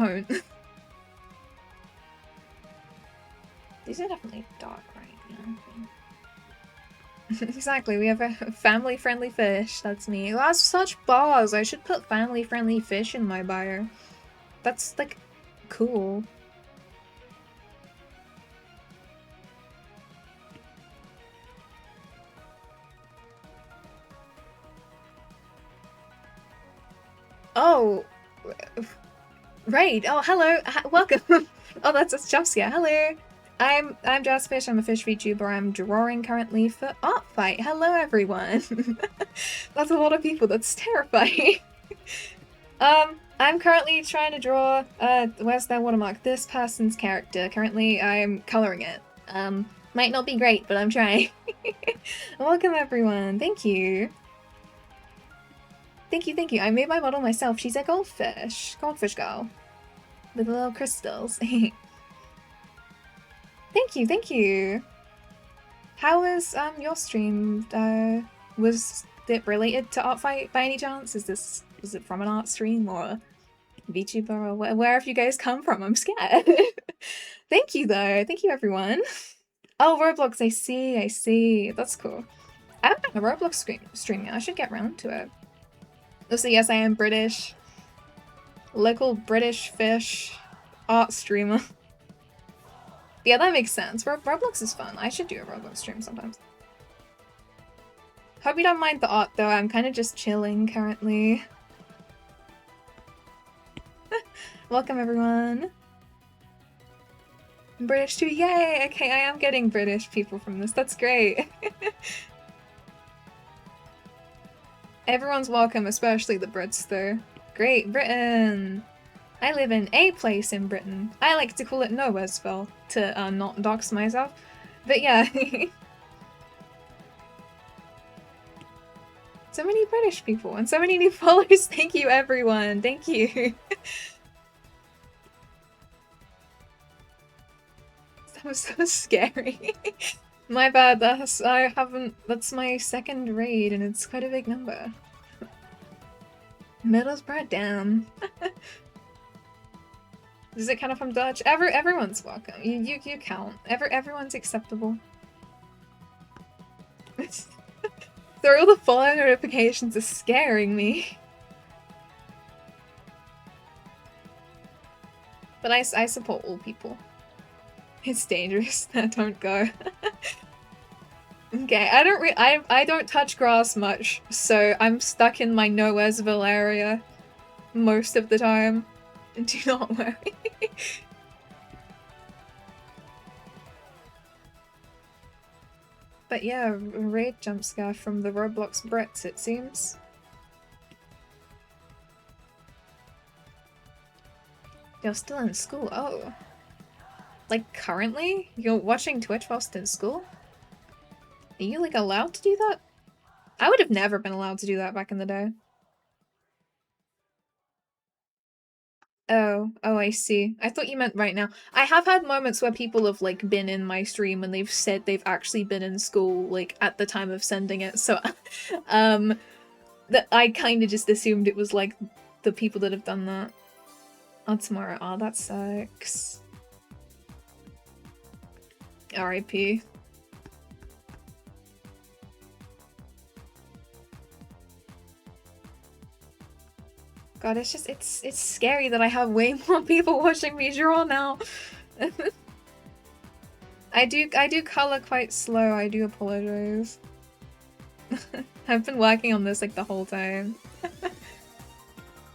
are definitely dark right now. Exactly, we have a family-friendly fish, that's me. That's such bars, I should put family-friendly fish in my bio. That's, like, cool. Oh, right. Oh, hello. Welcome. Oh, that's Jaspia. Hello. I'm Jaspish. I'm a fish VTuber. I'm drawing currently for Art Fight. Hello, everyone. That's a lot of people. That's terrifying. I'm currently trying to draw. Where's that watermark? This person's character. Currently, I'm coloring it. Might not be great, but I'm trying. Welcome, everyone. Thank you. Thank you. I made my model myself. She's a goldfish. Goldfish girl. With little crystals. Thank you. How was your stream? Was it related to Art Fight by any chance? Was it from an art stream or VTuber or where have you guys come from? I'm scared. Thank you though. Thank you everyone. Oh, Roblox, I see. That's cool. I haven't done a Roblox stream yet. I should get around to it. Also, yes, I am British. Local British fish art streamer. Yeah, that makes sense. Roblox is fun. I should do a Roblox stream sometimes. Hope you don't mind the art though. I'm kind of just chilling currently. Welcome everyone. I'm British too. Yay! Okay, I am getting British people from this. That's great. Everyone's welcome, especially the Brits though. Great Britain! I live in a place in Britain. I like to call it Nowheresville to not dox myself. But yeah. So many British people and so many new followers. Thank you everyone. Thank you. That was so scary. My bad, that's my second raid and it's quite a big number. Middlesbrough, damn. Is it kind of from Dutch? Everyone's welcome. You count. Everyone's acceptable. All the follow notifications are scaring me. But I support all people. It's dangerous. Don't go. Okay, I don't touch grass much, so I'm stuck in my Nowheresville area most of the time. Do not worry. But yeah, raid jump scare from the Roblox Brits, it seems. You're still in school? Oh. Like, currently? You're watching Twitch whilst in school? Are you, like, allowed to do that? I would have never been allowed to do that back in the day. Oh, I see. I thought you meant right now. I have had moments where people have, like, been in my stream and they've said they've actually been in school, like, at the time of sending it, so, that I kind of just assumed it was, like, the people that have done that. Oh, tomorrow. Oh, that sucks. R.I.P. God, it's scary that I have way more people watching me draw now. I do color quite slow, I do apologize. I've been working on this like the whole time.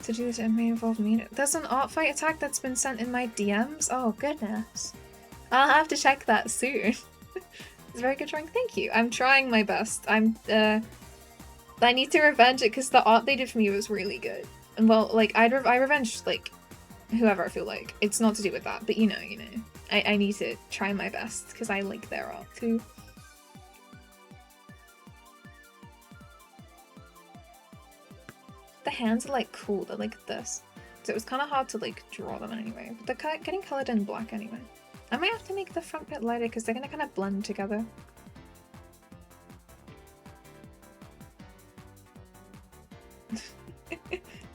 To do this, it may involve me. There's an art fight attack that's been sent in my DMs? Oh goodness. I'll have to check that soon. It's very good drawing, thank you. I'm trying my best. I need to revenge it because the art they did for me was really good. And well, like, I revenged, like, whoever I feel like. It's not to do with that, but you know. I need to try my best because I like their art too. The hands are like cool, they're like this. So it was kind of hard to like draw them anyway. But they're getting coloured in black anyway. I might have to make the front bit lighter because they're gonna kind of blend together.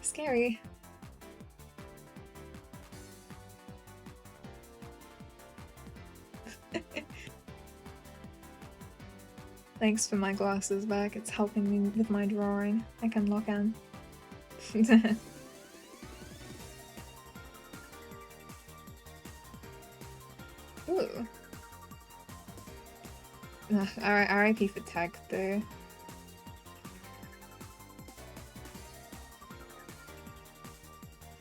Scary. Thanks for my glasses back, it's helping me with my drawing. I can lock in. Ooh. RIP for tag though.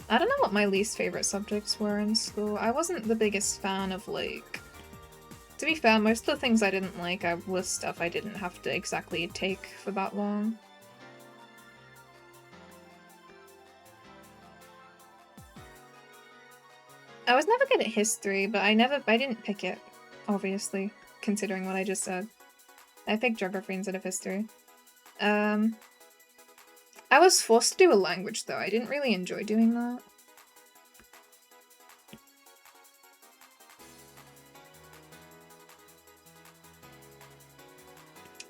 I don't know what my least favorite subjects were in school. I wasn't the biggest fan of like... To be fair, most of the things I didn't like was stuff I didn't have to exactly take for that long. I was never good at history, but I didn't pick it, obviously, considering what I just said. I picked geography instead of history. I was forced to do a language though, I didn't really enjoy doing that.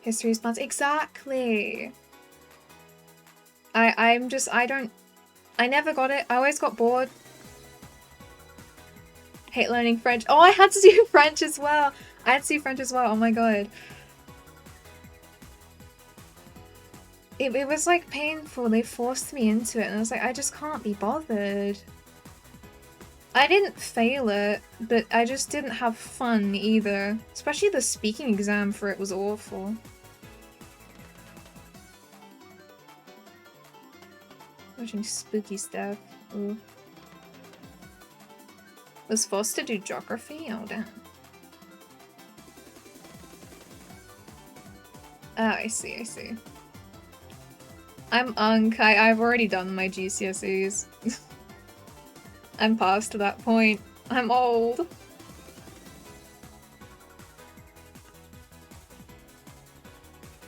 History is plans. Exactly! I never got it. I always got bored. Hate learning French. Oh, I had to do French as well! I had to do French as well, oh my god. It was like painful, they forced me into it and I was like, I just can't be bothered. I didn't fail it, but I just didn't have fun either. Especially the speaking exam for it was awful. Watching spooky stuff. Ooh. Was forced to do geography? Oh damn. Oh, I see. I'm Unk. I've already done my GCSEs. I'm past that point. I'm old.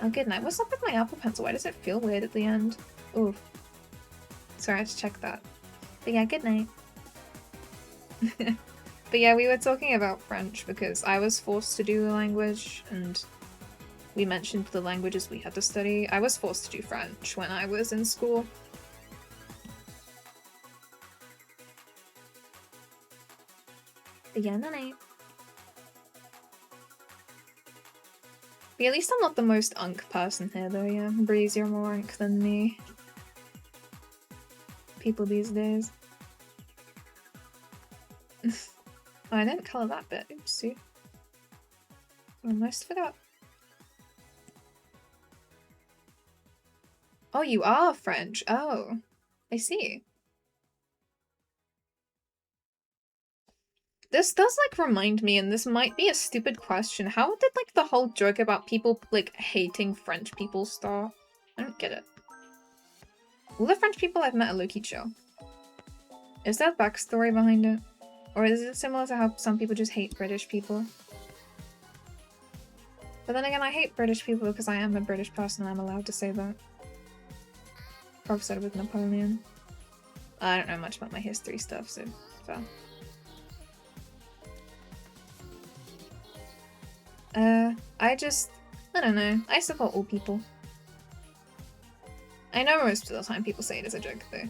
Oh, good night. What's up with my Apple Pencil? Why does it feel weird at the end? Ooh. Sorry, I had to check that. But yeah, good night. But yeah, we were talking about French because I was forced to do a language and we mentioned the languages we had to study. I was forced to do French when I was in school. But yeah, night. But at least I'm not the most Unk person here though, yeah. Breeze, you're more Unk than me. People these days. Oh, I didn't colour that bit. Oopsie. Almost forgot. Oh, you are French. Oh, I see. This does like remind me, and this might be a stupid question. How did like the whole joke about people like hating French people start? I don't get it. All the French people I've met are low-key chill. Is there a backstory behind it? Or is it similar to how some people just hate British people? But then again, I hate British people because I am a British person and I'm allowed to say that. Prof said it with Napoleon. I don't know much about my history stuff, so fair. I don't know. I support all people. I know most of the time people say it as a joke though.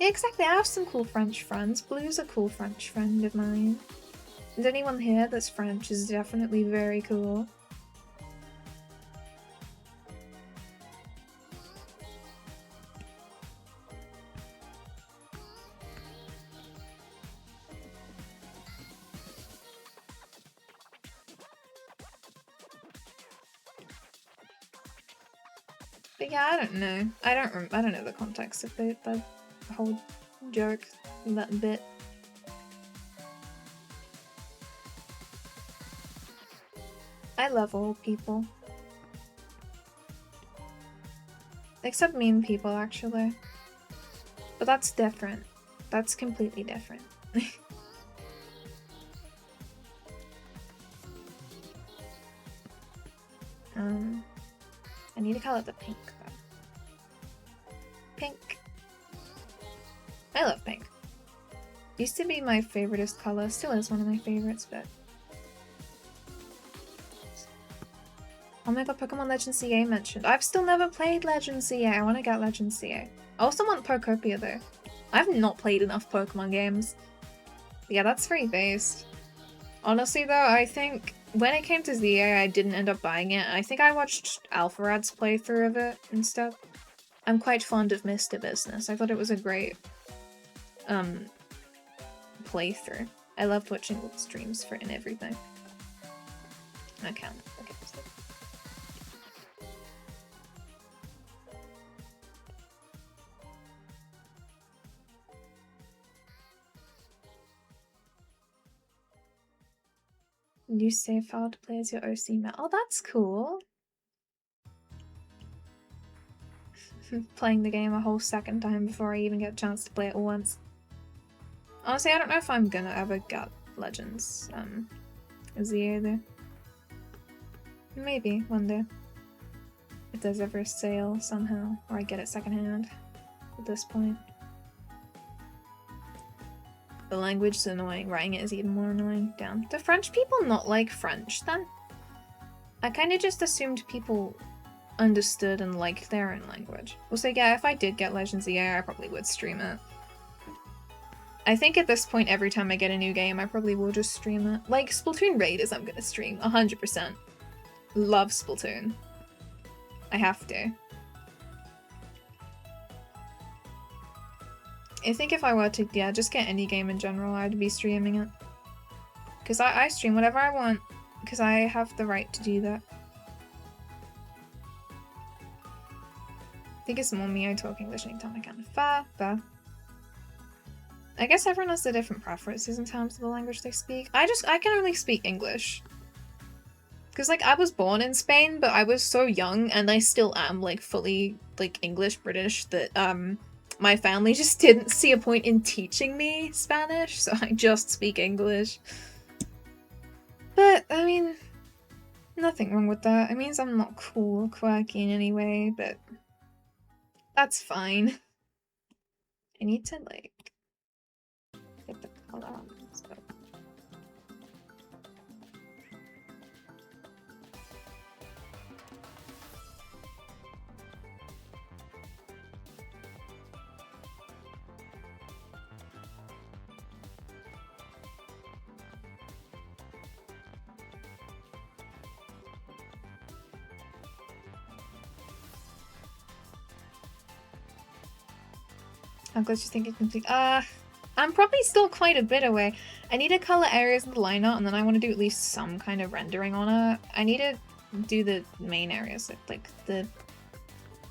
Yeah, exactly. I have some cool French friends. Blue's a cool French friend of mine. And anyone here that's French is definitely very cool. But yeah, I don't know. I don't know the context of the whole joke, that bit. I love all people. Except mean people, actually. But that's different. That's completely different. I need to color the pink, though. Pink. I love pink. Used to be my favoriteest color, still is one of my favorites, but... Oh my god, Pokemon Legend CA mentioned. I've still never played Legend CA. I want to get Legend CA. I also want Pokopia though. I've not played enough Pokemon games. But yeah, that's very based. Honestly though, I think when it came to ZA, I didn't end up buying it. I think I watched Alpharad's playthrough of it and stuff. I'm quite fond of Mr. Business. I thought it was a great playthrough. I loved watching old streams for it and everything. I can't. Okay. New save file to play as your OC map. Oh, that's cool. Playing the game a whole second time before I even get a chance to play it once. Honestly, I don't know if I'm gonna ever get Legends ZA though. Maybe one day. If there's ever a sale somehow, or I get it secondhand at this point. The language is annoying, writing it is even more annoying. Damn. Do French people not like French then? I kind of just assumed people understood and liked their own language. Also, yeah, if I did get Legends EA, I probably would stream it. I think at this point, every time I get a new game, I probably will just stream it. Like, Splatoon Raiders I'm gonna stream, 100%. Love Splatoon. I have to. I think if I were to, yeah, just get any game in general, I'd be streaming it. Because I stream whatever I want, because I have the right to do that. I think it's more me, I talk English anytime I can. Fair. I guess everyone has their different preferences in terms of the language they speak. I can only speak English. Because, like, I was born in Spain, but I was so young, and I still am, like, fully, like, English British that, my family just didn't see a point in teaching me Spanish, so I just speak English. But, I mean, nothing wrong with that. It means I'm not cool or quirky in any way, but that's fine. I need to, like, get the color on this. How close do you think it complete? I'm probably still quite a bit away. I need to color areas in the lineup, and then I want to do at least some kind of rendering on it. I need to do the main areas, like the,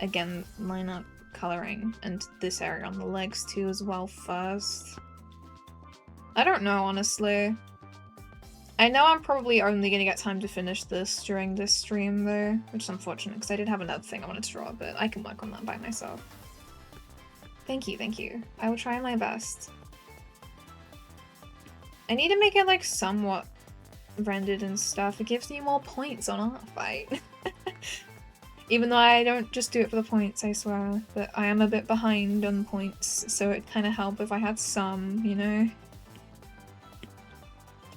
again, lineup coloring, and this area on the legs too as well first. I don't know, honestly. I know I'm probably only going to get time to finish this during this stream though, which is unfortunate because I did have another thing I wanted to draw, but I can work on that by myself. Thank you. I will try my best. I need to make it, like, somewhat rendered and stuff. It gives you more points on Artfight. Even though I don't just do it for the points, I swear. But I am a bit behind on points, so it'd kind of help if I had some, you know?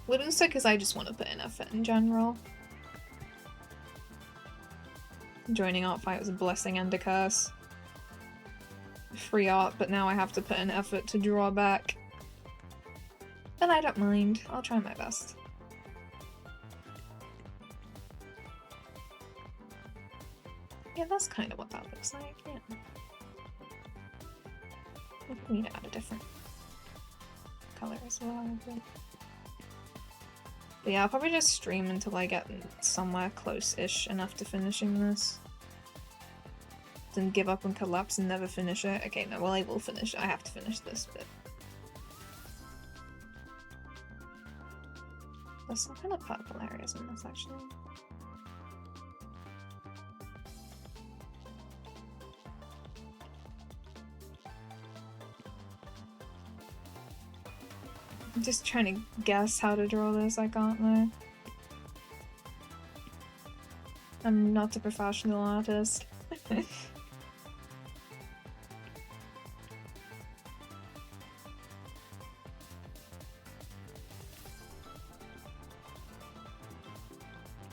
But also because I just want to put in effort in general. Joining Artfight was a blessing and a curse. Free art, but now I have to put in effort to draw back. But I don't mind. I'll try my best. Yeah, that's kind of what that looks like, yeah. We need to add a different color as well, I think. But yeah, I'll probably just stream until I get somewhere close-ish enough to finishing this. then give up and collapse and never finish it. Okay, no, well I will finish it. I have to finish this bit. There's some kind of purple areas in this actually. I'm just trying to guess how to draw this, I can't though. I'm not a professional artist.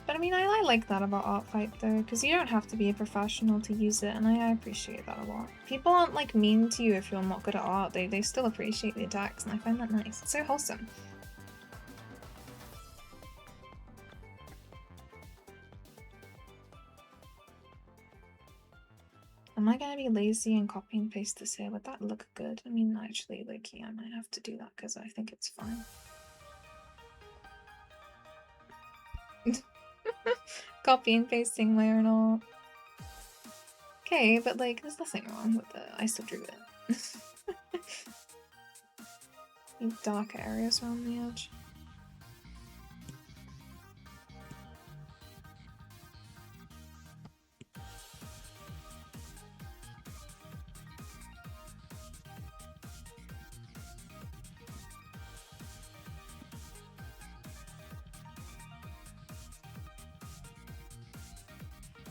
But I mean, I like that about Artfight though, because you don't have to be a professional to use it, and I appreciate that a lot. People aren't like mean to you if you're not good at art, they still appreciate the attacks, and I find that nice. It's so wholesome. Am I gonna be lazy and copy and paste this here? Would that look good? I mean, actually, like, yeah, I might have to do that because I think it's fine. Copy and pasting my own art. Okay, but like, there's nothing wrong with it. I still drew it. Need darker areas around the edge.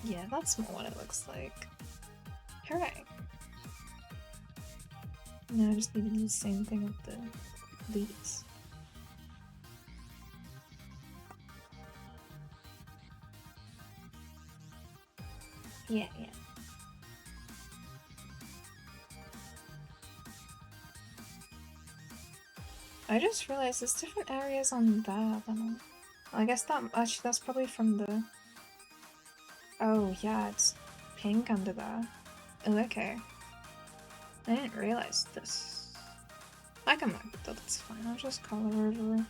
Yeah, that's more what it looks like. Hooray! No, I just need to do the same thing with the leaves. Yeah, yeah. I just realized there's different areas on there than I guess that actually that's probably from the. Oh yeah, it's pink under there. Oh, okay. I didn't realize this. I can work with that, that's fine. I'll just color over.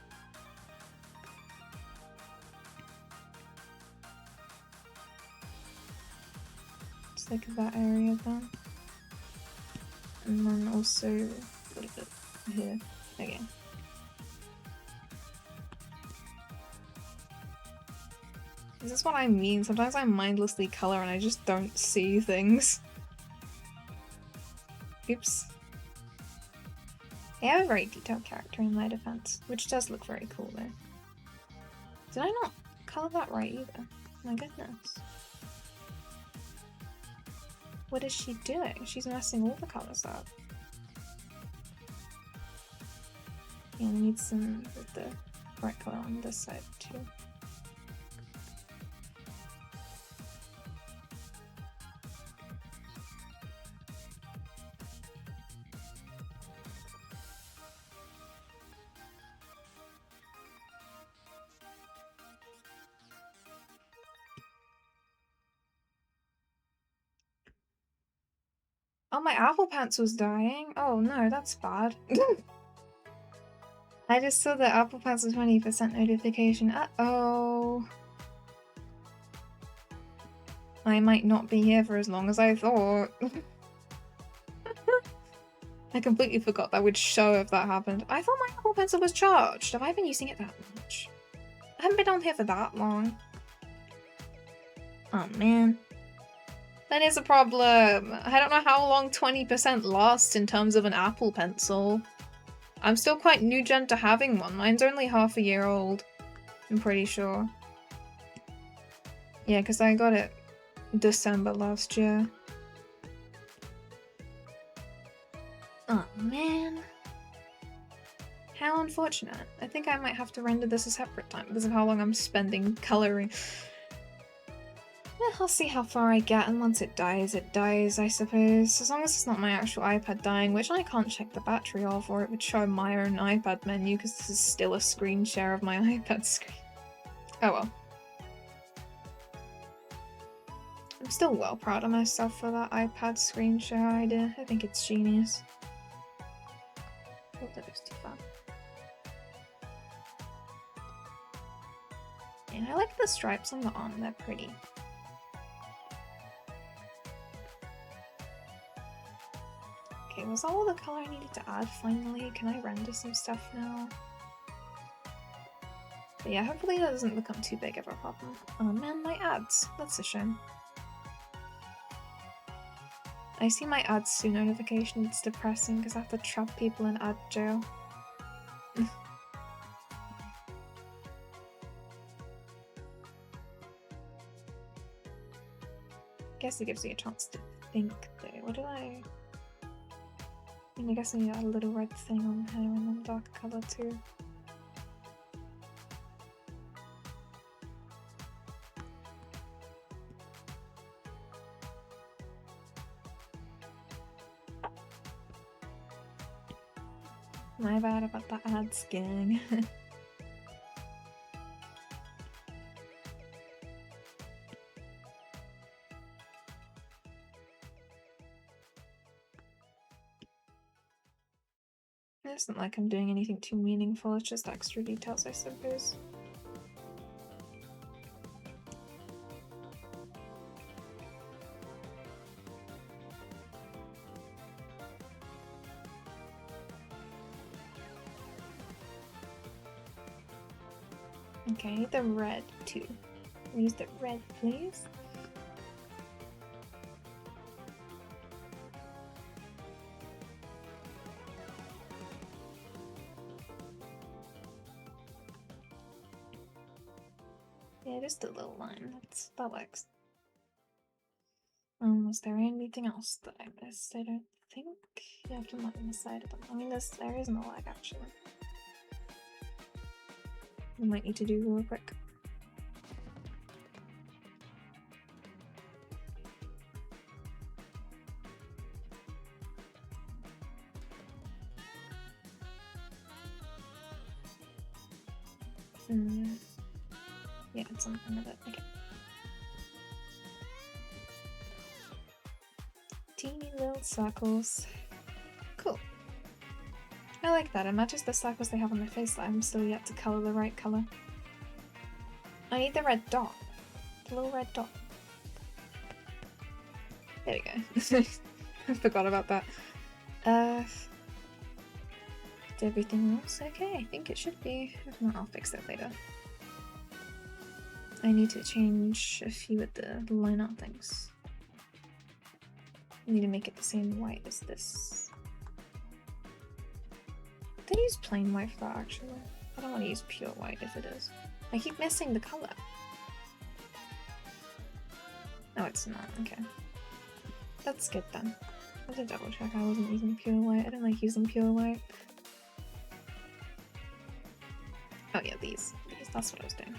Just think of that area then. And then also a little bit here. Okay. This is what I mean. Sometimes I mindlessly color and I just don't see things. Oops. They have a very detailed character in my defense, which does look very cool though. Did I not color that right either? My goodness. What is she doing? She's messing all the colors up. Yeah, I need some with the bright color on this side too. Oh, my Apple Pencil's dying? Oh no, that's bad. I just saw the Apple Pencil 20% notification. Uh-oh. I might not be here for as long as I thought. I completely forgot that would show if that happened. I thought my Apple Pencil was charged. Have I been using it that much? I haven't been on here for that long. Oh man. That is a problem. I don't know how long 20% lasts in terms of an Apple Pencil. I'm still quite new gen to having one. Mine's only half a year old. I'm pretty sure. Yeah, because I got it December last year. Oh man. How unfortunate. I think I might have to render this a separate time because of how long I'm spending coloring. I'll see how far I get, and once it dies, I suppose. As long as it's not my actual iPad dying, which I can't check the battery of, or it would show my own iPad menu, because this is still a screen share of my iPad screen. Oh well. I'm still well proud of myself for that iPad screen share idea. I think it's genius. Oh, that was too far. And I like the stripes on the arm, they're pretty. Okay, was that all the color I needed to add finally? Can I render some stuff now? But yeah, hopefully that doesn't become too big of a problem. Oh man, my ads. That's a shame. I see my ads to notification. It's depressing because I have to trap people in ad jail. Guess it gives you a chance to think though. What do I mean, I guess I need to add a little red thing on here and then dark color too. My bad about the ads, gang. It isn't like I'm doing anything too meaningful, it's just extra details, I suppose. Okay, I need the red too. Use the red, please. Yeah, just a little line. That works. Was there anything else that I missed? I don't think. You have to mark on the side of them. I mean, there isn't a lag actually. We might need to do real quick. Yeah, it's something of it. Okay. Teeny little circles. Cool. I like that. It matches the circles they have on their face, but I'm still yet to color the right color. I need the red dot. The little red dot. There we go. I forgot about that. Is everything else okay? I think it should be. If not, I'll fix it later. I need to change a few of the line art things. I need to make it the same white as this. Did I use plain white for that actually? I don't want to use pure white if it is. I keep missing the color. No, it's not. Okay. That's good then. I had to double check I wasn't using pure white. I don't like using pure white. Oh yeah, these. That's what I was doing.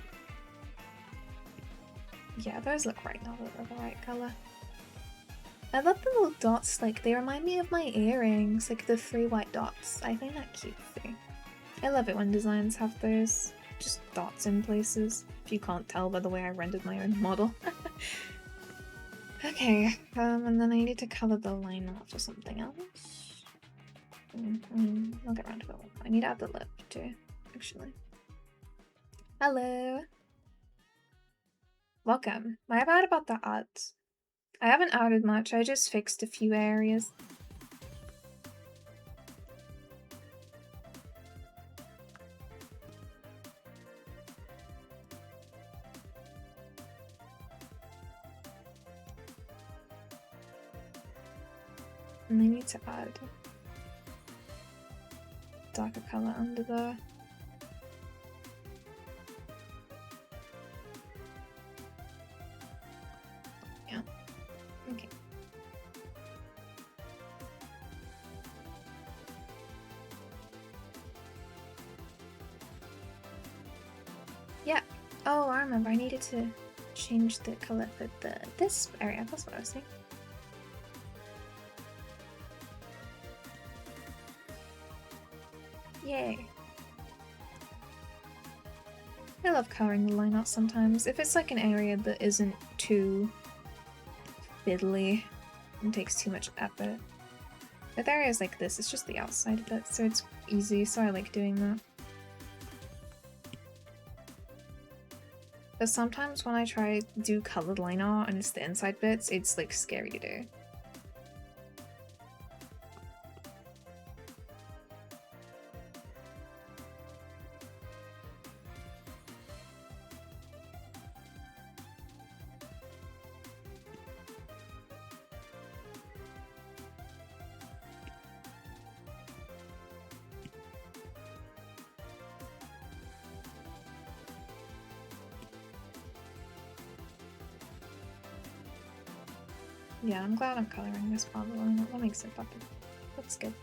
Yeah, those look right now. They're the right color. I love the little dots, like they remind me of my earrings, like the 3 white dots. I find that cute too. I love it when designs have those just dots in places, if you can't tell by the way I rendered my own model. Okay, and then I need to color the line art for something else. I'll get around to it. I need to add the lip too, actually. Hello! Welcome. My bad about the ads. I haven't added much, I just fixed a few areas. And I need to add darker color under there. Yeah. Okay. Yeah. Oh, I remember. I needed to change the color for this area. That's what I was saying. Yay. I love coloring the line art sometimes. If it's like an area that isn't too fiddly and takes too much effort. With areas like this, it's just the outside bit, so it's easy, so I like doing that. But sometimes when I try to do colored line art and it's the inside bits, it's like scary to do. Yeah, I'm glad I'm coloring this part of the line. That makes it better. That's good.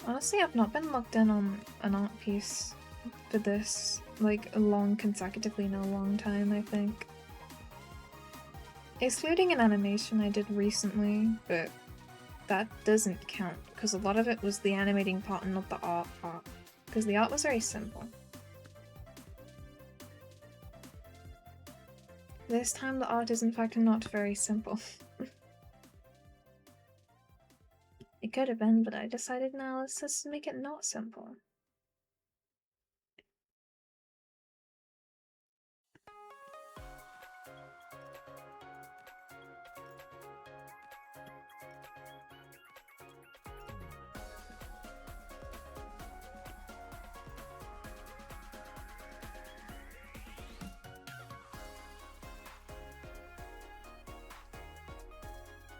Honestly, I've not been locked in on an art piece for this, like, long consecutively in a long time, I think. Excluding an animation I did recently, but that doesn't count, because a lot of it was the animating part and not the art part, because the art was very simple. This time the art is in fact not very simple. It could have been, but I decided now let's just make it not simple.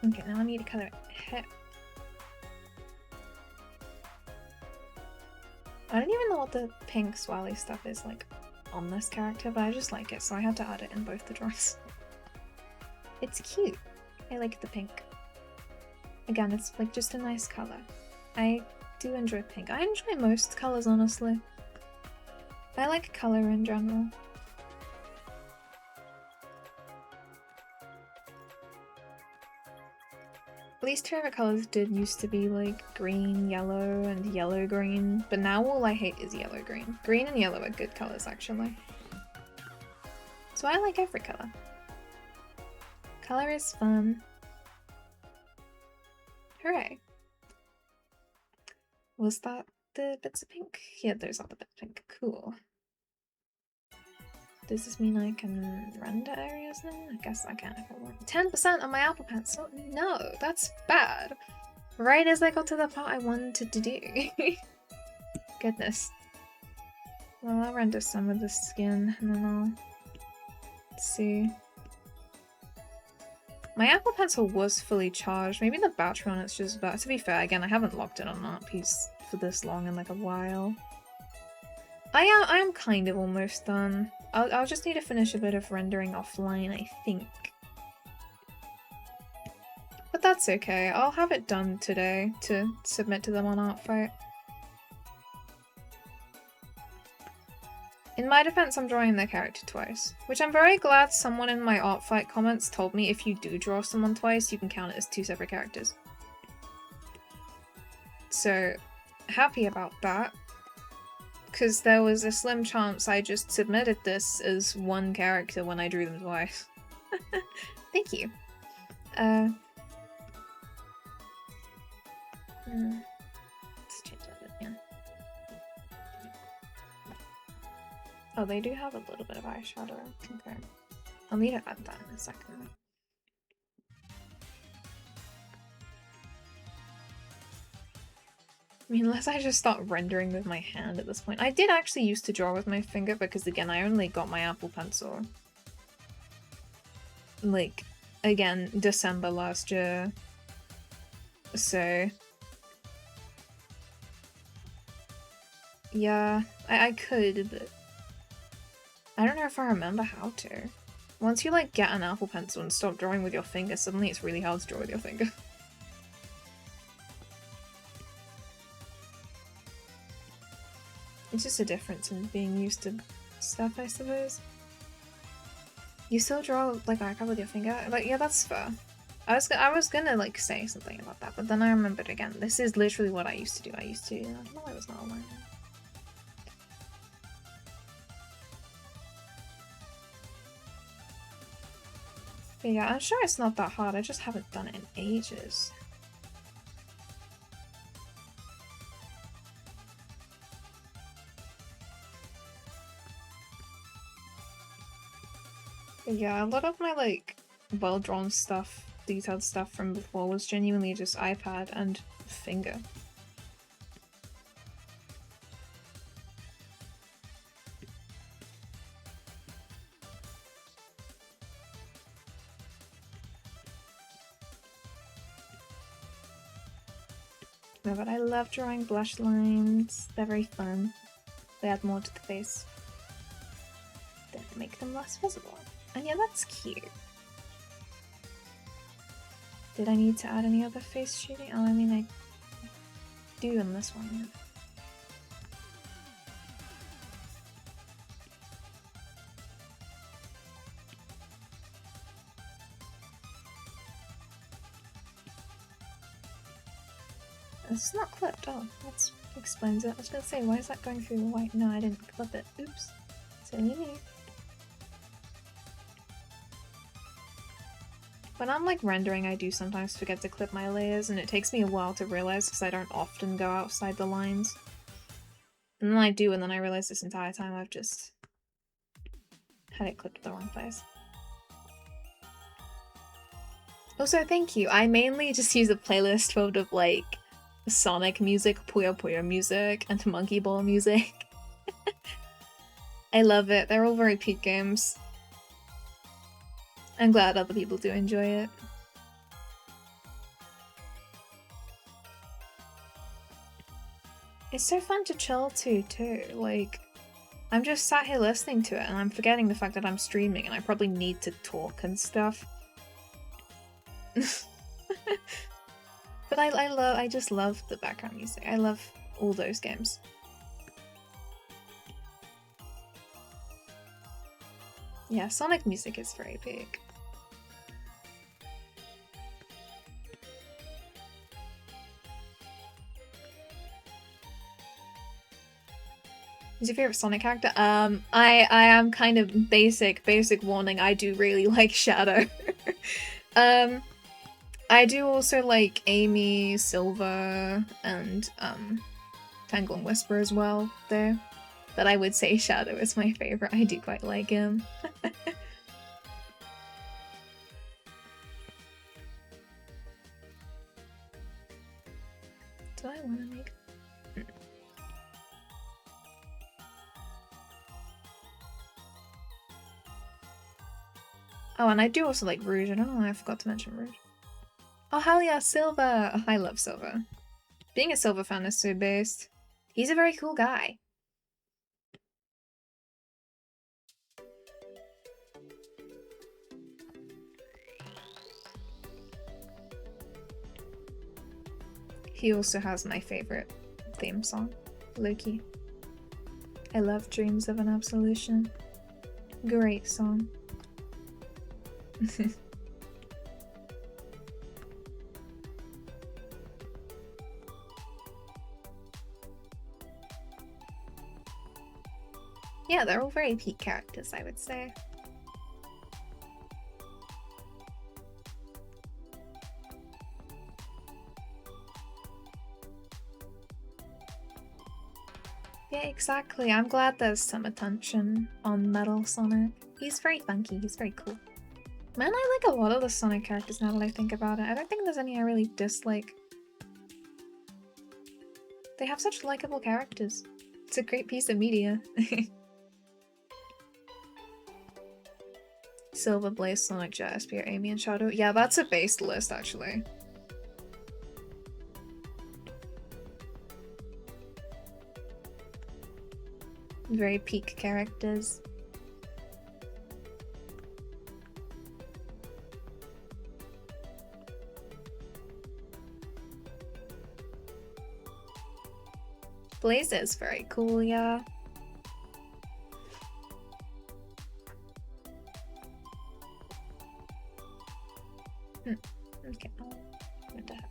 Okay, now I need to color hair. I don't even know what the pink swirly stuff is like on this character, but I just like it, so I had to add it in both the drawings. It's cute. I like the pink. Again, it's like just a nice color. I do enjoy pink. I enjoy most colors, honestly. I like color in general. Least favorite colors did used to be like green, yellow, and yellow green, but now all I hate is yellow green. Green and yellow are good colors actually. So I like every color. Color is fun. Hooray. Was that the bits of pink? Yeah, those are the bits of pink. Cool. Does this mean I can render areas now? I guess I can if I want. 10% on my Apple Pencil? No, that's bad. Right as I got to the part I wanted to do. Goodness. Well, I'll render some of the skin and then I'll see. My Apple Pencil was fully charged. Maybe the battery on it's just about. To be fair, again, I haven't locked in on an art piece for this long in like a while. I am kind of almost done. I'll just need to finish a bit of rendering offline, I think. But that's okay. I'll have it done today to submit to them on Artfight. In my defense, I'm drawing their character twice, which I'm very glad someone in my Artfight comments told me if you do draw someone twice, you can count it as 2 separate characters. So, happy about that. Because there was a slim chance I just submitted this as one character when I drew them twice. Thank you. Let's change that bit, yeah. Oh, they do have a little bit of eyeshadow. Okay. I'll need to add that in a second. I mean, unless I just start rendering with my hand at this point. I did actually used to draw with my finger because, again, I only got my Apple Pencil. Like, again, December last year. So... yeah, I could, but... I don't know if I remember how to. Once you, like, get an Apple Pencil and stop drawing with your finger, suddenly it's really hard to draw with your finger. It's just a difference in being used to stuff, I suppose. You still draw like iPad with your finger? Like, yeah, that's fair. I was gonna like say something about that, but then I remembered again. This is literally what I used to do. I used to. I don't know why it was not online. But yeah, I'm sure it's not that hard. I just haven't done it in ages. Yeah, a lot of my like well-drawn stuff, detailed stuff from before was genuinely just iPad and finger. No, but I love drawing blush lines. They're very fun. They add more to the face. make them less visible. And yeah, that's cute. Did I need to add any other face shading? Oh, I mean, I do in this one, yeah. It's not clipped. Oh, that explains it. I was gonna say, why is that going through the white? No, I didn't clip it. Oops. Silly me. When I'm like rendering, I do sometimes forget to clip my layers, and it takes me a while to realize because I don't often go outside the lines. And then I do, and then I realize this entire time I've just had it clipped the wrong place. Also, thank you. I mainly just use a playlist filled of like Sonic music, Puyo Puyo music, and Monkey Ball music. I love it. They're all very peak games. I'm glad other people do enjoy it. It's so fun to chill to, too. Like, I'm just sat here listening to it and I'm forgetting the fact that I'm streaming and I probably need to talk and stuff. But I just love the background music. I love all those games. Yeah, Sonic music is very big. Who's your favorite Sonic character? I am kind of basic warning, I do really like Shadow. I do also like Amy, Silver, and Tangle and Whisper as well there. But I would say Shadow is my favorite. I do quite like him. Do I want to make... Oh, and I do also like Rouge. I don't know why I forgot to mention Rouge. Oh, hell yeah, Silver! Oh, I love Silver. Being a Silver fan is so based. He's a very cool guy. He also has my favorite theme song, Loki. I love Dreams of an Absolution. Great song. Yeah, they're all very peak characters, I would say. Yeah, exactly. I'm glad there's some attention on Metal Sonic. He's very funky, he's very cool. Man, I like a lot of the Sonic characters now that I think about it. I don't think there's any I really dislike. They have such likable characters. It's a great piece of media. Silver, Blaze, Sonic, Jet, Espia, Amy, and Shadow. Yeah, that's a based list, actually. Very peak characters. Blaze is very cool, yeah. Okay, what the heck?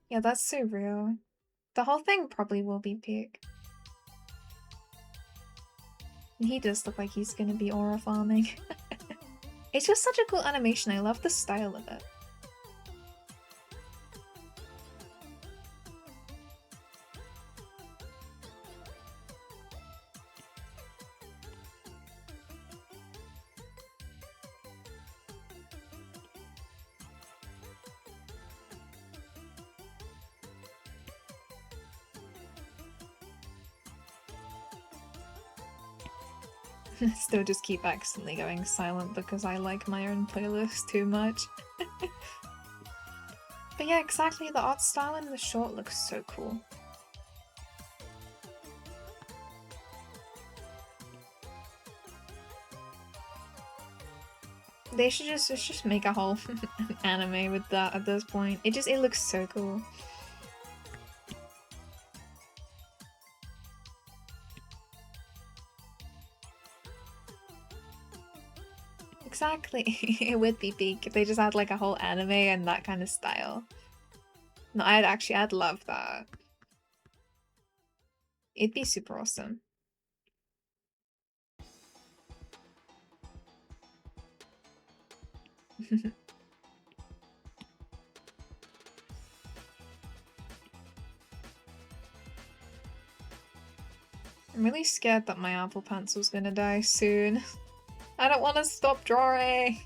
Yeah, that's so real. The whole thing probably will be peak. He does look like he's gonna be aura farming. It's just such a cool animation. I love the style of it. Still just keep accidentally going silent because I like my own playlist too much. But yeah, exactly, the art style in the short looks so cool. They should just make a whole anime with that at this point. It looks so cool. Exactly. It would be peak if they just had like a whole anime and that kind of style. No, I'd love that. It'd be super awesome. I'm really scared that my Apple Pencil's gonna die soon. I don't want to stop drawing.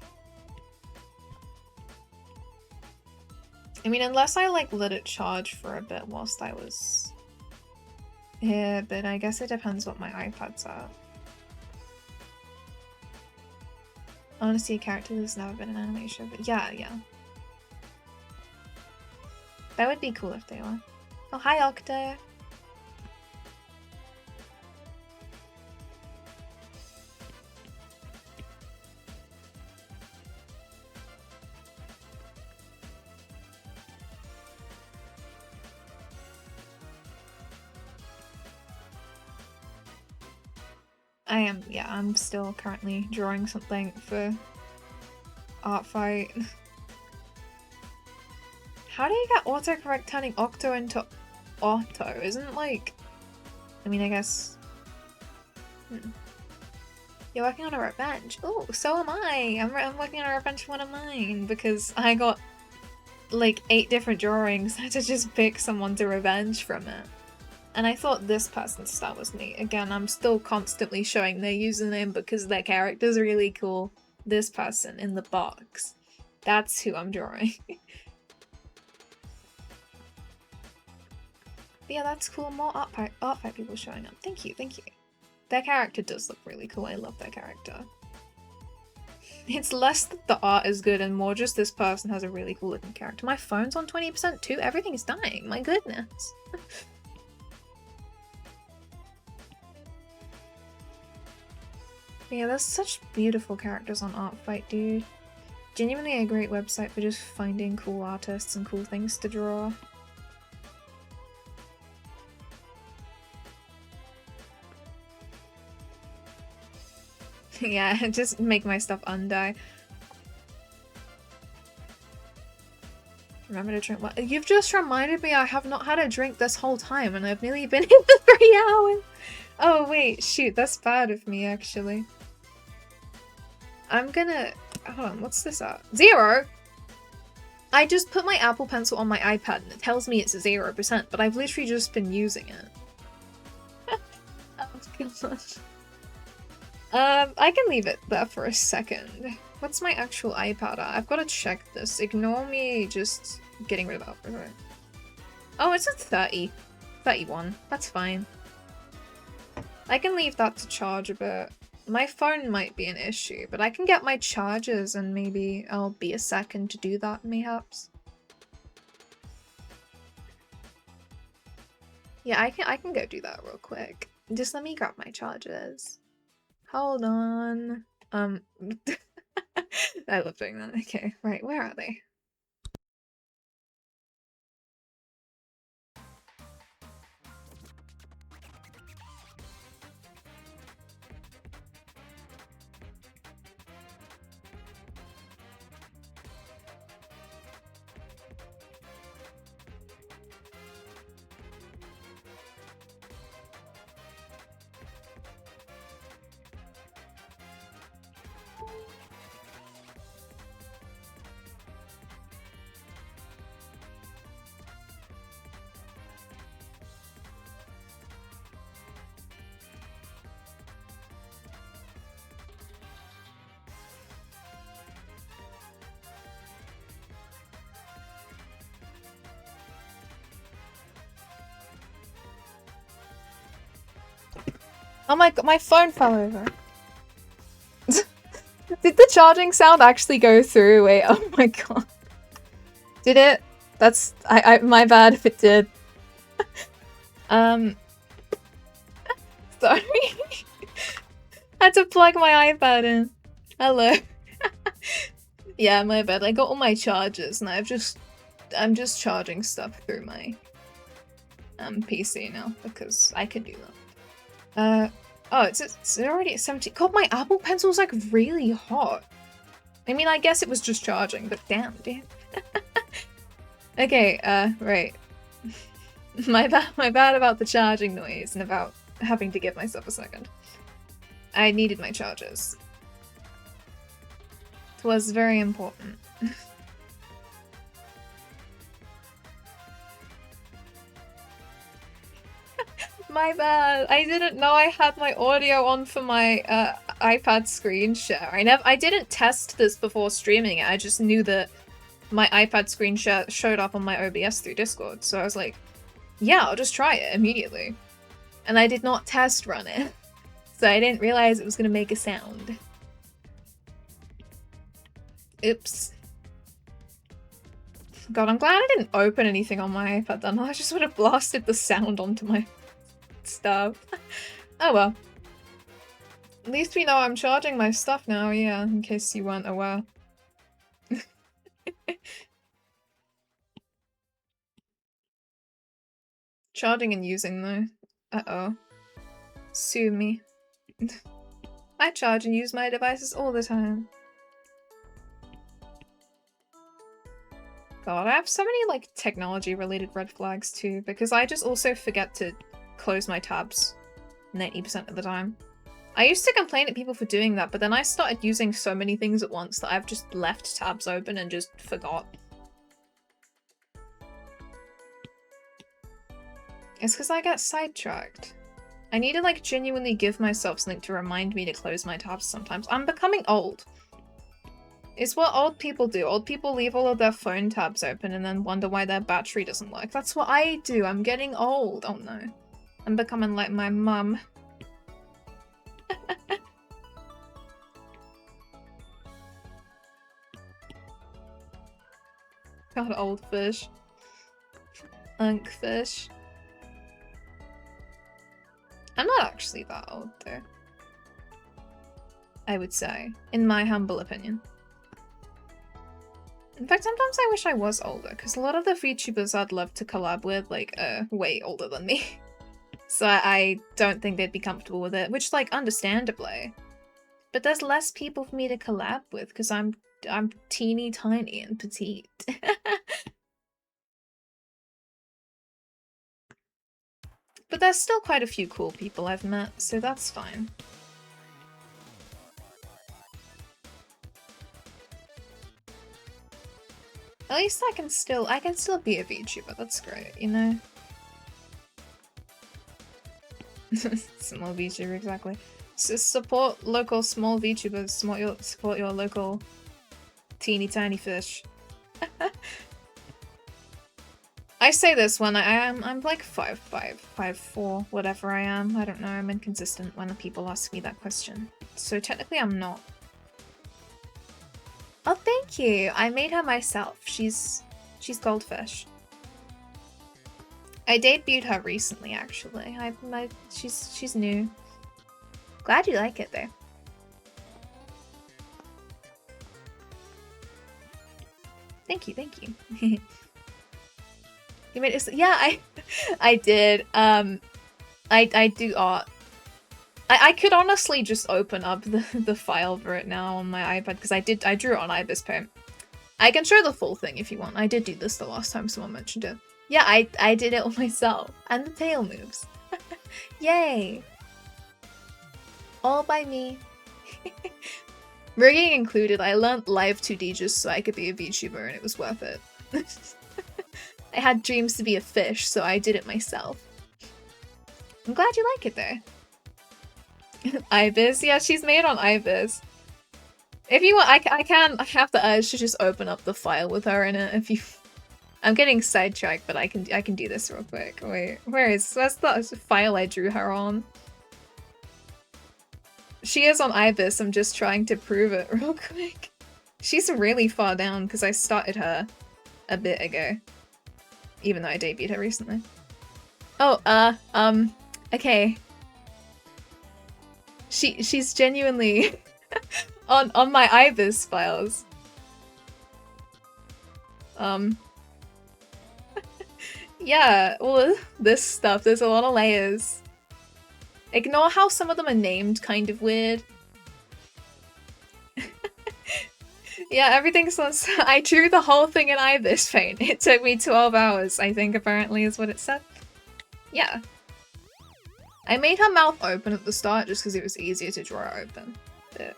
I mean, unless I like let it charge for a bit whilst I was here, but I guess it depends what my iPad's at. I want to see a character who's never been in an anime show, but yeah. That would be cool if they were. Oh, hi Octo! I'm still currently drawing something for Art Fight. How do you get autocorrect turning Octo into Otto? Isn't like... I mean, I guess... You're working on a revenge. Oh, so am I! I'm working on a revenge for one of mine because I got like 8 different drawings. I had to just pick someone to revenge from it. And I thought this person's style was neat. Again, I'm still constantly showing their username because their character's really cool. This person in the box. That's who I'm drawing. But yeah, that's cool. More art fight people showing up. Thank you. Their character does look really cool. I love their character. It's less that the art is good and more just this person has a really cool looking character. My phone's on 20% too. Everything's dying. My goodness. Yeah, there's such beautiful characters on Art Fight, dude. Genuinely a great website for just finding cool artists and cool things to draw. Yeah, just make my stuff undie. Remember to drink what? You've just reminded me I have not had a drink this whole time and I've nearly been here for 3 hours. Oh wait, shoot, that's bad of me actually. I'm gonna... Hold on, what's this at? 0? I just put my Apple Pencil on my iPad and it tells me it's 0%, but I've literally just been using it. Oh gosh. I can leave it there for a second. What's my actual iPad at? I've got to check this. Ignore me just getting rid of that for a second. Oh, it's at 30. 31. That's fine. I can leave that to charge a bit. My phone might be an issue, but I can get my chargers and maybe I'll be a second to do that, mayhaps. Yeah, I can go do that real quick. Just let me grab my chargers. Hold on. I love doing that. Okay, right, where are they? Oh my god, my phone fell over. Did the charging sound actually go through? Wait, oh my god. Did it? That's my bad if it did. Sorry. Had to plug my iPad in. Hello. Yeah, my bad. I got all my chargers and I'm just charging stuff through my PC now because I can do that. Oh, it's already at 70. God, my Apple Pencil's like really hot. I mean, I guess it was just charging, but damn, dude. Okay, right. My bad about the charging noise and about having to give myself a second. I needed my chargers. It was very important. My bad. I didn't know I had my audio on for my iPad screen share. I didn't test this before streaming it. I just knew that my iPad screen share showed up on my OBS through Discord. So I was like, yeah, I'll just try it immediately. And I did not test run it. So I didn't realize it was going to make a sound. Oops. God, I'm glad I didn't open anything on my iPad then. I just would have blasted the sound onto my stuff. Oh well. At least we know I'm charging my stuff now, yeah, in case you weren't aware. Charging and using though. Uh-oh. Sue me. I charge and use my devices all the time. God, I have so many like technology related red flags too, because I just also forget to close my tabs 90% of the time. I used to complain at people for doing that, but then I started using so many things at once that I've just left tabs open and just forgot. It's because I get sidetracked. I need to like genuinely give myself something to remind me to close my tabs sometimes. I'm becoming old. It's what old people do. Old people leave all of their phone tabs open and then wonder why their battery doesn't work. That's what I do. I'm getting old. Oh no. I'm becoming like my mum. God, old fish. Unk fish. I'm not actually that old though. I would say, in my humble opinion. In fact, sometimes I wish I was older, because a lot of the VTubers I'd love to collab with, like, are way older than me. So I don't think they'd be comfortable with it, which, like, understandably. But there's less people for me to collab with, because I'm teeny tiny and petite. But there's still quite a few cool people I've met, so that's fine. At least I can still be a VTuber, that's great, you know? Small VTuber, exactly. So support local small VTubers, support your local teeny tiny fish. I say this when I'm like 5'5", 5'4", whatever I am. I don't know, I'm inconsistent when people ask me that question. So technically I'm not. Oh, thank you. I made her myself. She's goldfish. I debuted her recently, actually. She's new. Glad you like it, though. Thank you, thank you. You made it. Yeah, I did. I do art. I could honestly just open up the file for it now on my iPad because I drew it on Ibis Paint. I can show the full thing if you want. I did do this the last time someone mentioned it. Yeah, I did it all myself. And the tail moves. Yay! All by me. Rigging included, I learned live 2D just so I could be a VTuber and it was worth it. I had dreams to be a fish, so I did it myself. I'm glad you like it though. Ibis? Yeah, she's made on Ibis. If you want, I have the urge to just open up the file with her in it if you... I'm getting sidetracked, but I can do this real quick. Wait, where's the file I drew her on? She is on Ibis, I'm just trying to prove it real quick. She's really far down because I started her a bit ago. Even though I debuted her recently. Oh, okay. She's genuinely on my Ibis files. Yeah, well, this stuff, there's a lot of layers. Ignore how some of them are named kind of weird. Yeah, everything's on. I drew the whole thing in Ibis Paint. It took me 12 hours, I think, apparently, is what it said. Yeah. I made her mouth open at the start just because it was easier to draw it open. But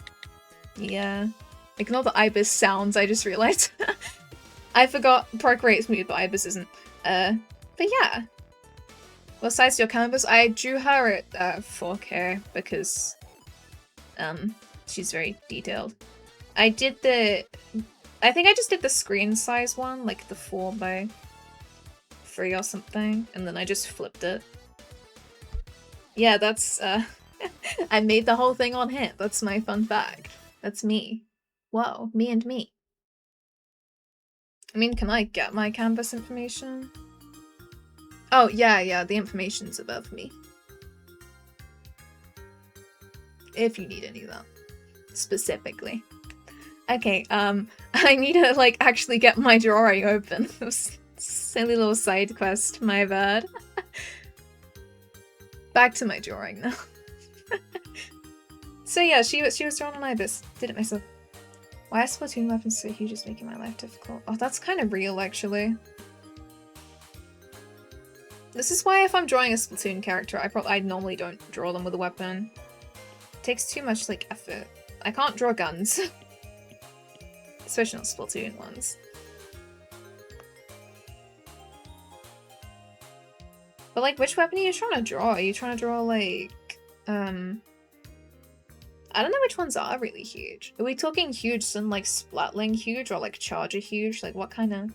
yeah. Ignore the Ibis sounds, I just realized. I forgot Procreate's muted, but Ibis isn't. But yeah. What size is your canvas? I drew her at 4K because she's very detailed. I think I just did the screen size one, like the 4x3 or something, and then I just flipped it. Yeah, that's I made the whole thing on here. That's my fun fact. That's me. Whoa, me and me. I mean, can I get my canvas information? Oh, yeah, the information's above me. If you need any of that. Specifically. Okay, I need to, like, actually get my drawing open. Silly little side quest, my bad. Back to my drawing now. So yeah, she was drawn on Ibis. Did it myself. Why are Splatoon weapons so huge is making my life difficult? Oh, that's kind of real, actually. This is why if I'm drawing a Splatoon character, I normally don't draw them with a weapon. It takes too much, like, effort. I can't draw guns. Especially not Splatoon ones. But, like, which weapon are you trying to draw? Are you trying to draw, like, I don't know which ones are really huge. Are we talking huge and, like, Splatling huge or, like, Charger huge? Like, what kind of...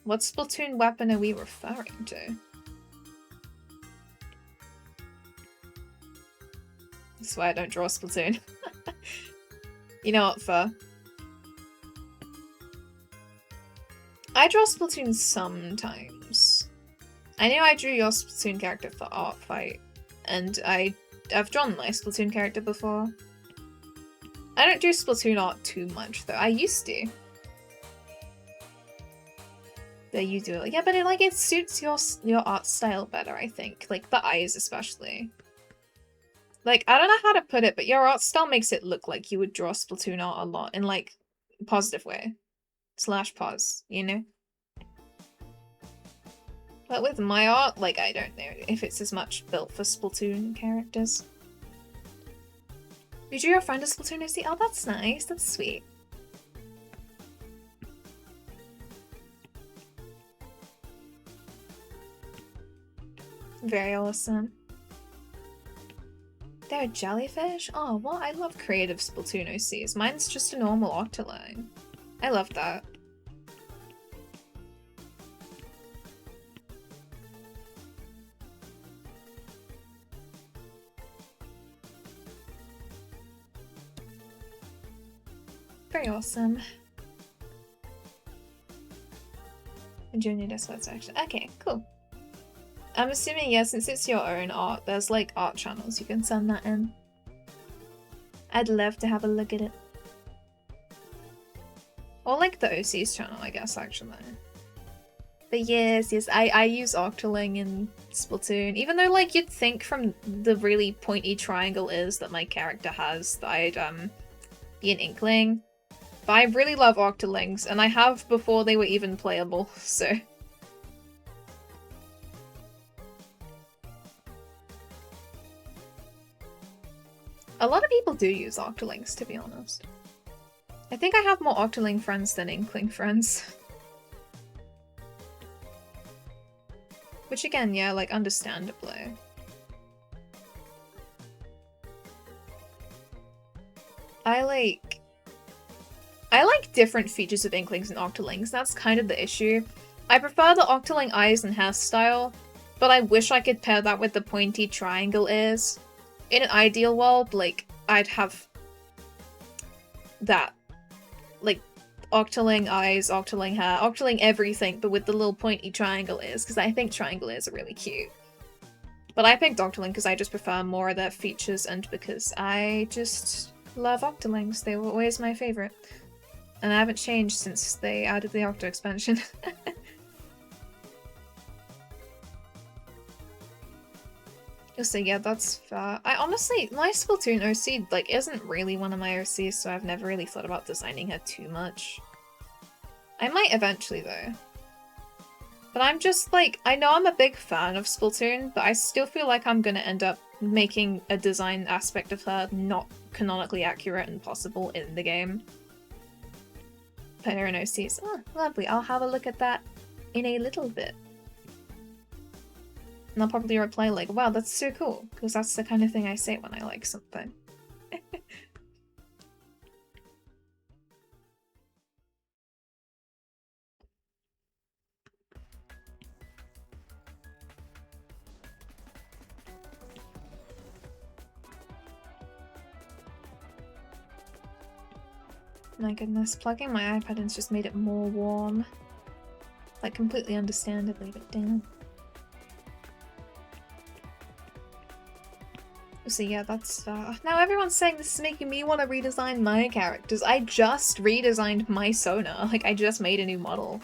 What Splatoon weapon are we referring to? That's why I don't draw Splatoon. You know what, Fur? I draw Splatoon sometimes. I know I drew your Splatoon character for Art Fight, and I've drawn my Splatoon character before. I don't do Splatoon art too much, though. I used to. But you do it. Yeah, but it suits your art style better, I think. Like, the eyes especially. Like, I don't know how to put it, but your art style makes it look like you would draw Splatoon art a lot in, like, a positive way. / pause, you know? But with my art, like, I don't know if it's as much built for Splatoon characters. You drew your friend a Splatoon OC? Oh, that's nice. That's sweet. Very awesome. They're a jellyfish? Oh, well, I love creative Splatoon OCs. Mine's just a normal Octoling. I love that. Very awesome. Junior Discord section. Okay, cool. I'm assuming, yeah, since it's your own art, there's like art channels you can send that in. I'd love to have a look at it. Or like the OC's channel, I guess, actually. But yes, I use Octoling in Splatoon. Even though, like, you'd think from the really pointy triangle is that my character has that I'd be an Inkling. But I really love Octolings, and I have before they were even playable, so... A lot of people do use Octolings, to be honest. I think I have more Octoling friends than Inkling friends. Which again, yeah, like, understandably. I like different features of Inklings and Octolings, that's kind of the issue. I prefer the Octoling eyes and hairstyle, but I wish I could pair that with the pointy triangle ears. in an ideal world, like, I'd have that, like, Octoling eyes, Octoling hair, Octoling everything, but with the little pointy triangle ears, because I think triangle ears are really cute. But I picked Octoling because I just prefer more of their features and because I just love Octolings. They were always my favorite. And I haven't changed since they added the Octo expansion. So yeah, that's fair. I honestly, my Splatoon OC, like, isn't really one of my OCs, so I've never really thought about designing her too much. I might eventually, though. But I'm just, like, I know I'm a big fan of Splatoon, but I still feel like I'm gonna end up making a design aspect of her not canonically accurate and possible in the game. Put her in OCs. Oh, lovely. I'll have a look at that in a little bit. And I'll probably reply like, wow, that's so cool, because that's the kind of thing I say when I like something. My goodness, plugging my iPad in's just made it more warm. Like, completely understandably, but damn. So yeah, that's now everyone's saying this is making me want to redesign my characters. I just redesigned my Sona. Like, I just made a new model.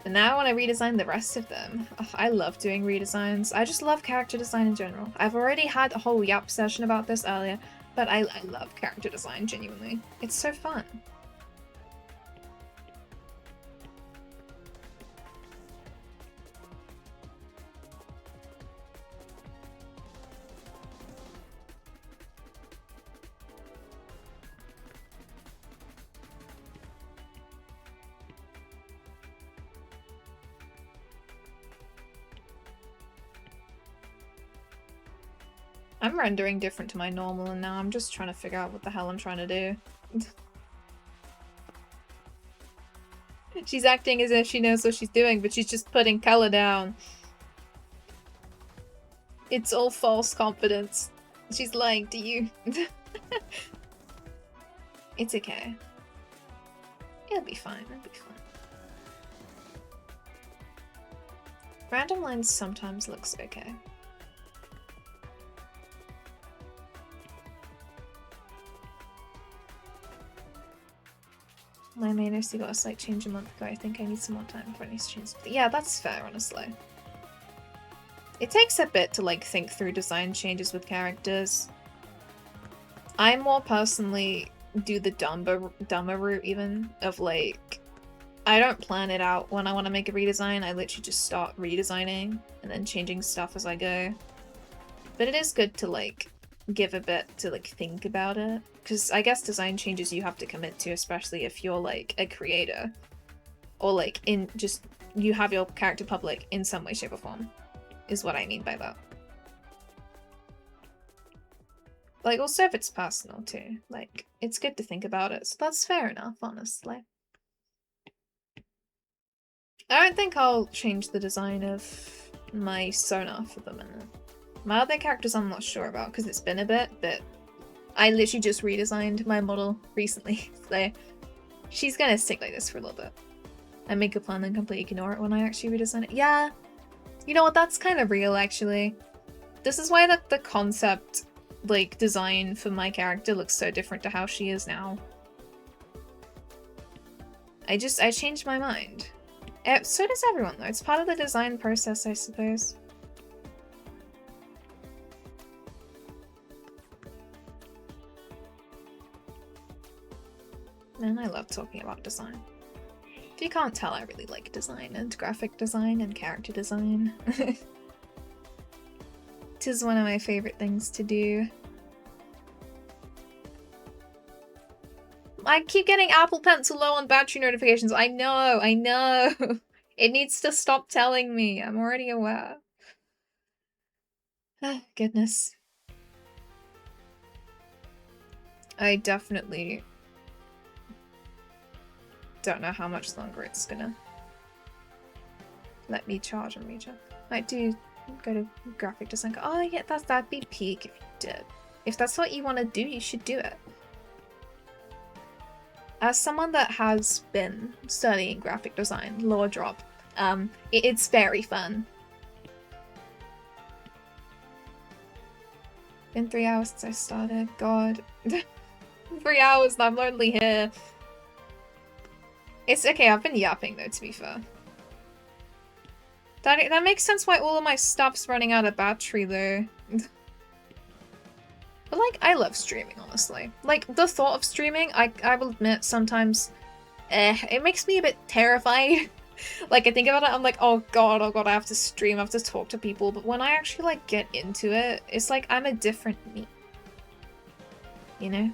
And now I want to redesign the rest of them. Ugh, I love doing redesigns. I just love character design in general. I've already had a whole yap session about this earlier, but I love character design, genuinely. It's so fun. I'm rendering different to my normal, and now I'm just trying to figure out what the hell I'm trying to do. She's acting as if she knows what she's doing, but she's just putting color down. It's all false confidence. She's lying to you. It's okay. It'll be fine, it'll be fine. Random lines sometimes looks okay. My main OC got a slight change a month ago. I think I need some more time for any change. Yeah, that's fair, honestly. It takes a bit to, like, think through design changes with characters. I more personally do the dumber route, even, of, like, I don't plan it out when I want to make a redesign. I literally just start redesigning and then changing stuff as I go. But it is good to, like, give a bit to, like, think about it, because I guess design changes you have to commit to, especially if you're, like, a creator, or, like, in just you have your character public in some way, shape, or form, is what I mean by that. Like, also if it's personal too, like, it's good to think about it, so that's fair enough, honestly. I don't think I'll change the design of my Sona for the minute. My other characters I'm not sure about because it's been a bit, but I literally just redesigned my model recently, so she's gonna stick like this for a little bit. I make a plan and completely ignore it when I actually redesign it. Yeah, you know what, that's kind of real actually. This is why the concept, like, design for my character looks so different to how she is now. I changed my mind. So does everyone though, it's part of the design process, I suppose. And I love talking about design. If you can't tell, I really like design and graphic design and character design. Tis one of my favorite things to do. I keep getting Apple Pencil low on battery notifications. I know. It needs to stop telling me. I'm already aware. Ah, goodness. I definitely don't know how much longer it's gonna let me charge and recharge. Might do go to graphic design. Oh yeah, that'd be peak if you did. If that's what you want to do, you should do it. As someone that has been studying graphic design, lore drop, it's very fun. Been 3 hours since I started. God. 3 hours and I'm only here. It's okay, I've been yapping though, to be fair. That makes sense why all of my stuff's running out of battery though. But like, I love streaming, honestly. Like, the thought of streaming, I will admit, sometimes, it makes me a bit terrified. Like, I think about it, I'm like, oh god, I have to stream, I have to talk to people. But when I actually, like, get into it, it's like I'm a different me. You know?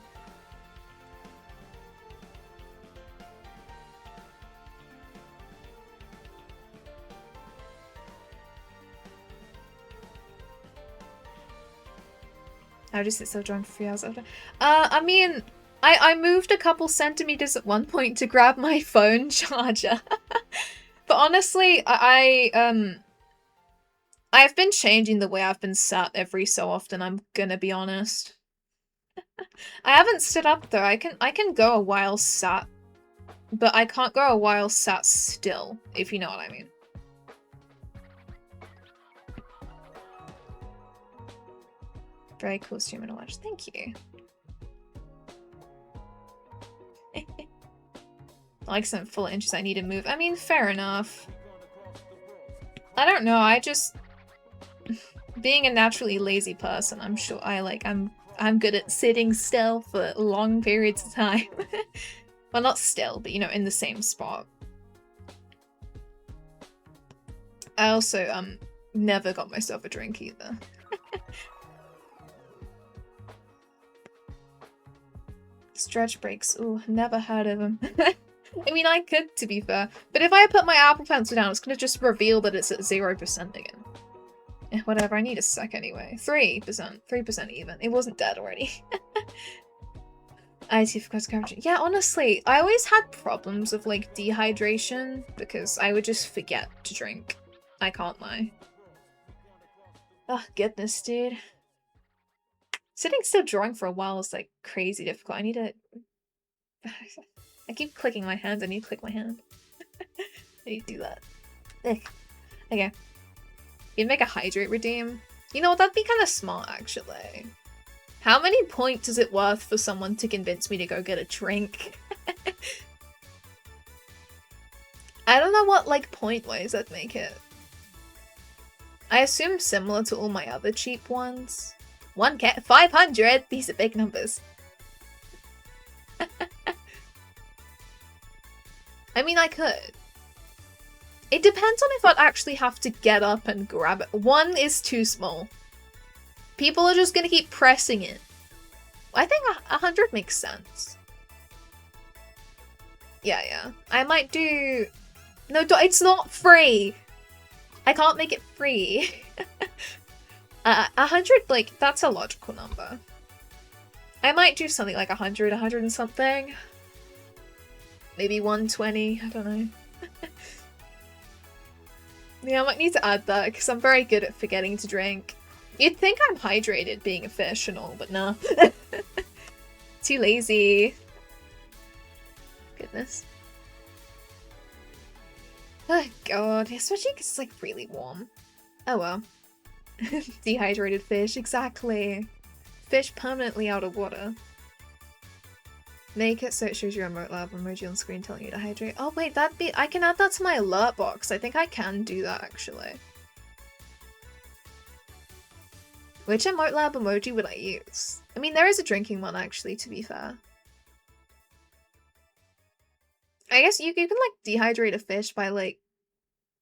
I just sit so drunk for 3 hours after. I mean, I moved a couple centimeters at one point to grab my phone charger. But honestly, I've been changing the way I've been sat every so often, I'm gonna be honest. I haven't stood up though. I can go a while sat, but I can't go a while sat still, if you know what I mean. Very cool streamer to watch. Thank you. Like some full inches I need to move. I mean, fair enough. I don't know, I just... Being a naturally lazy person, I'm sure I'm good at sitting still for long periods of time. Well, not still, but you know, in the same spot. I also, never got myself a drink either. Stretch breaks. Ooh, never heard of them. I mean, I could, to be fair. But if I put my Apple Pencil down, it's gonna just reveal that it's at 0% again. Whatever, I need a sec anyway. 3%. 3% even. It wasn't dead already. IT for cross coverage. Yeah, honestly, I always had problems of, like, dehydration because I would just forget to drink. I can't lie. Oh, goodness, dude. Sitting still drawing for a while is, like, crazy difficult. I need to... I keep clicking my hand. I need to click my hand. I need to do that. Ugh. Okay. You'd make a hydrate redeem. You know, that'd be kind of smart, actually. How many points is it worth for someone to convince me to go get a drink? I don't know what, like, point-wise I'd make it. I assume similar to all my other cheap ones. 1K, 500! These are big numbers. I mean, I could. It depends on if I'd actually have to get up and grab it. 1 is too small. People are just gonna keep pressing it. I think 100 makes sense. Yeah. I might do... No, it's not free! I can't make it free. 100, like, that's a logical number. I might do something like 100 and something. Maybe 120, I don't know. Yeah, I might need to add that, because I'm very good at forgetting to drink. You'd think I'm hydrated being a fish and all, but nah. Too lazy. Goodness. Oh god, especially because it's like really warm. Oh well. Dehydrated fish, exactly. Fish permanently out of water. Make it so it shows your remote lab emoji on screen telling you to hydrate. Oh wait, I can add that to my alert box. I think I can do that actually. Which emote lab emoji would I use? I mean, there is a drinking one actually, to be fair. I guess you can like dehydrate a fish by like,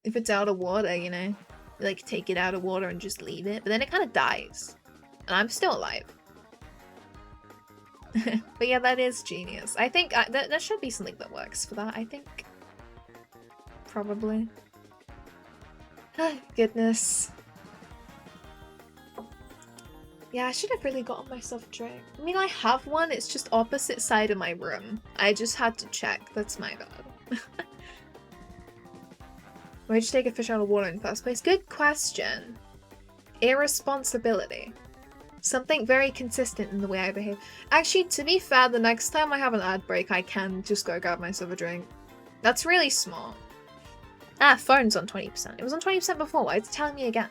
if it's out of water, you know, like take it out of water and just leave it, but then it kind of dies. And I'm still alive. But yeah, that is genius. I think that should be something that works for that, I think. Probably. Goodness. Yeah, I should have really gotten myself a drink. I mean, I have one, it's just opposite side of my room. I just had to check, that's my bad. Why'd you take a fish out of water in the first place? Good question. irresponsibility. Something very consistent in the way I behave. Actually, to be fair, the next time I have an ad break, I can just go grab myself a drink. That's really smart. Ah, phone's on 20%. It was on 20% before. Why is it telling me again?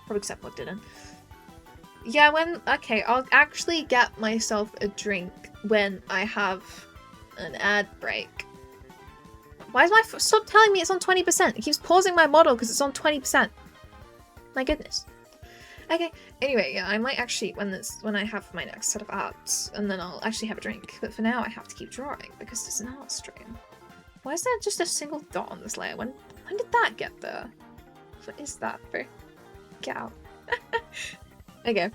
Probably except what didn't. Yeah, okay, I'll actually get myself a drink when I have an ad break. Why is my stop telling me it's on 20%? It keeps pausing my model because it's on 20%. My goodness. Okay, anyway, yeah, I might actually, when I have my next set of arts, and then I'll actually have a drink. But for now, I have to keep drawing because it's an art stream. Why is there just a single dot on this layer? When did that get there? What is that for? Get out. Okay.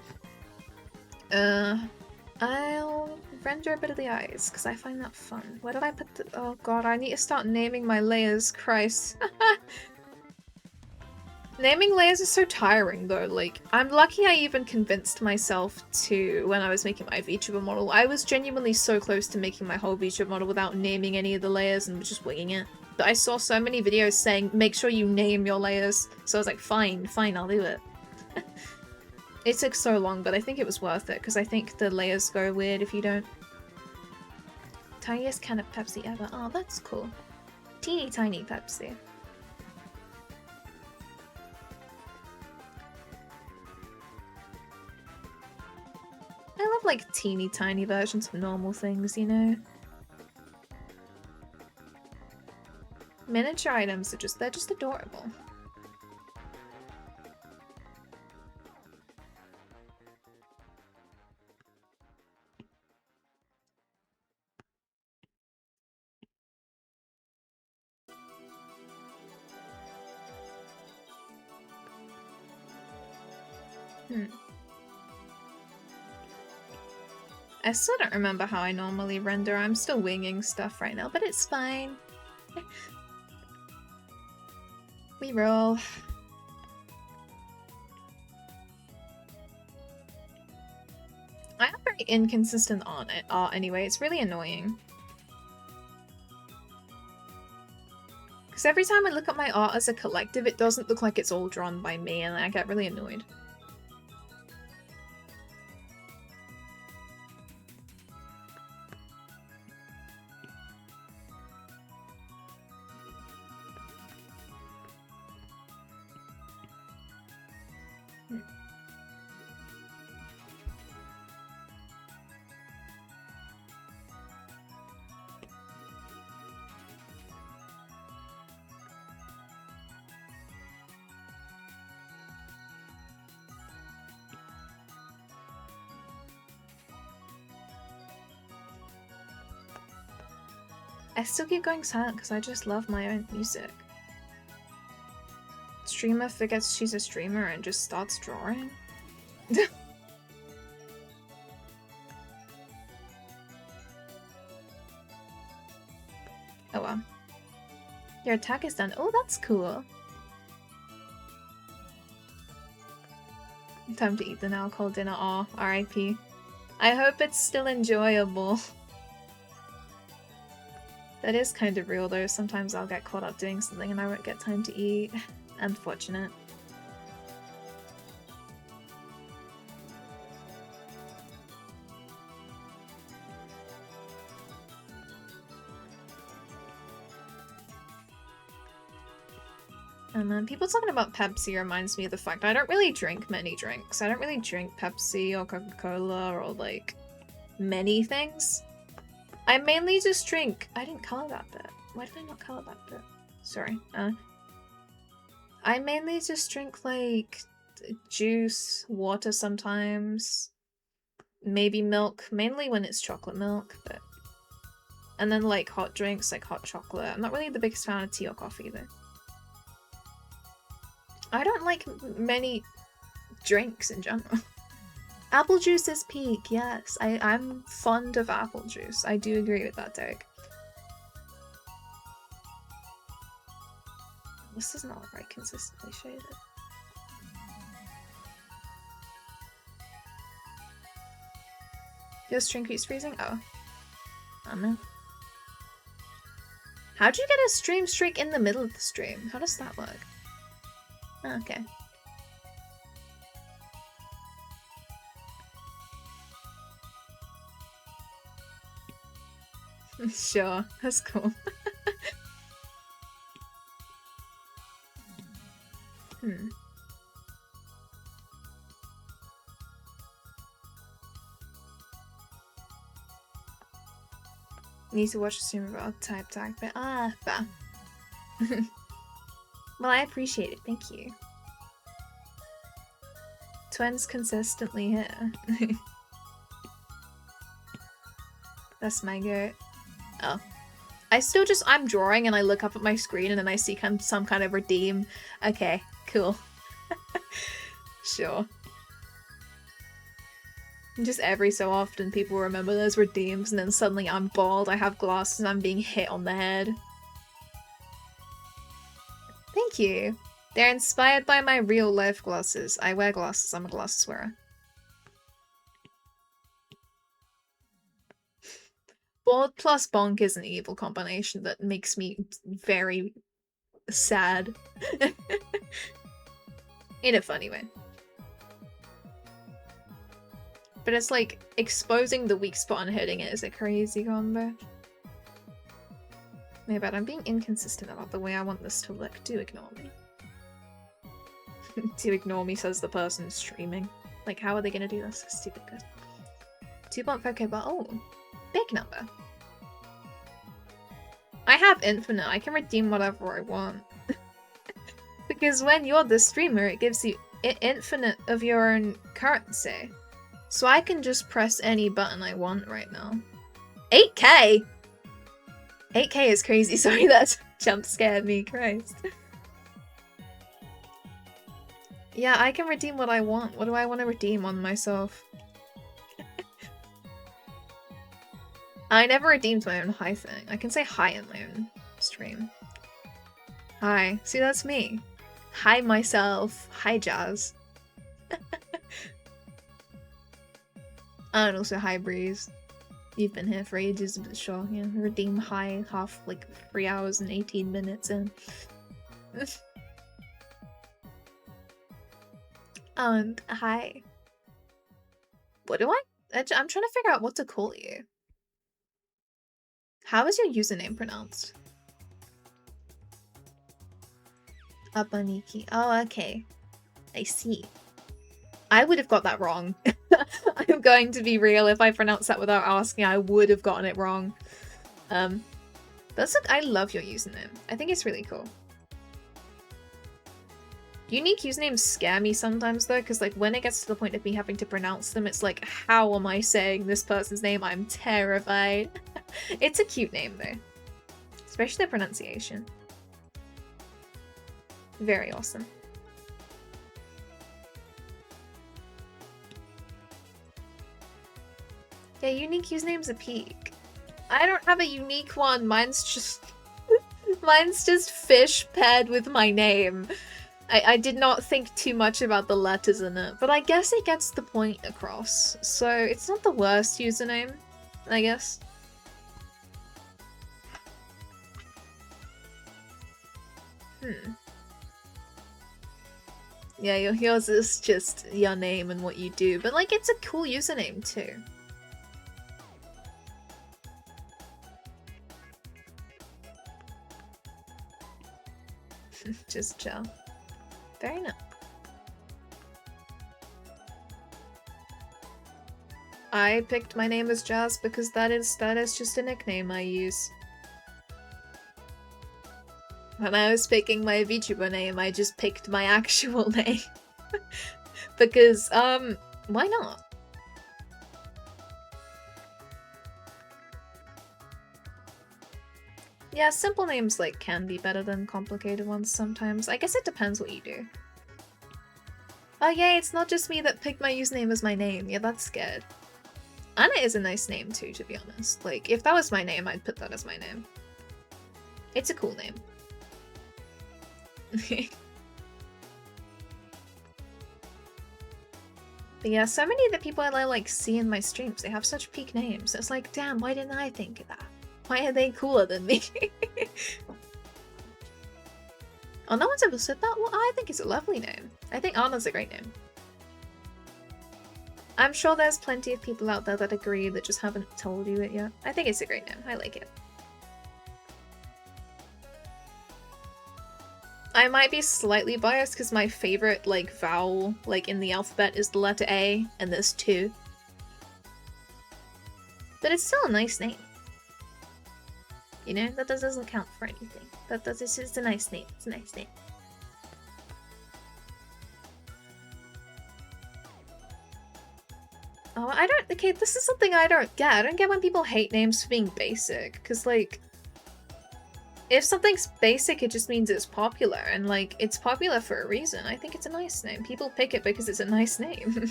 I'll render a bit of the eyes, because I find that fun. Where did I put the... Oh god, I need to start naming my layers. Christ. Naming layers is so tiring, though. Like, I'm lucky I even convinced myself to, when I was making my VTuber model, I was genuinely so close to making my whole VTuber model without naming any of the layers and just winging it. But I saw so many videos saying, make sure you name your layers. So I was like, fine, I'll do it. It took so long, but I think it was worth it, because I think the layers go weird if you don't. Tiniest can of Pepsi ever. Oh, that's cool. Teeny tiny Pepsi. I love, like, teeny tiny versions of normal things, you know? Miniature items are they're just adorable. I still don't remember how I normally render. I'm still winging stuff right now, but it's fine. We roll. I have very inconsistent art anyway. It's really annoying. Because every time I look at my art as a collective, it doesn't look like it's all drawn by me, and I get really annoyed. I still keep going silent because I just love my own music. Streamer forgets she's a streamer and just starts drawing. Oh well. Your attack is done. Oh, that's cool. Time to eat the now cold dinner. Aw, RIP. I hope it's still enjoyable. That is kind of real though. Sometimes I'll get caught up doing something and I won't get time to eat. Unfortunate. And then people talking about Pepsi reminds me of the fact I don't really drink many drinks. I don't really drink Pepsi or Coca-Cola or like many things. I mainly just drink. I didn't color that bit. Why did I not color that bit? Sorry. I mainly just drink like juice, water sometimes, maybe milk, mainly when it's chocolate milk, but and then like hot drinks, like hot chocolate. I'm not really the biggest fan of tea or coffee though. I don't like many drinks in general. Apple juice is peak, yes. I'm fond of apple juice. I do agree with that, Derek. This is not very consistently shaded. Your stream keeps freezing? Oh. Oh no. How'd you get a stream streak in the middle of the stream? How does that work? Oh, okay. Sure, that's cool. Need to watch the stream about type tag, but fair. Well, I appreciate it, thank you. Twins consistently here. That's my goat. Oh. I'm drawing and I look up at my screen and then I see some kind of redeem. Okay, cool. Sure. Just every so often people remember those redeems and then suddenly I'm bald, I have glasses, and I'm being hit on the head. Thank you. They're inspired by my real life glasses. I wear glasses, I'm a glasses wearer. Bald plus bonk is an evil combination that makes me very sad. In a funny way. But it's like, exposing the weak spot and hitting it is a crazy combo. Yeah, but I'm being inconsistent about the way I want this to look. Do ignore me. Do ignore me, says the person streaming. Like, how are they gonna do this? Stupid good. 2.5k, but oh, big number. I have infinite. I can redeem whatever I want. Because when you're the streamer, it gives you infinite of your own currency. So I can just press any button I want right now. 8k? 8k is crazy. Sorry, that jump scared me. Christ. Yeah, I can redeem what I want. What do I want to redeem on myself? I never redeemed my own hi thing. I can say hi in my own stream. Hi. See, that's me. Hi myself. Hi Jazz. And also hi Breeze. You've been here for ages, but sure, yeah. Redeem hi half like 3 hours and 18 minutes in. And hi. What do I'm trying to figure out what to call you. How is your username pronounced? Abaniki. Oh, okay. I see. I would have got that wrong. I'm going to be real. If I pronounced that without asking, I would have gotten it wrong. I love your username. I think it's really cool. Unique usernames scare me sometimes though, because like when it gets to the point of me having to pronounce them, it's like, how am I saying this person's name? I'm terrified. It's a cute name though. Especially the pronunciation. Very awesome. Yeah, unique username's a peak. I don't have a unique one. Mine's just fish paired with my name. I did not think too much about the letters in it, but I guess it gets the point across. So it's not the worst username, I guess. Yeah, yours is just your name and what you do, but like it's a cool username too. Just chill. Very nice. I picked my name as Jazz because that is just a nickname I use. When I was picking my VTuber name, I just picked my actual name. Because, why not? Yeah, simple names like can be better than complicated ones sometimes. I guess it depends what you do. Oh yay, it's not just me that picked my username as my name. Yeah, that's good. Anna is a nice name too, to be honest. Like, if that was my name, I'd put that as my name. It's a cool name. But yeah, so many of the people I like see in my streams, they have such peak names. It's like, damn, why didn't I think of that? Why are they cooler than me? Oh, no one's ever said that? Well, I think it's a lovely name. I think Anna's a great name. I'm sure there's plenty of people out there that agree that just haven't told you it yet. I think it's a great name. I like it. I might be slightly biased because my favorite like vowel like in the alphabet is the letter A, and there's 2. But it's still a nice name. You know, that doesn't count for anything. It's just a nice name. It's a nice name. Oh, I don't. Okay, this is something I don't get. I don't get when people hate names for being basic, because like, if something's basic, it just means it's popular, and like, it's popular for a reason. I think it's a nice name. People pick it because it's a nice name.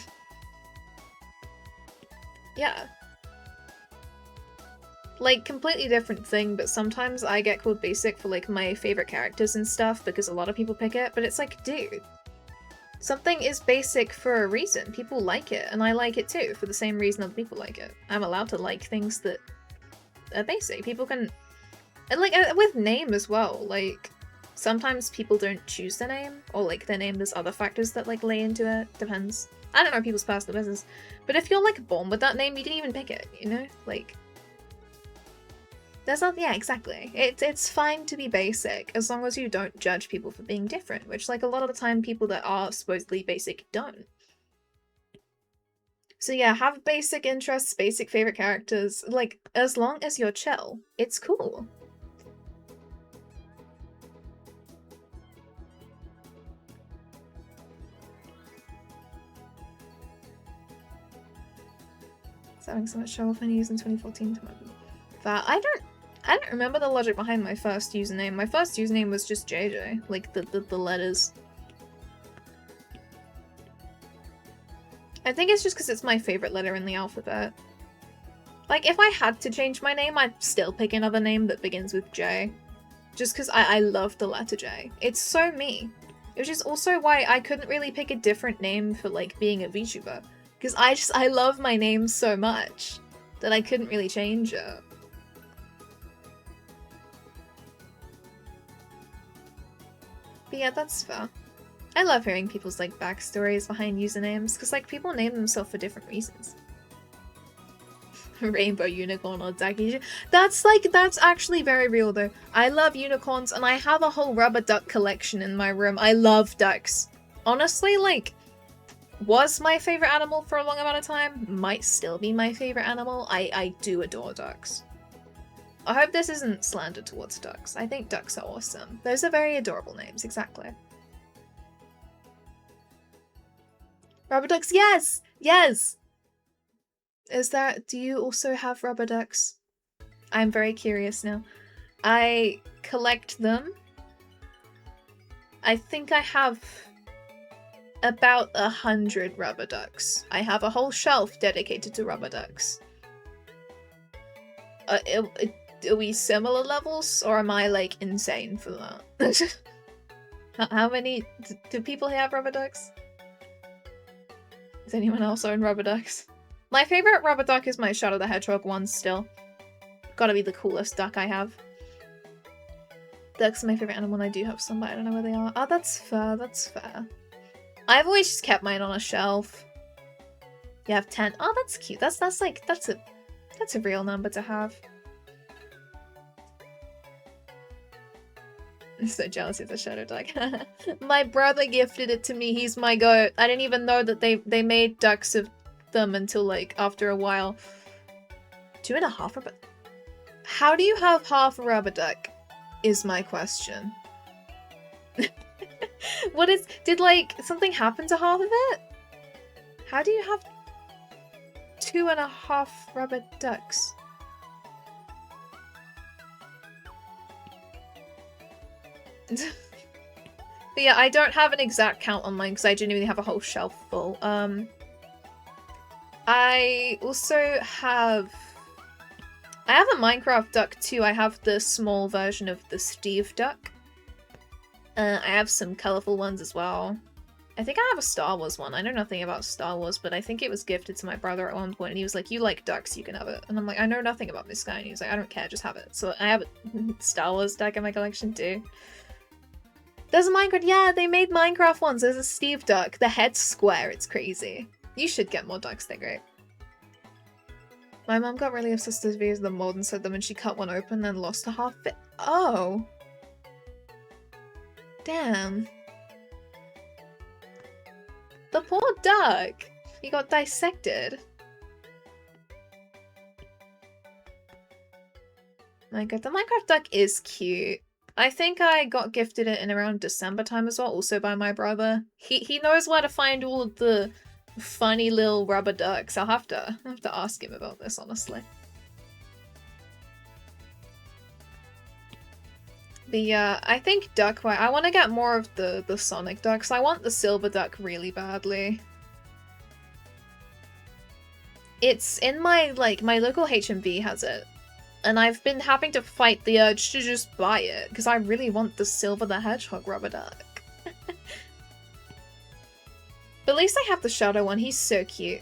Yeah. Like, completely different thing, but sometimes I get called basic for like my favorite characters and stuff because a lot of people pick it, but it's like, dude, something is basic for a reason. People like it, and I like it too, for the same reason other people like it. I'm allowed to like things that are basic. People can... And like, with name as well, like, sometimes people don't choose their name, or like their name, there's other factors that like lay into it. Depends. I don't know people's personal business. But if you're like born with that name, you can even pick it, you know? Like... There's not, yeah, exactly. It's fine to be basic, as long as you don't judge people for being different, which, like, a lot of the time people that are supposedly basic don't. So yeah, have basic interests, basic favorite characters, like, as long as you're chill, it's cool. It's having so much show off and use in 2014 to that. I don't remember the logic behind my first username. My first username was just JJ, like the letters. I think it's just because it's my favorite letter in the alphabet. Like, if I had to change my name, I'd still pick another name that begins with J. Just because I love the letter J. It's so me. Which is also why I couldn't really pick a different name for, like, being a VTuber. Because I love my name so much that I couldn't really change it. But yeah, that's fair. I love hearing people's like backstories behind usernames, because like people name themselves for different reasons. Rainbow unicorn or ducky. That's actually very real though. I love unicorns and I have a whole rubber duck collection in my room. I love ducks. Honestly, like, was my favorite animal for a long amount of time. Might still be my favorite animal. I do adore ducks. I hope this isn't slander towards ducks. I think ducks are awesome. Those are very adorable names, exactly. Rubber ducks, yes! Yes! Do you also have rubber ducks? I'm very curious now. I collect them. I think I have about 100 rubber ducks. I have a whole shelf dedicated to rubber ducks. Are we similar levels, or am I, like, insane for that? How many... Do people have rubber ducks? Does anyone else own rubber ducks? My favorite rubber duck is my Shadow the Hedgehog one still. Gotta be the coolest duck I have. Ducks are my favorite animal and I do have some, but I don't know where they are. Oh, that's fair, that's fair. I've always just kept mine on a shelf. You have 10. Oh, that's cute. That's a real number to have. I'm so jealous of the Shadow Duck. My brother gifted it to me. He's my goat. I didn't even know that they made ducks of them until like after a while. 2.5 rubber. How do you have half a rubber duck? Is my question. Did like something happen to half of it? How do you have 2.5 rubber ducks? But yeah, I don't have an exact count on mine because I genuinely have a whole shelf full. I also have... I have a Minecraft duck too. I have the small version of the Steve duck. I have some colourful ones as well. I think I have a Star Wars one. I know nothing about Star Wars, but I think it was gifted to my brother at one point, and he was like, you like ducks, you can have it. And I'm like, I know nothing about this guy. And he was like, I don't care, just have it. So I have a Star Wars duck in my collection too. There's a Minecraft, yeah, they made Minecraft ones. There's a Steve duck. The head's square, it's crazy. You should get more ducks, they're great. My mom got really obsessed with videos of the mold and said that when she cut one open and lost a half bit. Oh. Damn. The poor duck. He got dissected. My god, the Minecraft duck is cute. I think I got gifted it in around December time as well, also by my brother. He knows where to find all of the funny little rubber ducks. I'll have to ask him about this, honestly. I think duck, I want to get more of the Sonic ducks. I want the silver duck really badly. It's in my, like, my local HMV has it. And I've been having to fight the urge to just buy it, because I really want the Silver the Hedgehog rubber duck. But at least I have the Shadow one, he's so cute.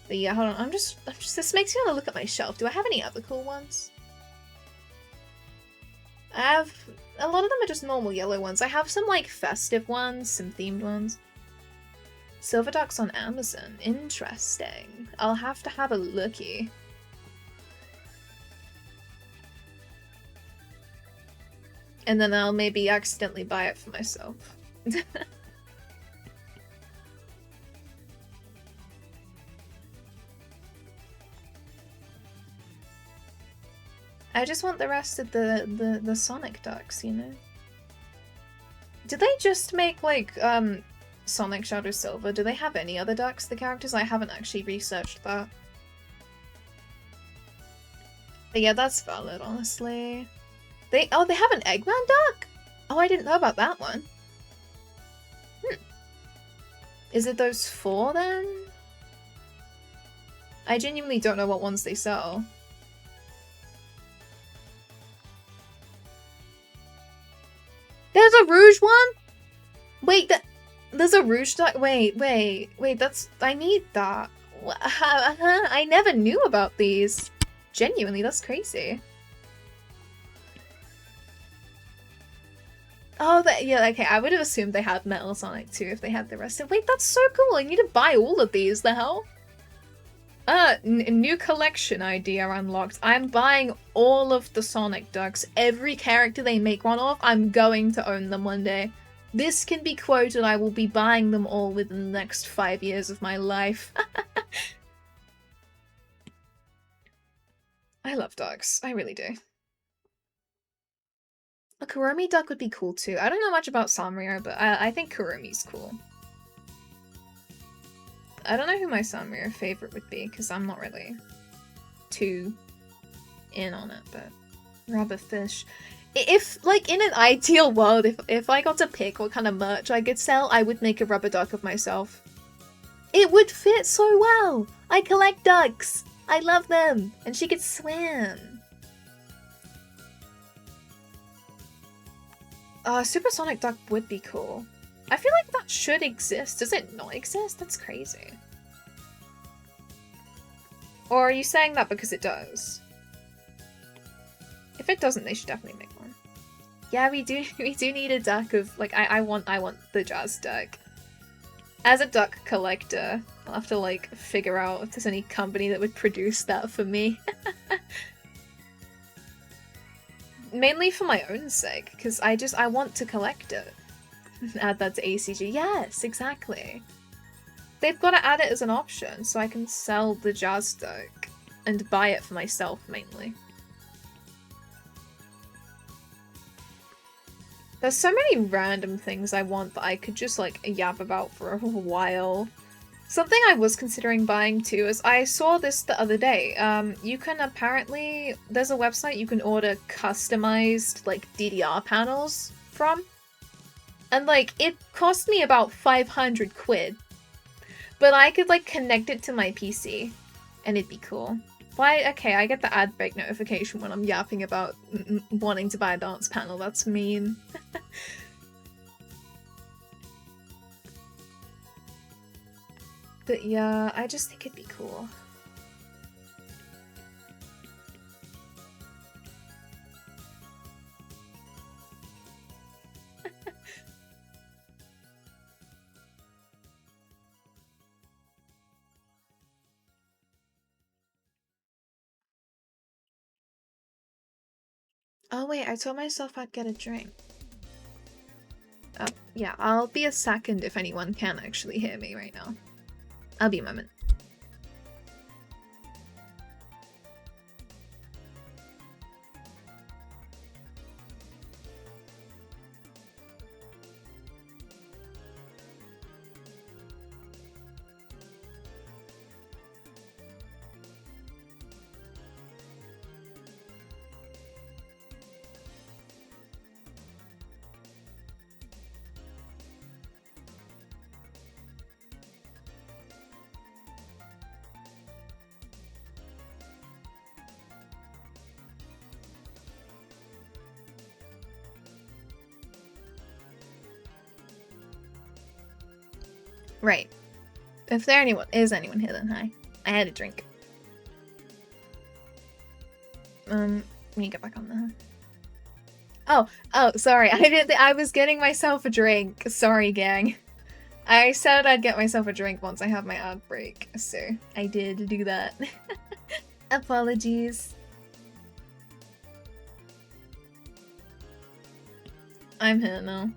But yeah, hold on, I'm just, this makes me want to look at my shelf. Do I have any other cool ones? I have, a lot of them are just normal yellow ones. I have some, like, festive ones, some themed ones. Silver ducks on Amazon. Interesting. I'll have to have a looky. And then I'll maybe accidentally buy it for myself. I just want the rest of the Sonic ducks, you know? Did they just make, like, Sonic Shadow Silver? Do they have any other ducks, the characters? I haven't actually researched that. But yeah, that's valid, honestly. They have an Eggman duck? Oh, I didn't know about that one. Is it those 4 then? I genuinely don't know what ones they sell. There's a Rouge one? Wait, there's a Rouge duck? Wait, that's... I need that. I never knew about these. Genuinely, that's crazy. Oh, yeah, okay, I would have assumed they had Metal Sonic too if they had the rest of... Wait, that's so cool, I need to buy all of these, the hell? New collection idea unlocked. I'm buying all of the Sonic ducks. Every character they make one of, I'm going to own them one day. This can be quoted, I will be buying them all within the next 5 years of my life. I love ducks, I really do. A Kuromi duck would be cool too. I don't know much about Sanrio, but I think Kuromi's cool. I don't know who my Sanrio favorite would be, because I'm not really too in on it, but rubber fish. If, like, in an ideal world, if I got to pick what kind of merch I could sell, I would make a rubber duck of myself. It would fit so well! I collect ducks! I love them! And she could swim! Supersonic duck would be cool. I feel like that should exist. Does it not exist? That's crazy. Or are you saying that because it does? If it doesn't, they should definitely make one. Yeah, we do need a duck of, like, I want the jazz duck. As a duck collector, I'll have to, like, figure out if there's any company that would produce that for me. Mainly for my own sake, because I want to collect it. Add that to ACG. Yes, exactly. They've got to add it as an option so I can sell the jazz duck and buy it for myself mainly. There's so many random things I want that I could just like yap about for a while. Something I was considering buying too is I saw this the other day. You can apparently, there's a website you can order customized like DDR panels from. And, like, it cost me about 500 quid. But I could, like, connect it to my PC. And it'd be cool. Why? Okay, I get the ad break notification when I'm yapping about wanting to buy a dance panel. That's mean. But yeah, I just think it'd be cool. Oh wait, I told myself I'd get a drink. Oh, yeah, I'll be a second if anyone can actually hear me right now. I'll be a moment. Right. If there is anyone here, then hi. I had a drink. Let me get back on there. Oh, sorry. I was getting myself a drink. Sorry, gang. I said I'd get myself a drink once I have my ad break, so I did do that. Apologies. I'm here now.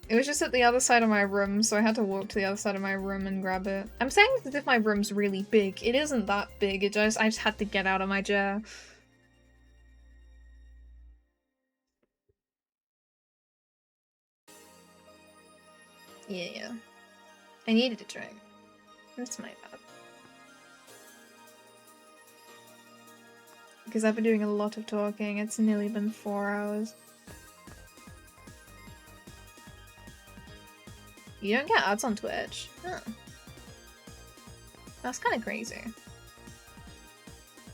It was just at the other side of my room, so I had to walk to the other side of my room and grab it. I'm saying this as if my room's really big. It isn't that big, I just had to get out of my chair. Yeah. I needed a drink. That's my bad. Because I've been doing a lot of talking. It's nearly been 4 hours. You don't get ads on Twitch? Huh. That's kind of crazy.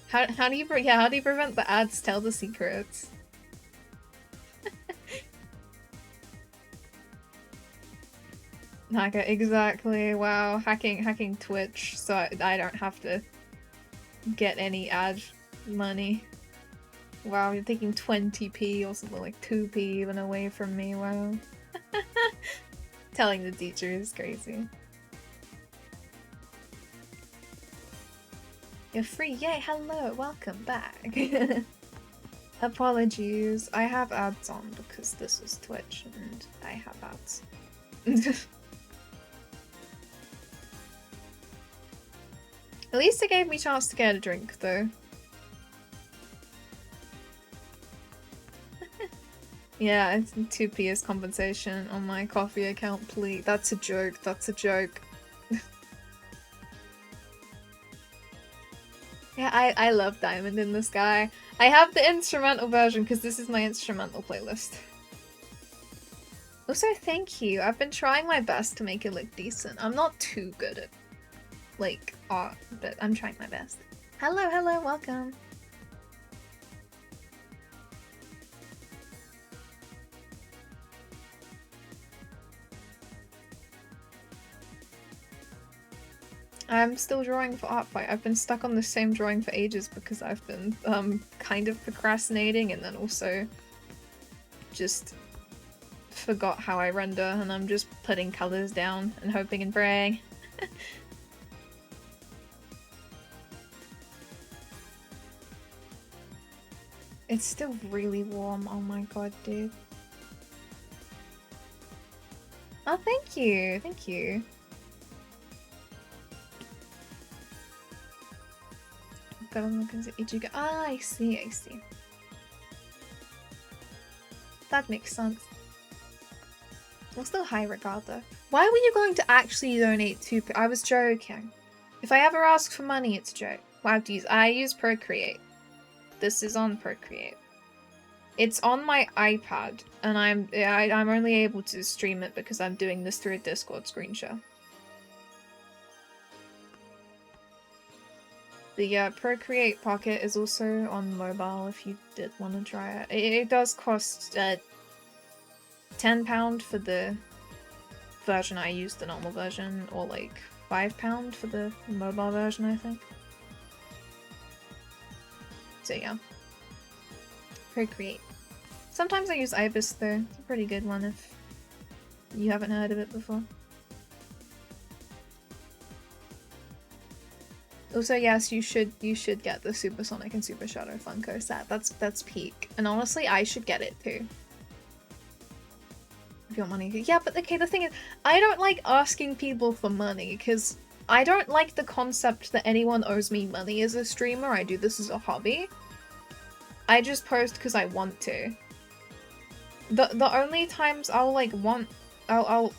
How do you prevent the ads? Tell the secrets. Hacker, exactly. Wow, hacking Twitch, so I don't have to get any ad money. Wow, you're taking 20p or something like 2p even away from me. Wow. Telling the teacher is crazy. You're free. Yay, hello, welcome back. Apologies, I have ads on because this is Twitch and I have ads. At least it gave me a chance to get a drink, though. Yeah, it's 2p as compensation on my coffee account, please. That's a joke, that's a joke. Yeah, I love Diamond in the Sky. I have the instrumental version because this is my instrumental playlist. Also, thank you. I've been trying my best to make it look decent. I'm not too good at, like, art, but I'm trying my best. Hello, welcome. I'm still drawing for Art Fight. I've been stuck on the same drawing for ages because I've been kind of procrastinating and then also just forgot how I render and I'm just putting colors down and hoping and praying. It's still really warm. Oh my god, dude. Oh, thank you. Thank you. Ah, I see. That makes sense. We'll still high regard though. Why were you going to actually donate 2p? I was joking. If I ever ask for money, it's a joke. Well, I use Procreate. This is on Procreate. It's on my iPad, and I'm only able to stream it because I'm doing this through a Discord screen share. The Procreate Pocket is also on mobile if you did want to try it. It does cost £10 for the version I used, the normal version, or like £5 for the mobile version, I think. So yeah. Procreate. Sometimes I use Ibis though. It's a pretty good one if you haven't heard of it before. Also, yes, you should get the Supersonic and Super Shadow Funko set. That's peak. And honestly, I should get it too. If you want money. Yeah, but okay, the thing is, I don't like asking people for money, because I don't like the concept that anyone owes me money as a streamer. I do this as a hobby. I just post because I want to. The only times I'll like I'll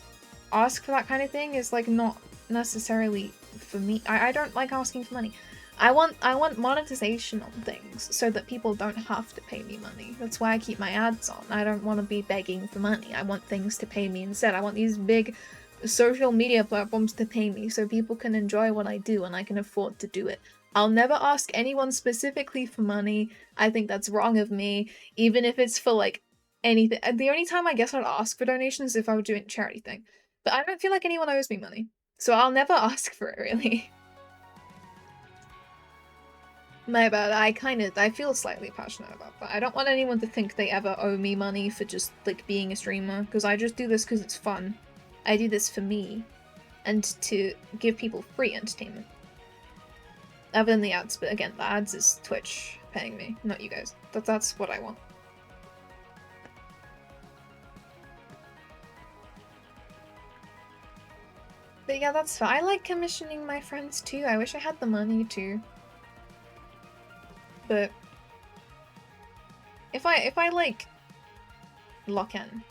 ask for that kind of thing is like not necessarily for me. I don't like asking for money. I want monetization on things so that people don't have to pay me money. That's why I keep my ads on. I don't want to be begging for money. I want things to pay me instead. I want these big social media platforms to pay me so people can enjoy what I do and I can afford to do it. I'll never ask anyone specifically for money. I think that's wrong of me, even if it's for like anything. The only time I guess I'd ask for donations is if I were doing a charity thing. But I don't feel like anyone owes me money. So I'll never ask for it, really. My bad, I feel slightly passionate about that. I don't want anyone to think they ever owe me money for just, like, being a streamer, because I just do this because it's fun. I do this for me, and to give people free entertainment. Other than the ads, but again, the ads is Twitch paying me, not you guys. That's what I want. But yeah, that's fine. I like commissioning my friends too. I wish I had the money to. But if I like lock in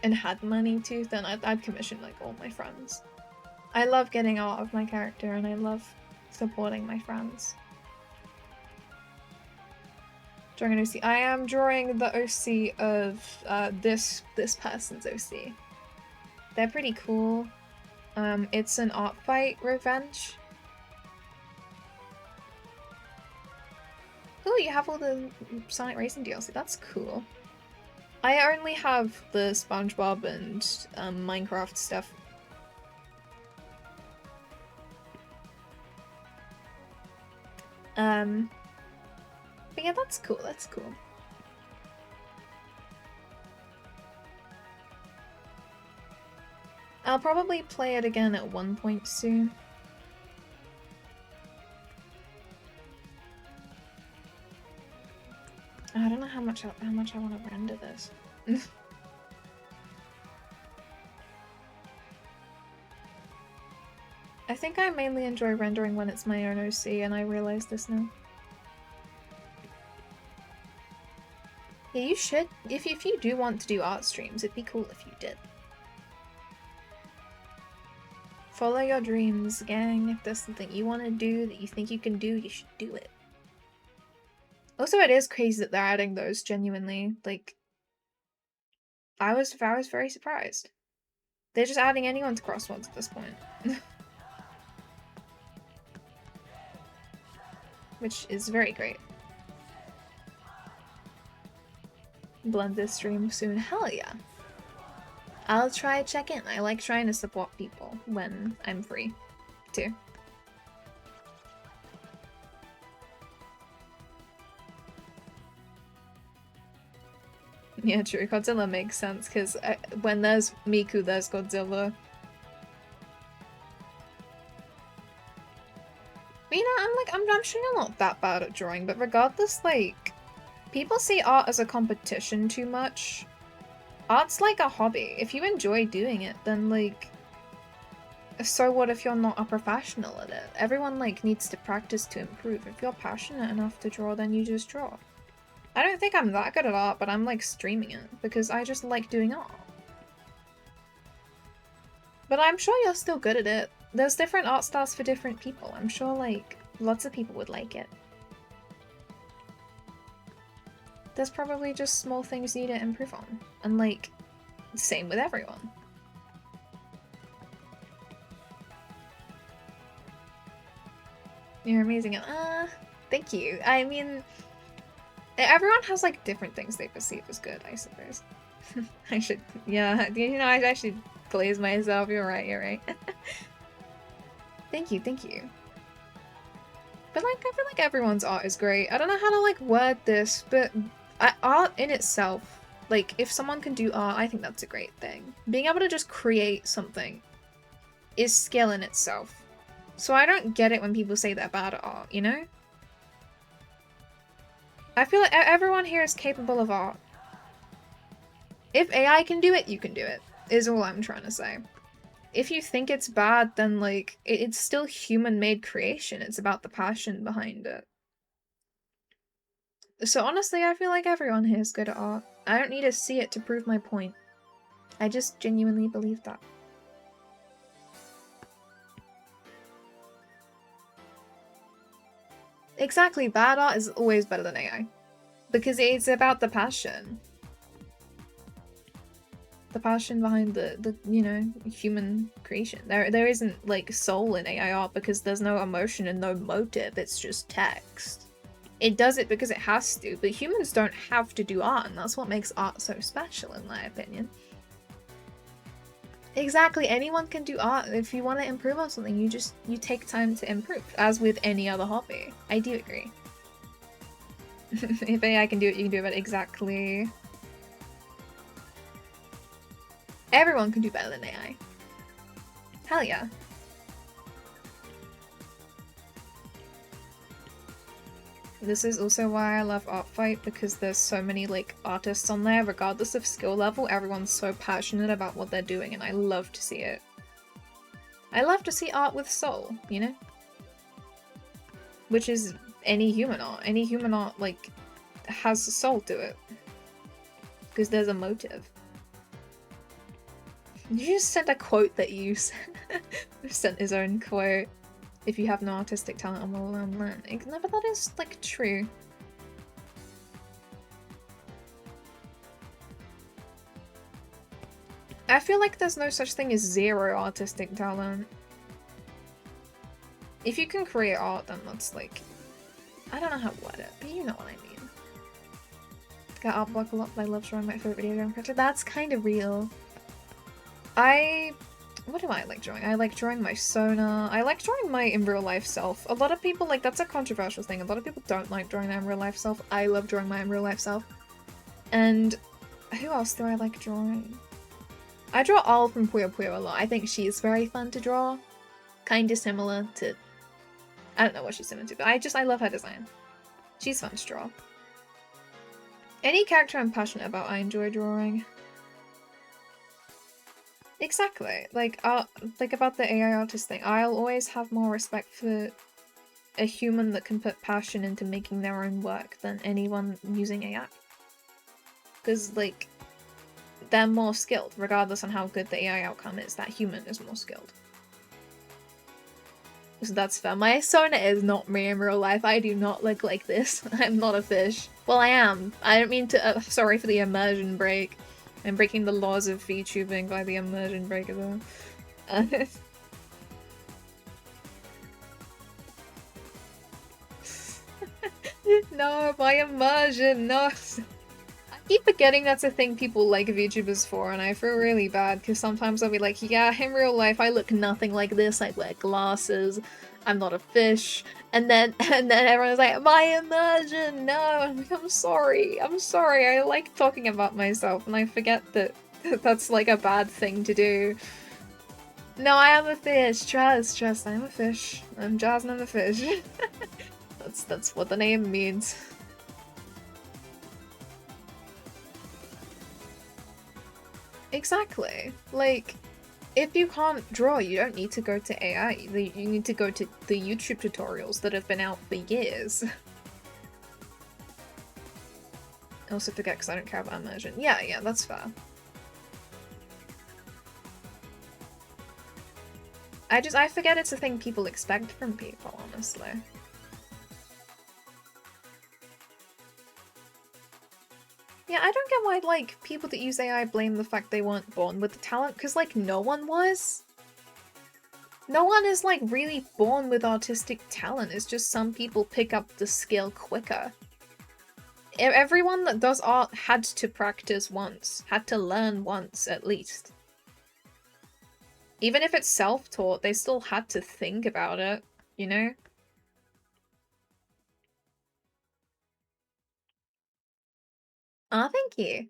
and had money to, then I'd commission like all my friends. I love getting art of my character and I love supporting my friends. Drawing an OC. I am drawing the OC of this person's OC. They're pretty cool. It's an art fight revenge. Oh, you have all the Sonic Racing DLC. That's cool. I only have the SpongeBob and Minecraft stuff. But yeah, that's cool. That's cool. I'll probably play it again at one point soon. I don't know how much I want to render this. I think I mainly enjoy rendering when it's my own OC, and I realize this now. Yeah, you should. If you do want to do art streams, it'd be cool if you did. Follow your dreams, gang. If there's something you want to do that you think you can do, you should do it. Also, it is crazy that they're adding those, genuinely. Like, I was very surprised. They're just adding anyone to Crosswords at this point. Which is very great. Blend this stream soon. Hell yeah. I'll try check in. I like trying to support people when I'm free, too. Yeah, true. Godzilla makes sense, because when there's Miku, there's Godzilla. But you know, I'm sure you're not that bad at drawing, but regardless, like, people see art as a competition too much. Art's like a hobby. If you enjoy doing it, then, like, so what if you're not a professional at it? Everyone, like, needs to practice to improve. If you're passionate enough to draw, then you just draw. I don't think I'm that good at art, but I'm, like, streaming it, because I just like doing art. But I'm sure you're still good at it. There's different art styles for different people. I'm sure, like, lots of people would like it. There's probably just small things you need to improve on. And, like, same with everyone. You're amazing. Thank you. I mean, everyone has, like, different things they perceive as good, I suppose. I should, yeah, you know, I should please myself. You're right, you're right. Thank you, thank you. But, like, I feel like everyone's art is great. I don't know how to, like, word this, but art in itself, like, if someone can do art, I think that's a great thing. Being able to just create something is skill in itself. So I don't get it when people say they're bad at art, you know? I feel like everyone here is capable of art. If AI can do it, you can do it, is all I'm trying to say. If you think it's bad, then like, it's still human-made creation. It's about the passion behind it. So honestly, I feel like everyone here is good at art. I don't need to see it to prove my point. I just genuinely believe that. Exactly, bad art is always better than AI. Because it's about the passion. The passion behind the you know, human creation. There isn't like soul in AI art because there's no emotion and no motive, it's just text. It does it because it has to, but humans don't have to do art, and that's what makes art so special in my opinion. Exactly, anyone can do art. If you want to improve on something, you take time to improve, as with any other hobby. I do agree. If AI can do it, you can do it exactly. Everyone can do better than AI. Hell yeah. This is also why I love Artfight, because there's so many like artists on there, regardless of skill level, everyone's so passionate about what they're doing and I love to see it. I love to see art with soul, you know? Which is any human art. Any human art like has a soul to it. Because there's a motive. You just sent a quote that you sent his own quote. If you have no artistic talent, I will learn. No, but that is like true. I feel like there's no such thing as zero artistic talent. If you can create art, then that's like, I don't know how to word it, but you know what I mean. Got art block a lot, but I love drawing my favorite video game character. That's kind of real. What do I like drawing? I like drawing my Sona. I like drawing my in real life self. A lot of people, like, that's a controversial thing. A lot of people don't like drawing their in real life self. I love drawing my in real life self. And who else do I like drawing? I draw Al from Puyo Puyo a lot. I think she is very fun to draw. Kinda similar to... I don't know what she's similar to, but I love her design. She's fun to draw. Any character I'm passionate about, I enjoy drawing. Exactly. Like about the AI artist thing, I'll always have more respect for a human that can put passion into making their own work than anyone using AI. Because, like, they're more skilled, regardless on how good the AI outcome is. That human is more skilled. So that's fair. My Sona is not me in real life. I do not look like this. I'm not a fish. Well, I am. I don't mean to... sorry for the immersion break. I'm breaking the laws of VTubing by the immersion break as well. No, my immersion, no! I keep forgetting that's a thing people like VTubers for, and I feel really bad, because sometimes I'll be like, yeah, in real life I look nothing like this, I wear glasses, I'm not a fish, and then everyone's like, my immersion, no! I'm like, I'm sorry, I like talking about myself, and I forget that that's like a bad thing to do. No, I am a fish, trust, I'm a fish. I'm Jazz and I'm a fish. That's what the name means. Exactly. Like, if you can't draw, you don't need to go to AI. You need to go to the YouTube tutorials that have been out for years. I also forget because I don't care about immersion. Yeah, that's fair. I forget it's a thing people expect from people, honestly. Yeah, I don't get why, like, people that use AI blame the fact they weren't born with the talent, because, like, no one was. No one is, like, really born with artistic talent, it's just some people pick up the skill quicker. Everyone that does art had to practice once, had to learn once, at least. Even if it's self-taught, they still had to think about it, you know? Aw, thank you.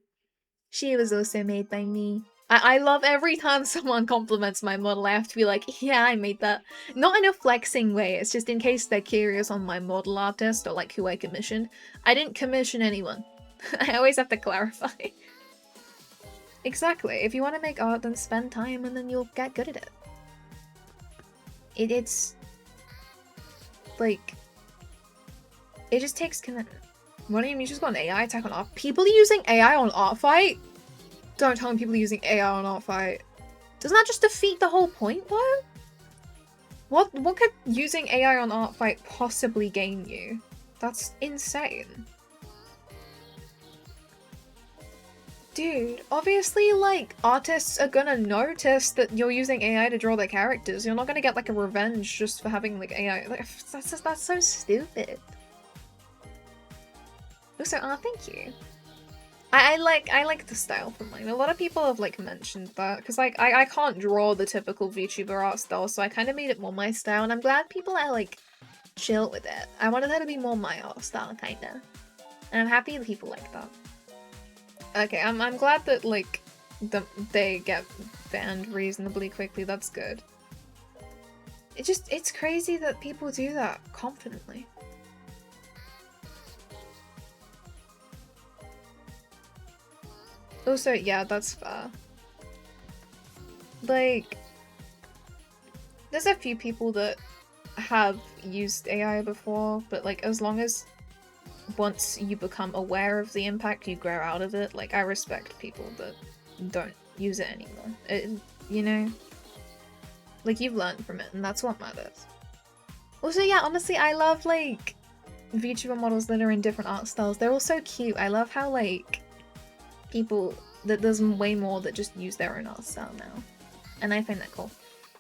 She was also made by me. I love every time someone compliments my model, I have to be like, yeah, I made that. Not in a flexing way, it's just in case they're curious on my model artist or like who I commissioned. I didn't commission anyone. I always have to clarify. Exactly. If you want to make art, then spend time and then you'll get good at it. It's like, it just takes commitment. What do you mean? She's got an AI attack on art? People are using AI on Artfight? Don't tell me people are using AI on Artfight. Doesn't that just defeat the whole point though? What could using AI on Artfight possibly gain you? That's insane. Dude, obviously, like, artists are gonna notice that you're using AI to draw their characters. You're not gonna get, like, a revenge just for having, like, AI. Like, that's so stupid. Also, thank you. I like the style from mine. A lot of people have, like, mentioned that. Because, like, I can't draw the typical VTuber art style, so I kind of made it more my style. And I'm glad people are, like, chill with it. I wanted that to be more my art style, kinda. And I'm happy that people like that. Okay, I'm glad that, like, they get banned reasonably quickly. That's good. It's crazy that people do that confidently. Also, yeah, that's fair. Like, there's a few people that have used AI before, but, like, as long as once you become aware of the impact, you grow out of it. Like, I respect people that don't use it anymore. You know? Like, you've learned from it, and that's what matters. Also, yeah, honestly, I love, like, VTuber models that are in different art styles. They're all so cute. I love how, like, people... that there's way more that just use their own art style now. And I find that cool.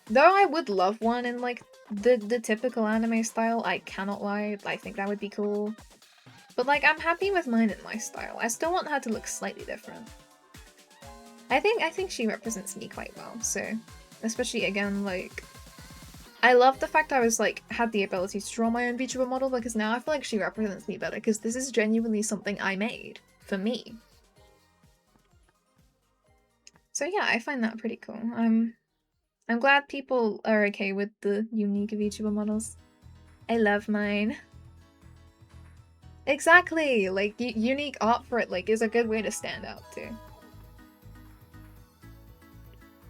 Though I would love one in, like, the typical anime style, I cannot lie. I think that would be cool. But, like, I'm happy with mine in my style. I still want her to look slightly different. I think she represents me quite well, so... Especially, again, like... I love the fact I was, like, had the ability to draw my own VTuber model, because now I feel like she represents me better, because this is genuinely something I made. For me. So yeah, I find that pretty cool. I'm glad people are okay with the unique VTuber models. I love mine. Exactly! Like, unique art for it, like, is a good way to stand out, too.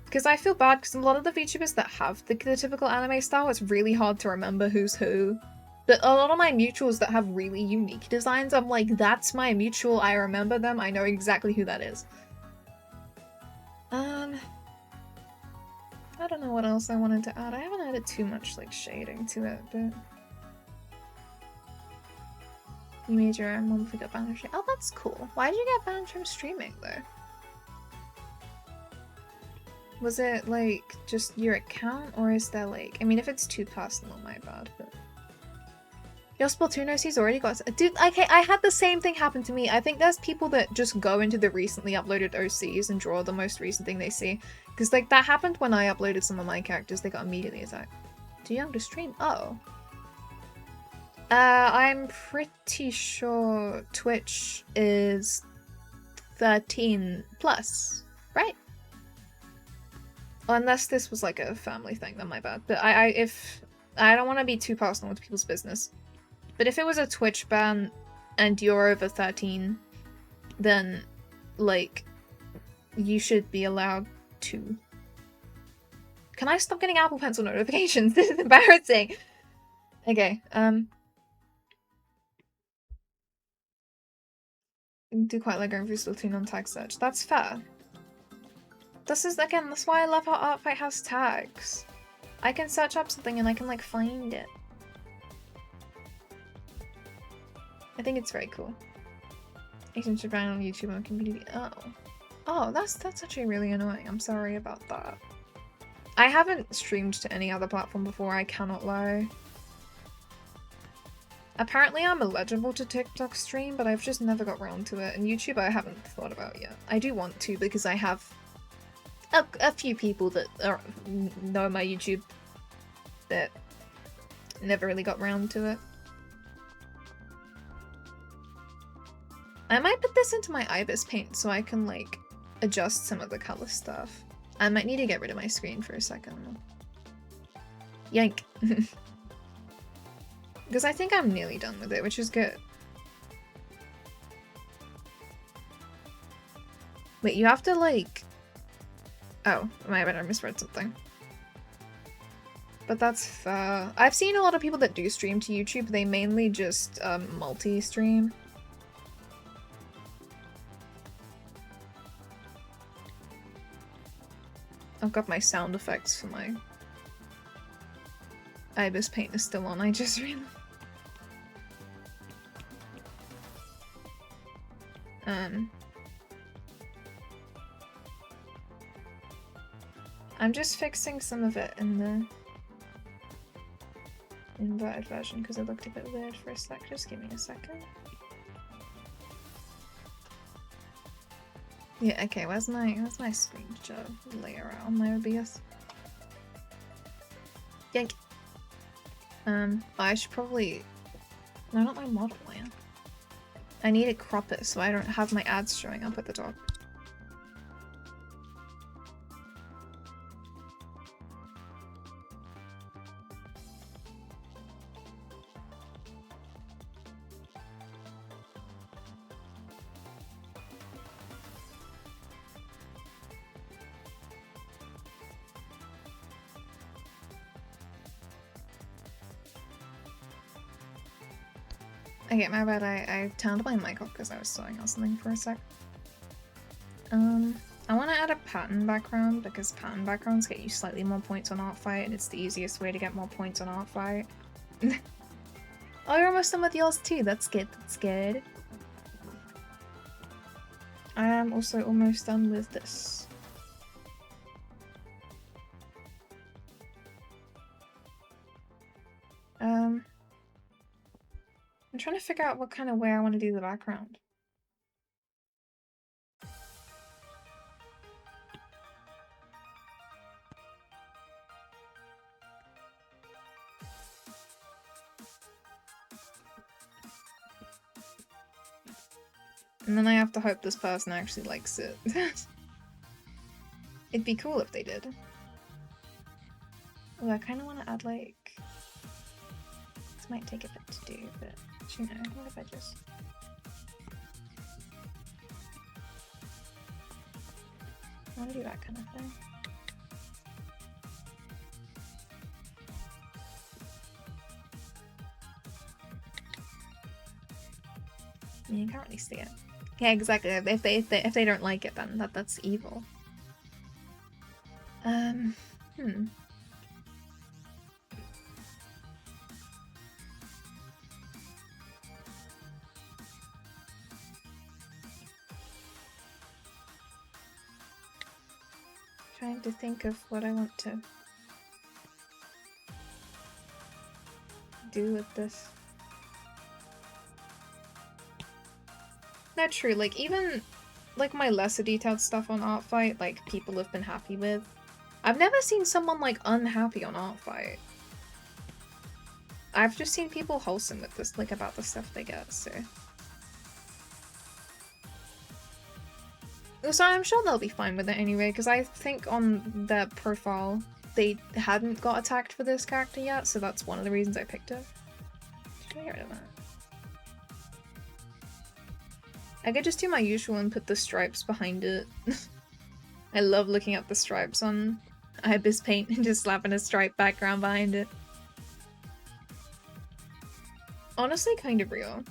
Because I feel bad, because a lot of the VTubers that have the typical anime style, it's really hard to remember who's who. But a lot of my mutuals that have really unique designs, I'm like, that's my mutual, I remember them, I know exactly who that is. I don't know what else I wanted to add. I haven't added too much, like, shading to it, but... You made your own monthly got banned from streaming. Oh, that's cool. Why did you get banned from streaming, though? Was it, like, just your account, or is there, like... I mean, if it's too personal, my bad, but... Your Splatoon OC's already got... Dude, okay, I had the same thing happen to me. I think there's people that just go into the recently uploaded OCs and draw the most recent thing they see. Because, like, that happened when I uploaded some of my characters. They got immediately attacked. Too young to stream? Oh. I'm pretty sure Twitch is 13 plus, right? Unless this was, like, a family thing, then my bad. But I don't want to be too personal with people's business. But if it was a Twitch ban and you're over 13, then, like, you should be allowed to. Can I stop getting Apple Pencil notifications? This is embarrassing. Okay, do quite like going through Splatoon on tag search. That's fair. This is, again, that's why I love how Artfight has tags. I can search up something and I can, like, find it. I think it's very cool. Asian should ban on YouTube and community. Oh, that's actually really annoying. I'm sorry about that. I haven't streamed to any other platform before, I cannot lie. Apparently I'm eligible to TikTok stream, but I've just never got around to it, and YouTube I haven't thought about yet. I do want to because I have a few people that know my YouTube that never really got around to it. I might put this into my Ibis paint so I can, like, adjust some of the color stuff. I might need to get rid of my screen for a second. Yank. Because I think I'm nearly done with it, which is good. Wait, you have to like... Oh, my bad, I misread something. But that's fair. I've seen a lot of people that do stream to YouTube, they mainly just multi-stream. I've got my sound effects for my... Ibis Paint is still on, I just realized. I'm just fixing some of it in the inverted version because it looked a bit weird for a sec. Just give me a second. Yeah, okay, where's my screenshot layer out on my OBS? Yank. I should probably... No, not my model layer. I need to crop it so I don't have my ads showing up at the top. Okay, my bad, I turned my mic off because I was sewing on something for a sec. I want to add a pattern background because pattern backgrounds get you slightly more points on Artfight and it's the easiest way to get more points on Artfight. Oh, you're almost done with yours too, that's good, that's good. I am also almost done with this. I'm trying to figure out what kind of way I want to do the background. And then I have to hope this person actually likes it. It'd be cool if they did. Although I kind of want to add like... This might take a bit to do, but you know, what if I just... I want to do that kind of thing. You can't really see it. Yeah, exactly. If they don't like it, then that's evil. Trying to think of what I want to do with this. Not true, like even like my lesser detailed stuff on Artfight, like people have been happy with. I've never seen someone like unhappy on Artfight. I've just seen people wholesome with this, like about the stuff they get, so. So I'm sure they'll be fine with it anyway, because I think on their profile they hadn't got attacked for this character yet, so that's one of the reasons I picked it. Should I get rid of that? I could just do my usual and put the stripes behind it. I love looking at the stripes on Ibis Paint and just slapping a stripe background behind it. Honestly, kind of real.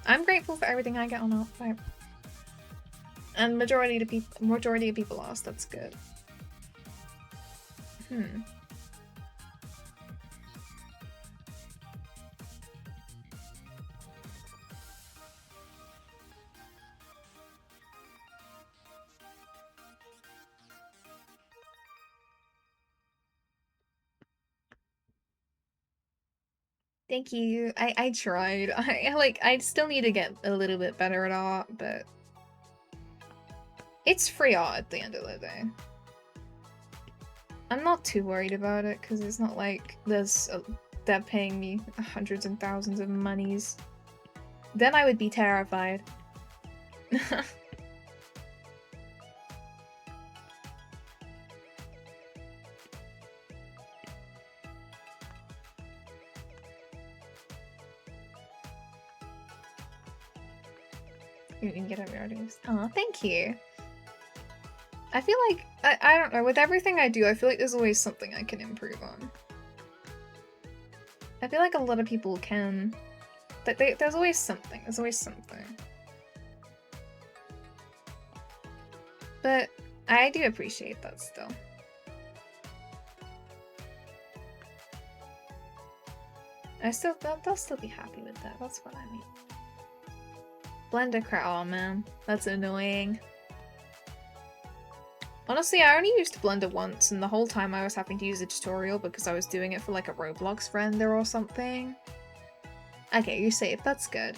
I'm grateful for everything I get on Artfight. And majority of people are, so that's good. Thank you. I tried. I still need to get a little bit better at art, but it's free art at the end of the day. I'm not too worried about it because it's not like they're paying me hundreds and thousands of monies. Then I would be terrified. You can get over artists. Oh, thank you. I feel like, I don't know, with everything I do, I feel like there's always something I can improve on. I feel like a lot of people can. There's always something. There's always something. But I do appreciate that still. They'll still be happy with that. That's what I mean. Blender crack. Oh man, that's annoying. Honestly, I only used Blender once, and the whole time I was having to use a tutorial because I was doing it for like a Roblox render or something. Okay, you're safe. That's good.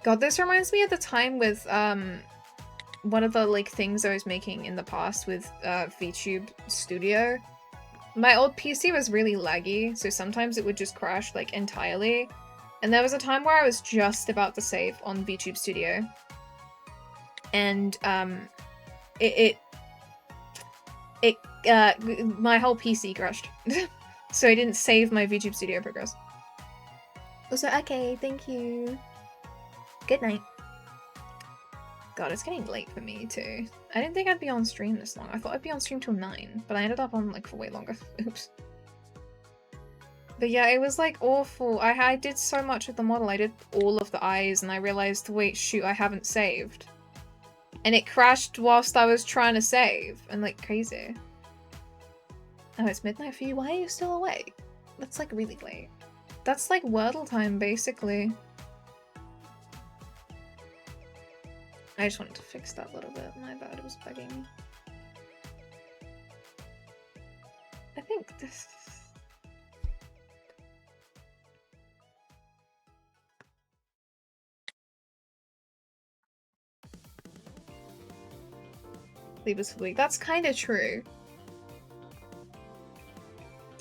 God, this reminds me of the time with one of the like things I was making in the past with VTube Studio. My old PC was really laggy, so sometimes it would just crash like entirely. And there was a time where I was just about to save on VTube Studio, and my whole PC crashed. So I didn't save my VTube Studio progress. Also, okay, thank you. Good night. God, it's getting late for me too. I didn't think I'd be on stream this long. I thought I'd be on stream till 9, but I ended up on like for way longer. Oops. But yeah, it was like awful. I did so much with the model. I did all of the eyes and I realized, wait, shoot, I haven't saved. And it crashed whilst I was trying to save. And like crazy. Oh, it's midnight for you? Why are you still awake? That's like really late. That's like Wordle time, basically. I just wanted to fix that a little bit. My bad, it was bugging me. I think this... Leave us for the week. That's kind of true.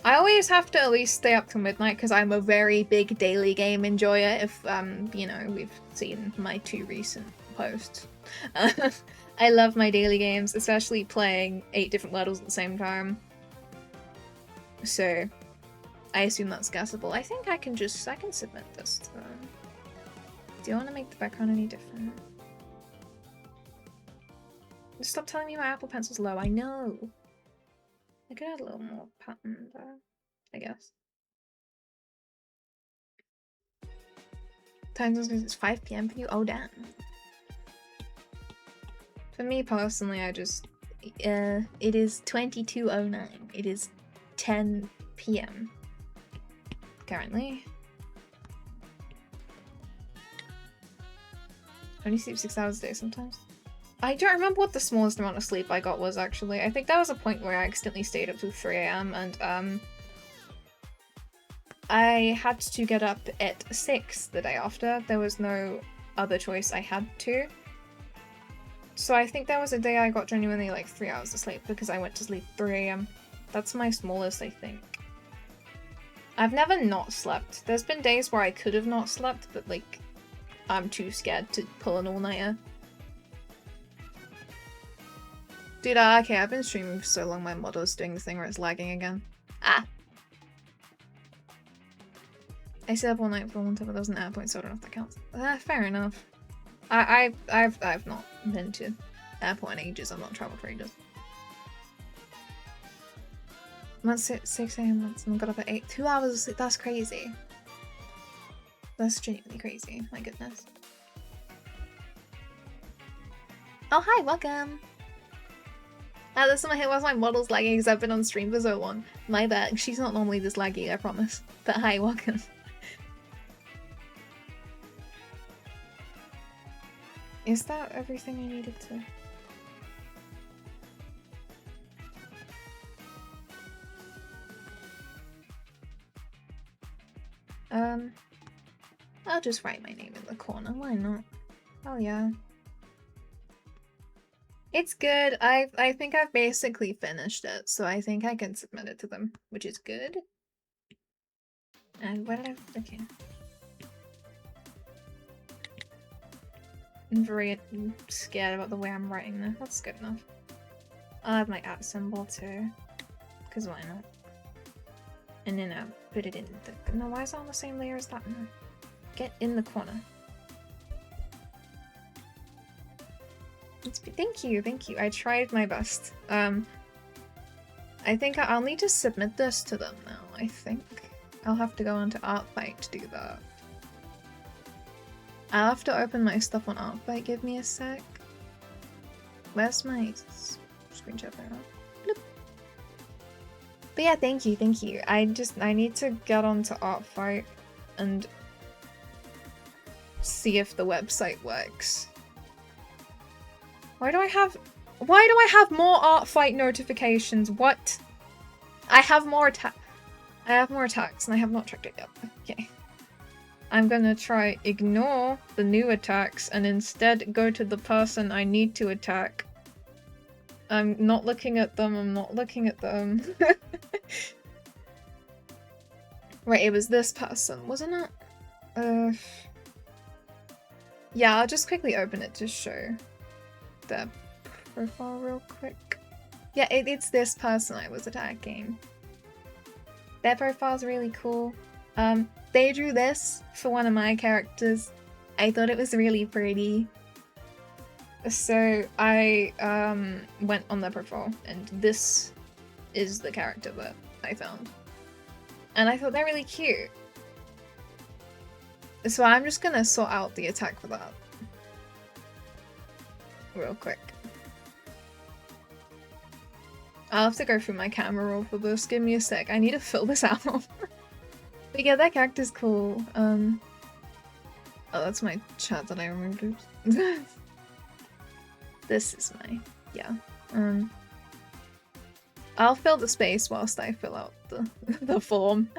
I always have to at least stay up till midnight because I'm a very big daily game enjoyer. If, you know, we've seen my 2 recent posts. I love my daily games, especially playing 8 different Wordles at the same time. So, I assume that's guessable. I think I can submit this to them. Do you want to make the background any different? Stop telling me my Apple Pencil's low, I know! I could add a little more pattern there, I guess. Time zones, it's 5 PM for you? Oh, damn. For me personally, I just... it is 22:09. It is 10 PM. Currently. Only sleep 6 hours a day sometimes. I don't remember what the smallest amount of sleep I got was, actually. I think that was a point where I accidentally stayed up till 3 AM and, I had to get up at 6 the day after. There was no other choice, I had to. So I think there was a day I got genuinely like 3 hours of sleep because I went to sleep 3 AM. That's my smallest, I think. I've never not slept. There's been days where I could have not slept, but like, I'm too scared to pull an all-nighter. Dude, okay, I've been streaming for so long my model's doing the thing where it's lagging again. Ah! I stayed up all night for one time, but there was an airport, so I don't know if that counts. Fair enough. I've not been to airport in ages. I've not traveled for ages. Once at 6 AM once and got up at 8. 2 hours of sleep. That's crazy. That's genuinely crazy. My goodness. Oh hi, welcome. This one here was my model's lagging because I've been on stream for so long. My bad. She's not normally this laggy, I promise. But hi, welcome. Is that everything I needed to? I'll just write my name in the corner, why not? Oh yeah. It's good. I think I've basically finished it, so I think I can submit it to them, which is good. And what did I... okay. I'm very scared about the way I'm writing this. That's good enough. I'll have my @ symbol too. Because why not? And then I'll put it in the... no, why is it on the same layer as that one? Get in the corner. Thank you, thank you. I tried my best. I think I'll need to submit this to them now, I think. I'll have to go onto Artbyte to do that. I'll have to open my stuff on Artbyte, give me a sec. Where's my screenshot now? Bloop. But yeah, thank you, thank you. I need to get onto Artbyte and see if the website works. Why do I have more Artbyte notifications? What? I have more attacks and I have not checked it yet. Okay. I'm gonna try ignore the new attacks and instead go to the person I need to attack. I'm not looking at them, I'm not looking at them. Right, it was this person, wasn't it? Yeah, I'll just quickly open it to show their profile real quick. Yeah, it's this person I was attacking. Their profile's really cool. They drew this for one of my characters. I thought it was really pretty. So I went on their profile and this is the character that I found. And I thought they're really cute. So I'm just gonna sort out the attack for that. Real quick. I'll have to go through my camera roll for this. Give me a sec. I need to fill this out. But yeah, that character's cool. Oh, that's my chat that I removed. Oops. This is my... yeah. I'll fill the space whilst I fill out the form.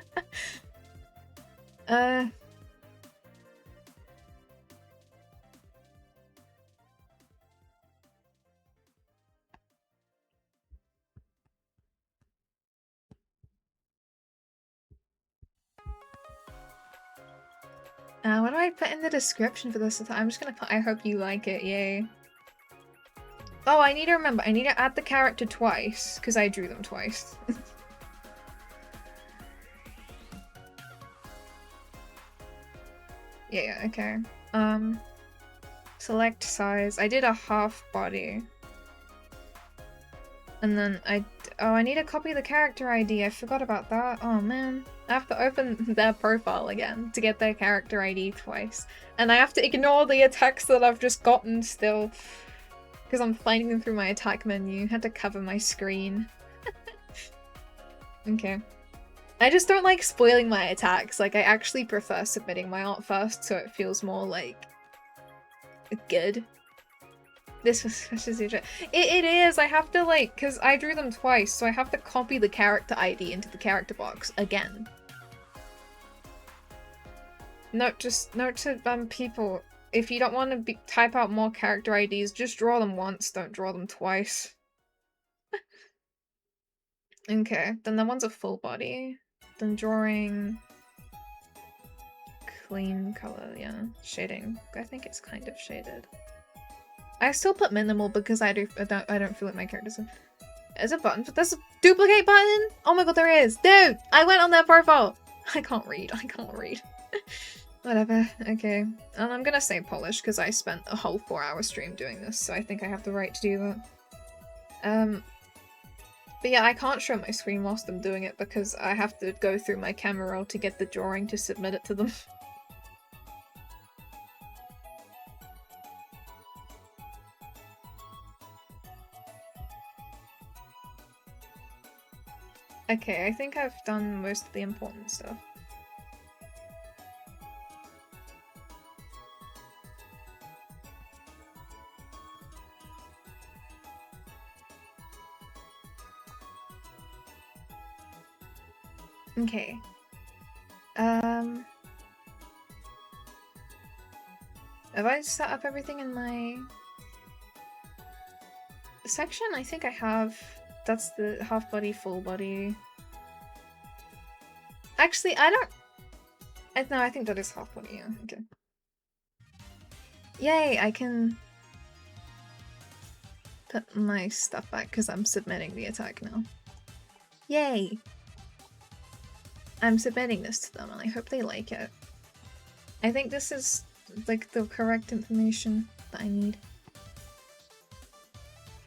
What do I put in the description for this? I'm just gonna put, I hope you like it, yay. Oh, I need to remember, I need to add the character twice, because I drew them twice. Yeah, okay. Select size. I did a half body. And then I need to copy the character ID. I forgot about that. Oh man. I have to open their profile again to get their character ID twice. And I have to ignore the attacks that I've just gotten still. Because I'm finding them through my attack menu. Had to cover my screen. Okay. I just don't like spoiling my attacks. Like, I actually prefer submitting my art first so it feels more, like, good. This was it is! I have to, like, because I drew them twice, so I have to copy the character ID into the character box again. Note to people, if you don't want to type out more character IDs, just draw them once, don't draw them twice. Okay, then that one's a full body. Then drawing clean color, yeah. Shading. I think it's kind of shaded. I still put minimal because I don't feel like my character's There's a button, but there's a duplicate button? Oh my god, there is! Dude! I went on their profile! I can't read. Whatever, okay. And I'm gonna say polish because I spent a whole 4-hour stream doing this, so I think I have the right to do that. But yeah, I can't show my screen whilst I'm doing it because I have to go through my camera roll to get the drawing to submit it to them. Okay, I think I've done most of the important stuff. Okay. Have I set up everything in my section? I think I have. That's the half body, full body. Actually, I don't... No, I think that is half body, yeah. Okay. Yay, I can put my stuff back because I'm submitting the attack now. Yay! I'm submitting this to them and I hope they like it. I think this is like the correct information that I need.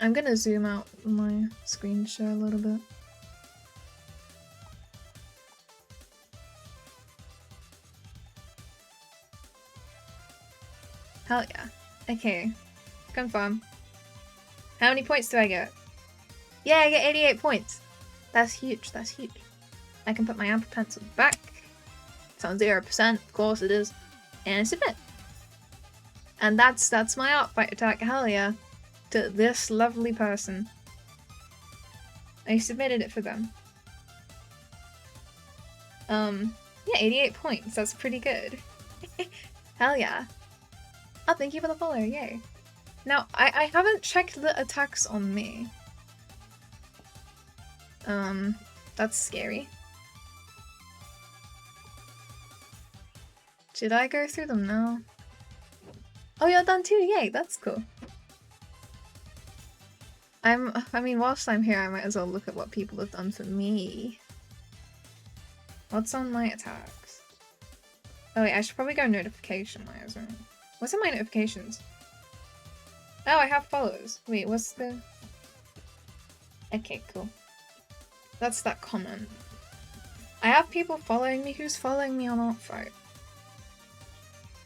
I'm gonna zoom out my screen share a little bit. Hell yeah. Okay. Confirm. How many points do I get? Yeah, I get 88 points. That's huge, that's huge. I can put my Amber Pencil back. It's on 0%, of course it is. And submit. And that's my art fight attack, hell yeah. To this lovely person. I submitted it for them. Yeah, 88 points, that's pretty good. Hell yeah. Oh, thank you for the follow, yay. Now, I haven't checked the attacks on me. That's scary. Should I go through them now? Oh, you're done too, yay, that's cool. I mean, whilst I'm here, I might as well look at what people have done for me. What's on my attacks? Oh wait, I should probably go notification-wise, right? What's in my notifications? Oh, I have follows. Wait, what's the... Okay, cool. That's that comment. I have people following me. Who's following me on Artfight?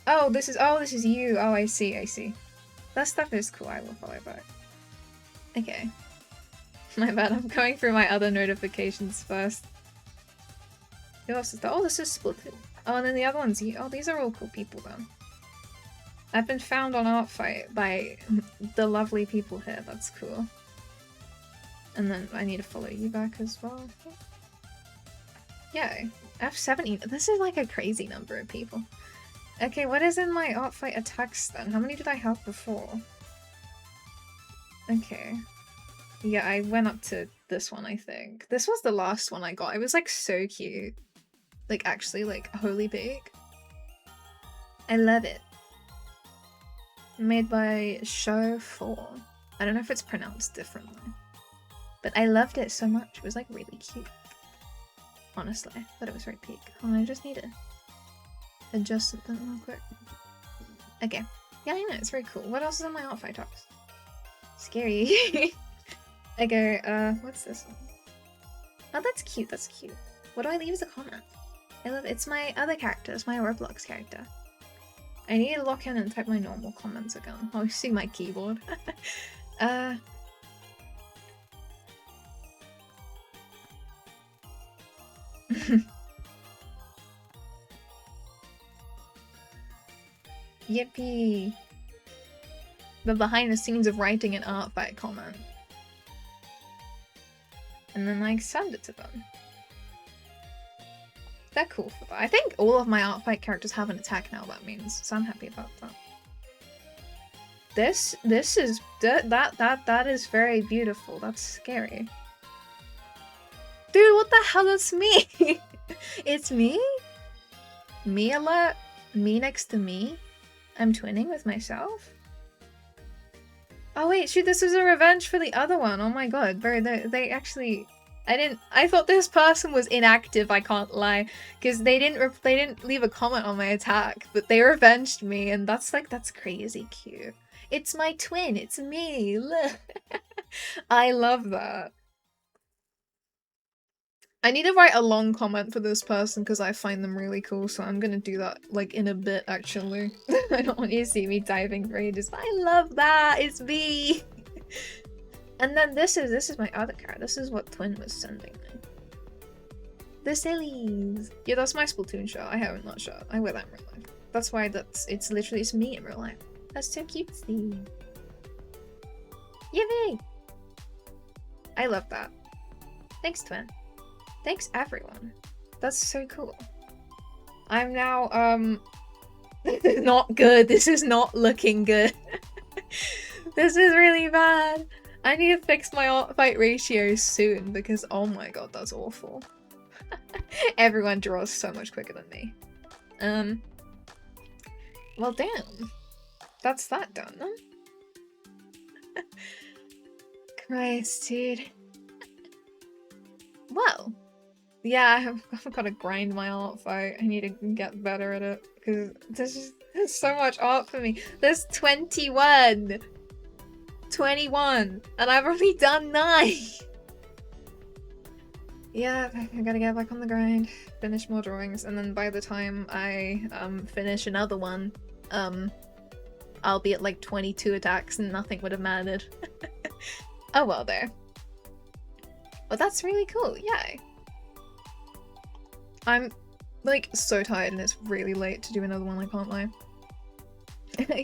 Oh, this is you. Oh, I see, I see. That stuff is cool. I will follow back. Okay. My bad, I'm going through my other notifications first. Who else is that? Oh, this is Splatoon. Oh, and then the other one's you. Oh, these are all cool people then. I've been found on Artfight by the lovely people here. That's cool. And then I need to follow you back as well. Yeah, I have 70. This is like a crazy number of people. Okay, what is in my Artfight attacks then? How many did I have before? Okay. Yeah, I went up to this one, I think. This was the last one I got. It was like so cute. Like actually like holy big. I love it. Made by Show 4. I don't know if it's pronounced differently. But I loved it so much. It was like really cute. Honestly, I thought it was very peak. Oh, I just need to adjust something real quick. Okay. Yeah, I know, it's very cool. What else is in my Artfight talks? Scary. Okay, what's this one? Oh, that's cute, that's cute. What do I leave as a comment? I love it. It's my other character, it's my Roblox character. I need to lock in and type my normal comments again. Oh, you see my keyboard. Yippee! The behind the scenes of writing an Artfight comment. And then like send it to them. They're cool for that. I think all of my Artfight characters have an attack now, that means, so I'm happy about that. This is that is very beautiful. That's scary. Dude, what the hell is me? It's me? Me alert? Me next to me? I'm twinning with myself? Oh wait, shoot, this was a revenge for the other one. Oh my god, bro, they actually... I thought this person was inactive, I can't lie. Because they didn't leave a comment on my attack, but they revenged me, and that's crazy cute. It's my twin, it's me, look. I love that. I need to write a long comment for this person because I find them really cool, so I'm gonna do that like in a bit actually. I don't want you to see me typing for ages. I love that! It's me! And then this is my other card. This is what Twin was sending me. The sillies! Yeah, that's my Splatoon shirt. I haven't that shirt. I wear that in real life. That's why it's literally me in real life. That's so cutesy. Yippee! I love that. Thanks, Twin. Thanks, everyone. That's so cool. I'm now, this is not good. This is not looking good. This is really bad. I need to fix my Artfight ratio soon because, oh my god, that's awful. Everyone draws so much quicker than me. Well, damn. That's that done, huh? Christ, dude. Well. Yeah, I've got to grind my Artfight. I need to get better at it because there's so much art for me. There's 21! 21 and I've already done 9. Yeah, I gotta get back on the grind, finish more drawings, and then by the time I finish another one, I'll be at like 22 attacks and nothing would have mattered. Oh well there. But that's really cool, yay. I'm like so tired and it's really late to do another one, I can't lie.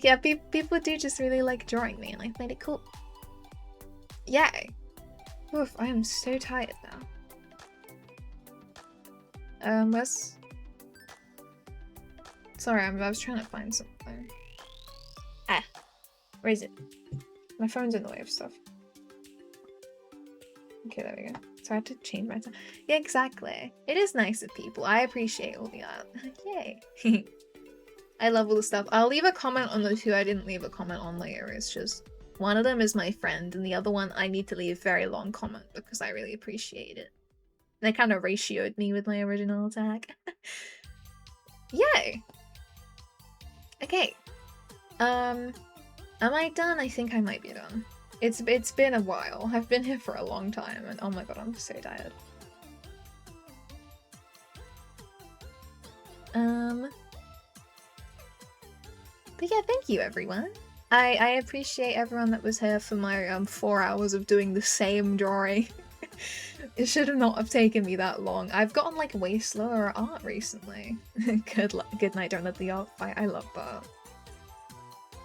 Yeah, people do just really like drawing me and I find it cool. Yay. Oof, I am so tired now. Where's... Sorry, I was trying to find something. Ah, where is it? My phone's in the way of stuff. Okay, there we go. So I have to change my time. Yeah, exactly. It is nice of people. I appreciate all the art. Yay. I love all the stuff. I'll leave a comment on the two I didn't leave a comment on later. It's just one of them is my friend and the other one I need to leave a very long comment because I really appreciate it. They kind of ratioed me with my original attack. Yay! Okay. Am I done? I think I might be done. It's been a while. I've been here for a long time and oh my god, I'm so tired. But yeah, thank you everyone. I appreciate everyone that was here for my 4 hours of doing the same drawing. It should have not have taken me that long. I've gotten like way slower art recently. Good night, don't let the art fight. I love that.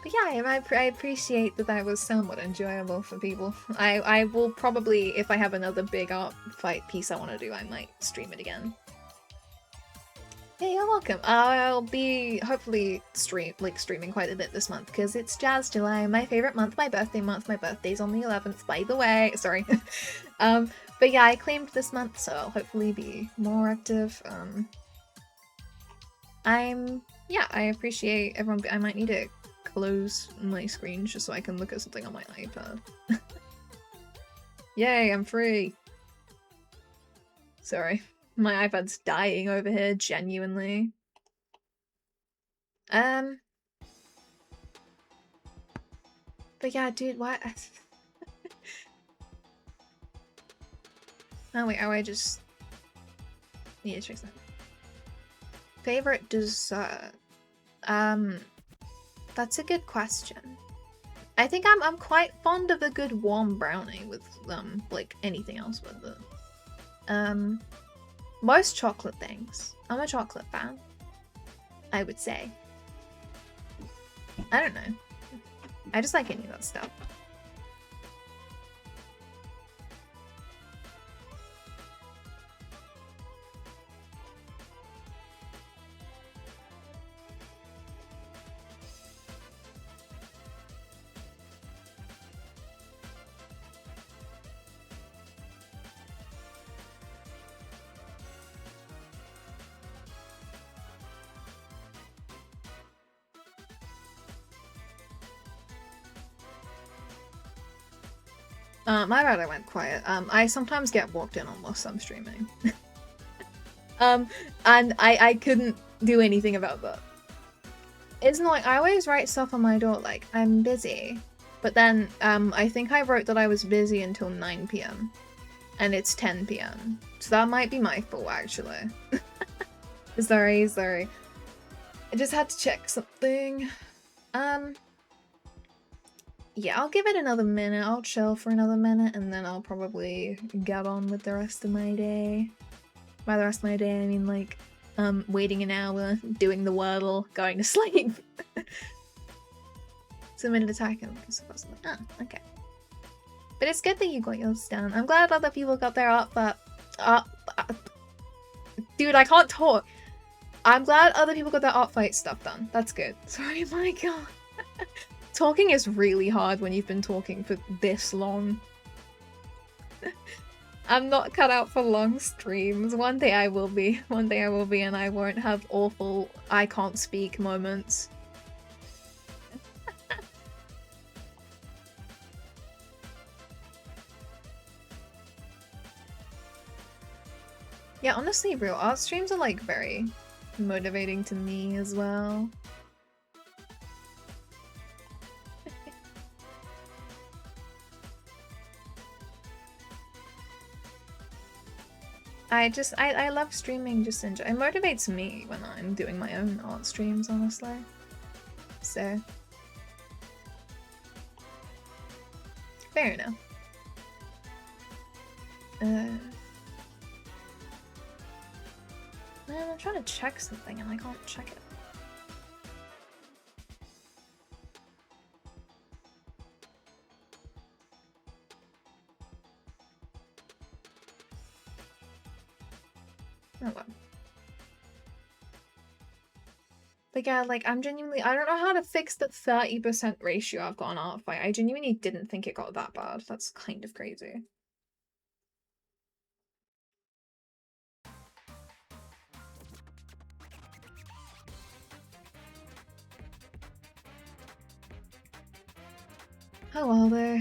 But yeah, I appreciate that that was somewhat enjoyable for people. I will probably, if I have another big art fight piece I want to do, I might stream it again. Hey, you're welcome. I'll be hopefully streaming quite a bit this month because it's Jazz July, my favorite month, my birthday month. My birthday's on the 11th, by the way. Sorry. But yeah, I claimed this month, so I'll hopefully be more active. I appreciate everyone. I might need to close my screen just so I can look at something on my iPad. Yay, I'm free. Sorry. My iPad's dying over here, genuinely. But yeah, dude, what? Oh wait, I just need to check that. Favorite dessert? That's a good question. I think I'm quite fond of a good warm brownie with like anything else with it. Most chocolate things. I'm a chocolate fan, I would say. I don't know. I just like any of that stuff. My bad, I went quiet. I sometimes get walked in on whilst I'm streaming. And I couldn't do anything about that. It's not like I always write stuff on my door like, I'm busy. But then, I think I wrote that I was busy until 9 PM. And it's 10 PM. So that might be my fault, actually. Sorry. I just had to check something. Yeah, I'll give it another minute. I'll chill for another minute and then I'll probably get on with the rest of my day. By the rest of my day, I mean like, waiting an hour, doing the Wordle, going to sleep. It's a minute attack and okay. But it's good that you got yours done. I'm glad other people got their art, but dude, I can't talk. I'm glad other people got their art fight stuff done. That's good. Sorry, my god. Talking is really hard when you've been talking for this long. I'm not cut out for long streams. One day I will be. One day I will be and I won't have awful I can't speak moments. Yeah, honestly, real art streams are like very motivating to me as well. I love streaming just in general. It motivates me when I'm doing my own art streams, honestly. So fair enough. Man, I'm trying to check something and I can't check it. Oh well. But yeah, like I'm genuinely, I don't know how to fix the 30% ratio I've got on Artfight. I genuinely didn't think it got that bad. That's kind of crazy. Oh well, though.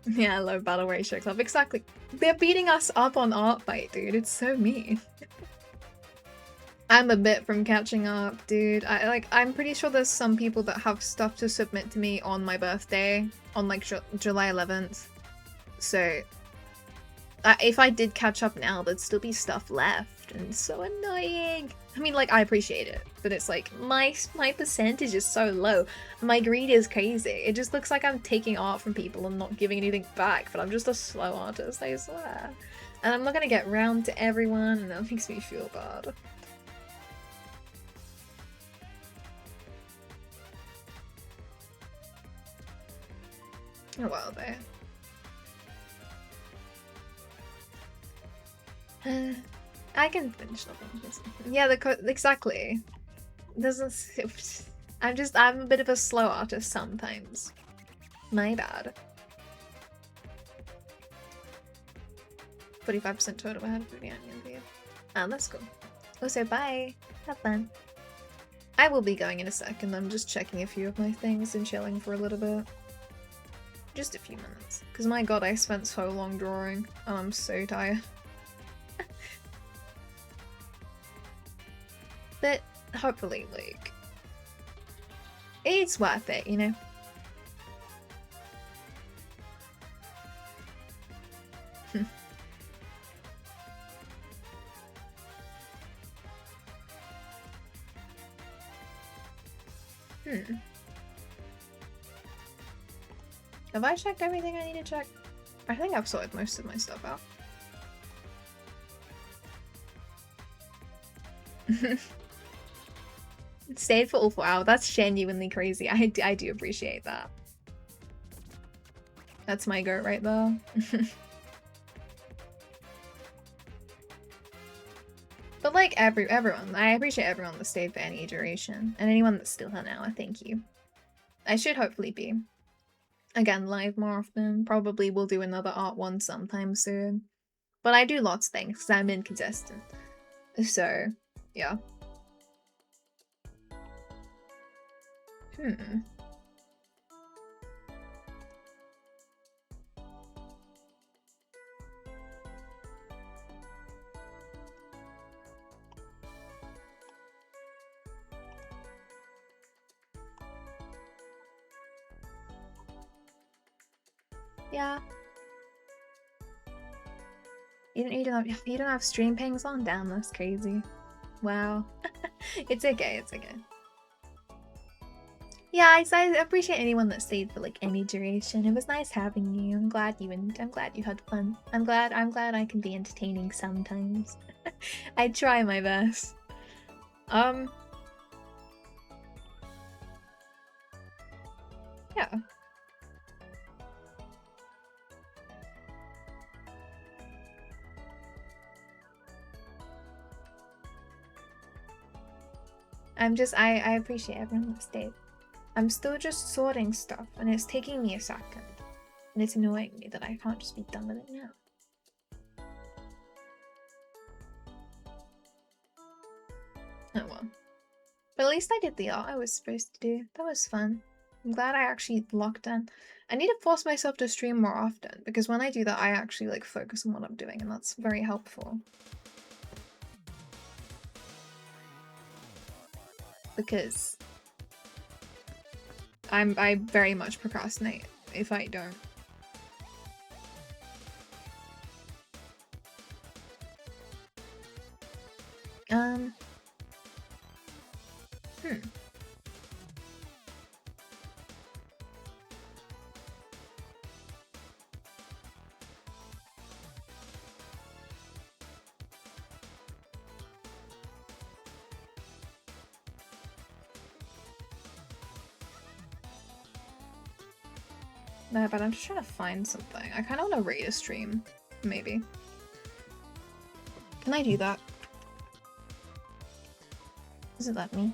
Yeah, low battle ratio club. Exactly. They're beating us up on Artfight, dude. It's so mean. I'm a bit from catching up, dude. I'm pretty sure there's some people that have stuff to submit to me on my birthday, on like July 11th. So if I did catch up now, there'd still be stuff left, and it's so annoying. I mean, like, I appreciate it, but it's like my percentage is so low. My greed is crazy. It just looks like I'm taking art from people and not giving anything back, but I'm just a slow artist, I swear. And I'm not gonna get round to everyone, and that makes me feel bad. Oh well, though. I can finish something. Yeah, exactly. Doesn't. I'm a bit of a slow artist sometimes. My bad. 45% total ahead of the onion. Oh, that's cool. Also, bye. Have fun. I will be going in a second. I'm just checking a few of my things and chilling for a little bit. Just a few minutes. Because my god, I spent so long drawing and I'm so tired. But hopefully, like, it's worth it, you know? Have I checked everything I need to check? I think I've sorted most of my stuff out. Stayed for all 4 hours. That's genuinely crazy. I do appreciate that. That's my goat right there. But like everyone, I appreciate everyone that stayed for any duration, and anyone that's still here now, I thank you. I should hopefully be again live more often. Probably will do another art one sometime soon. But I do lots of things because I'm inconsistent. So yeah. Yeah. You don't have stream pings on? Damn, that's crazy. Wow. It's okay, it's okay. Yeah, I appreciate anyone that stayed for like any duration. It was nice having you. I'm glad you had fun. I'm glad I can be entertaining sometimes. I try my best. Yeah. I appreciate everyone that stayed. I'm still just sorting stuff and it's taking me a second. And it's annoying me that I can't just be done with it now. Oh well. But at least I did the art I was supposed to do. That was fun. I'm glad I actually locked in. I need to force myself to stream more often because when I do that I actually like focus on what I'm doing and that's very helpful. Because I very much procrastinate if I don't. No, but I'm just trying to find something. I kind of want to raid a stream, maybe. Can I do that? Does it let me?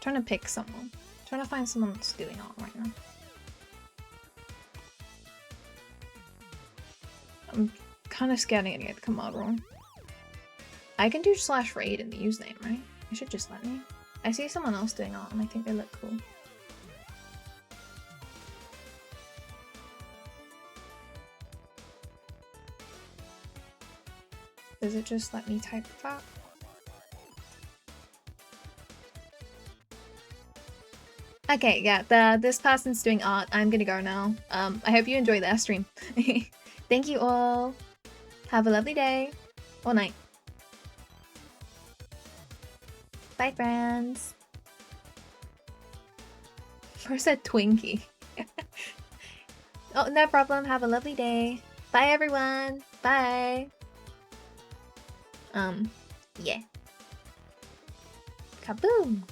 Trying to pick someone. Trying to find someone that's doing art right now. I'm kind of scared I'm gonna get the command wrong. I can do /raid in the username, right? It should just let me. I see someone else doing art and I think they look cool. Does it just let me type that? Okay, yeah, this person's doing art. I'm gonna go now. I hope you enjoy their stream. Thank you all. Have a lovely day or night. Bye, friends. Where's that Twinkie? Oh, no problem. Have a lovely day. Bye, everyone. Bye. Yeah. Kaboom.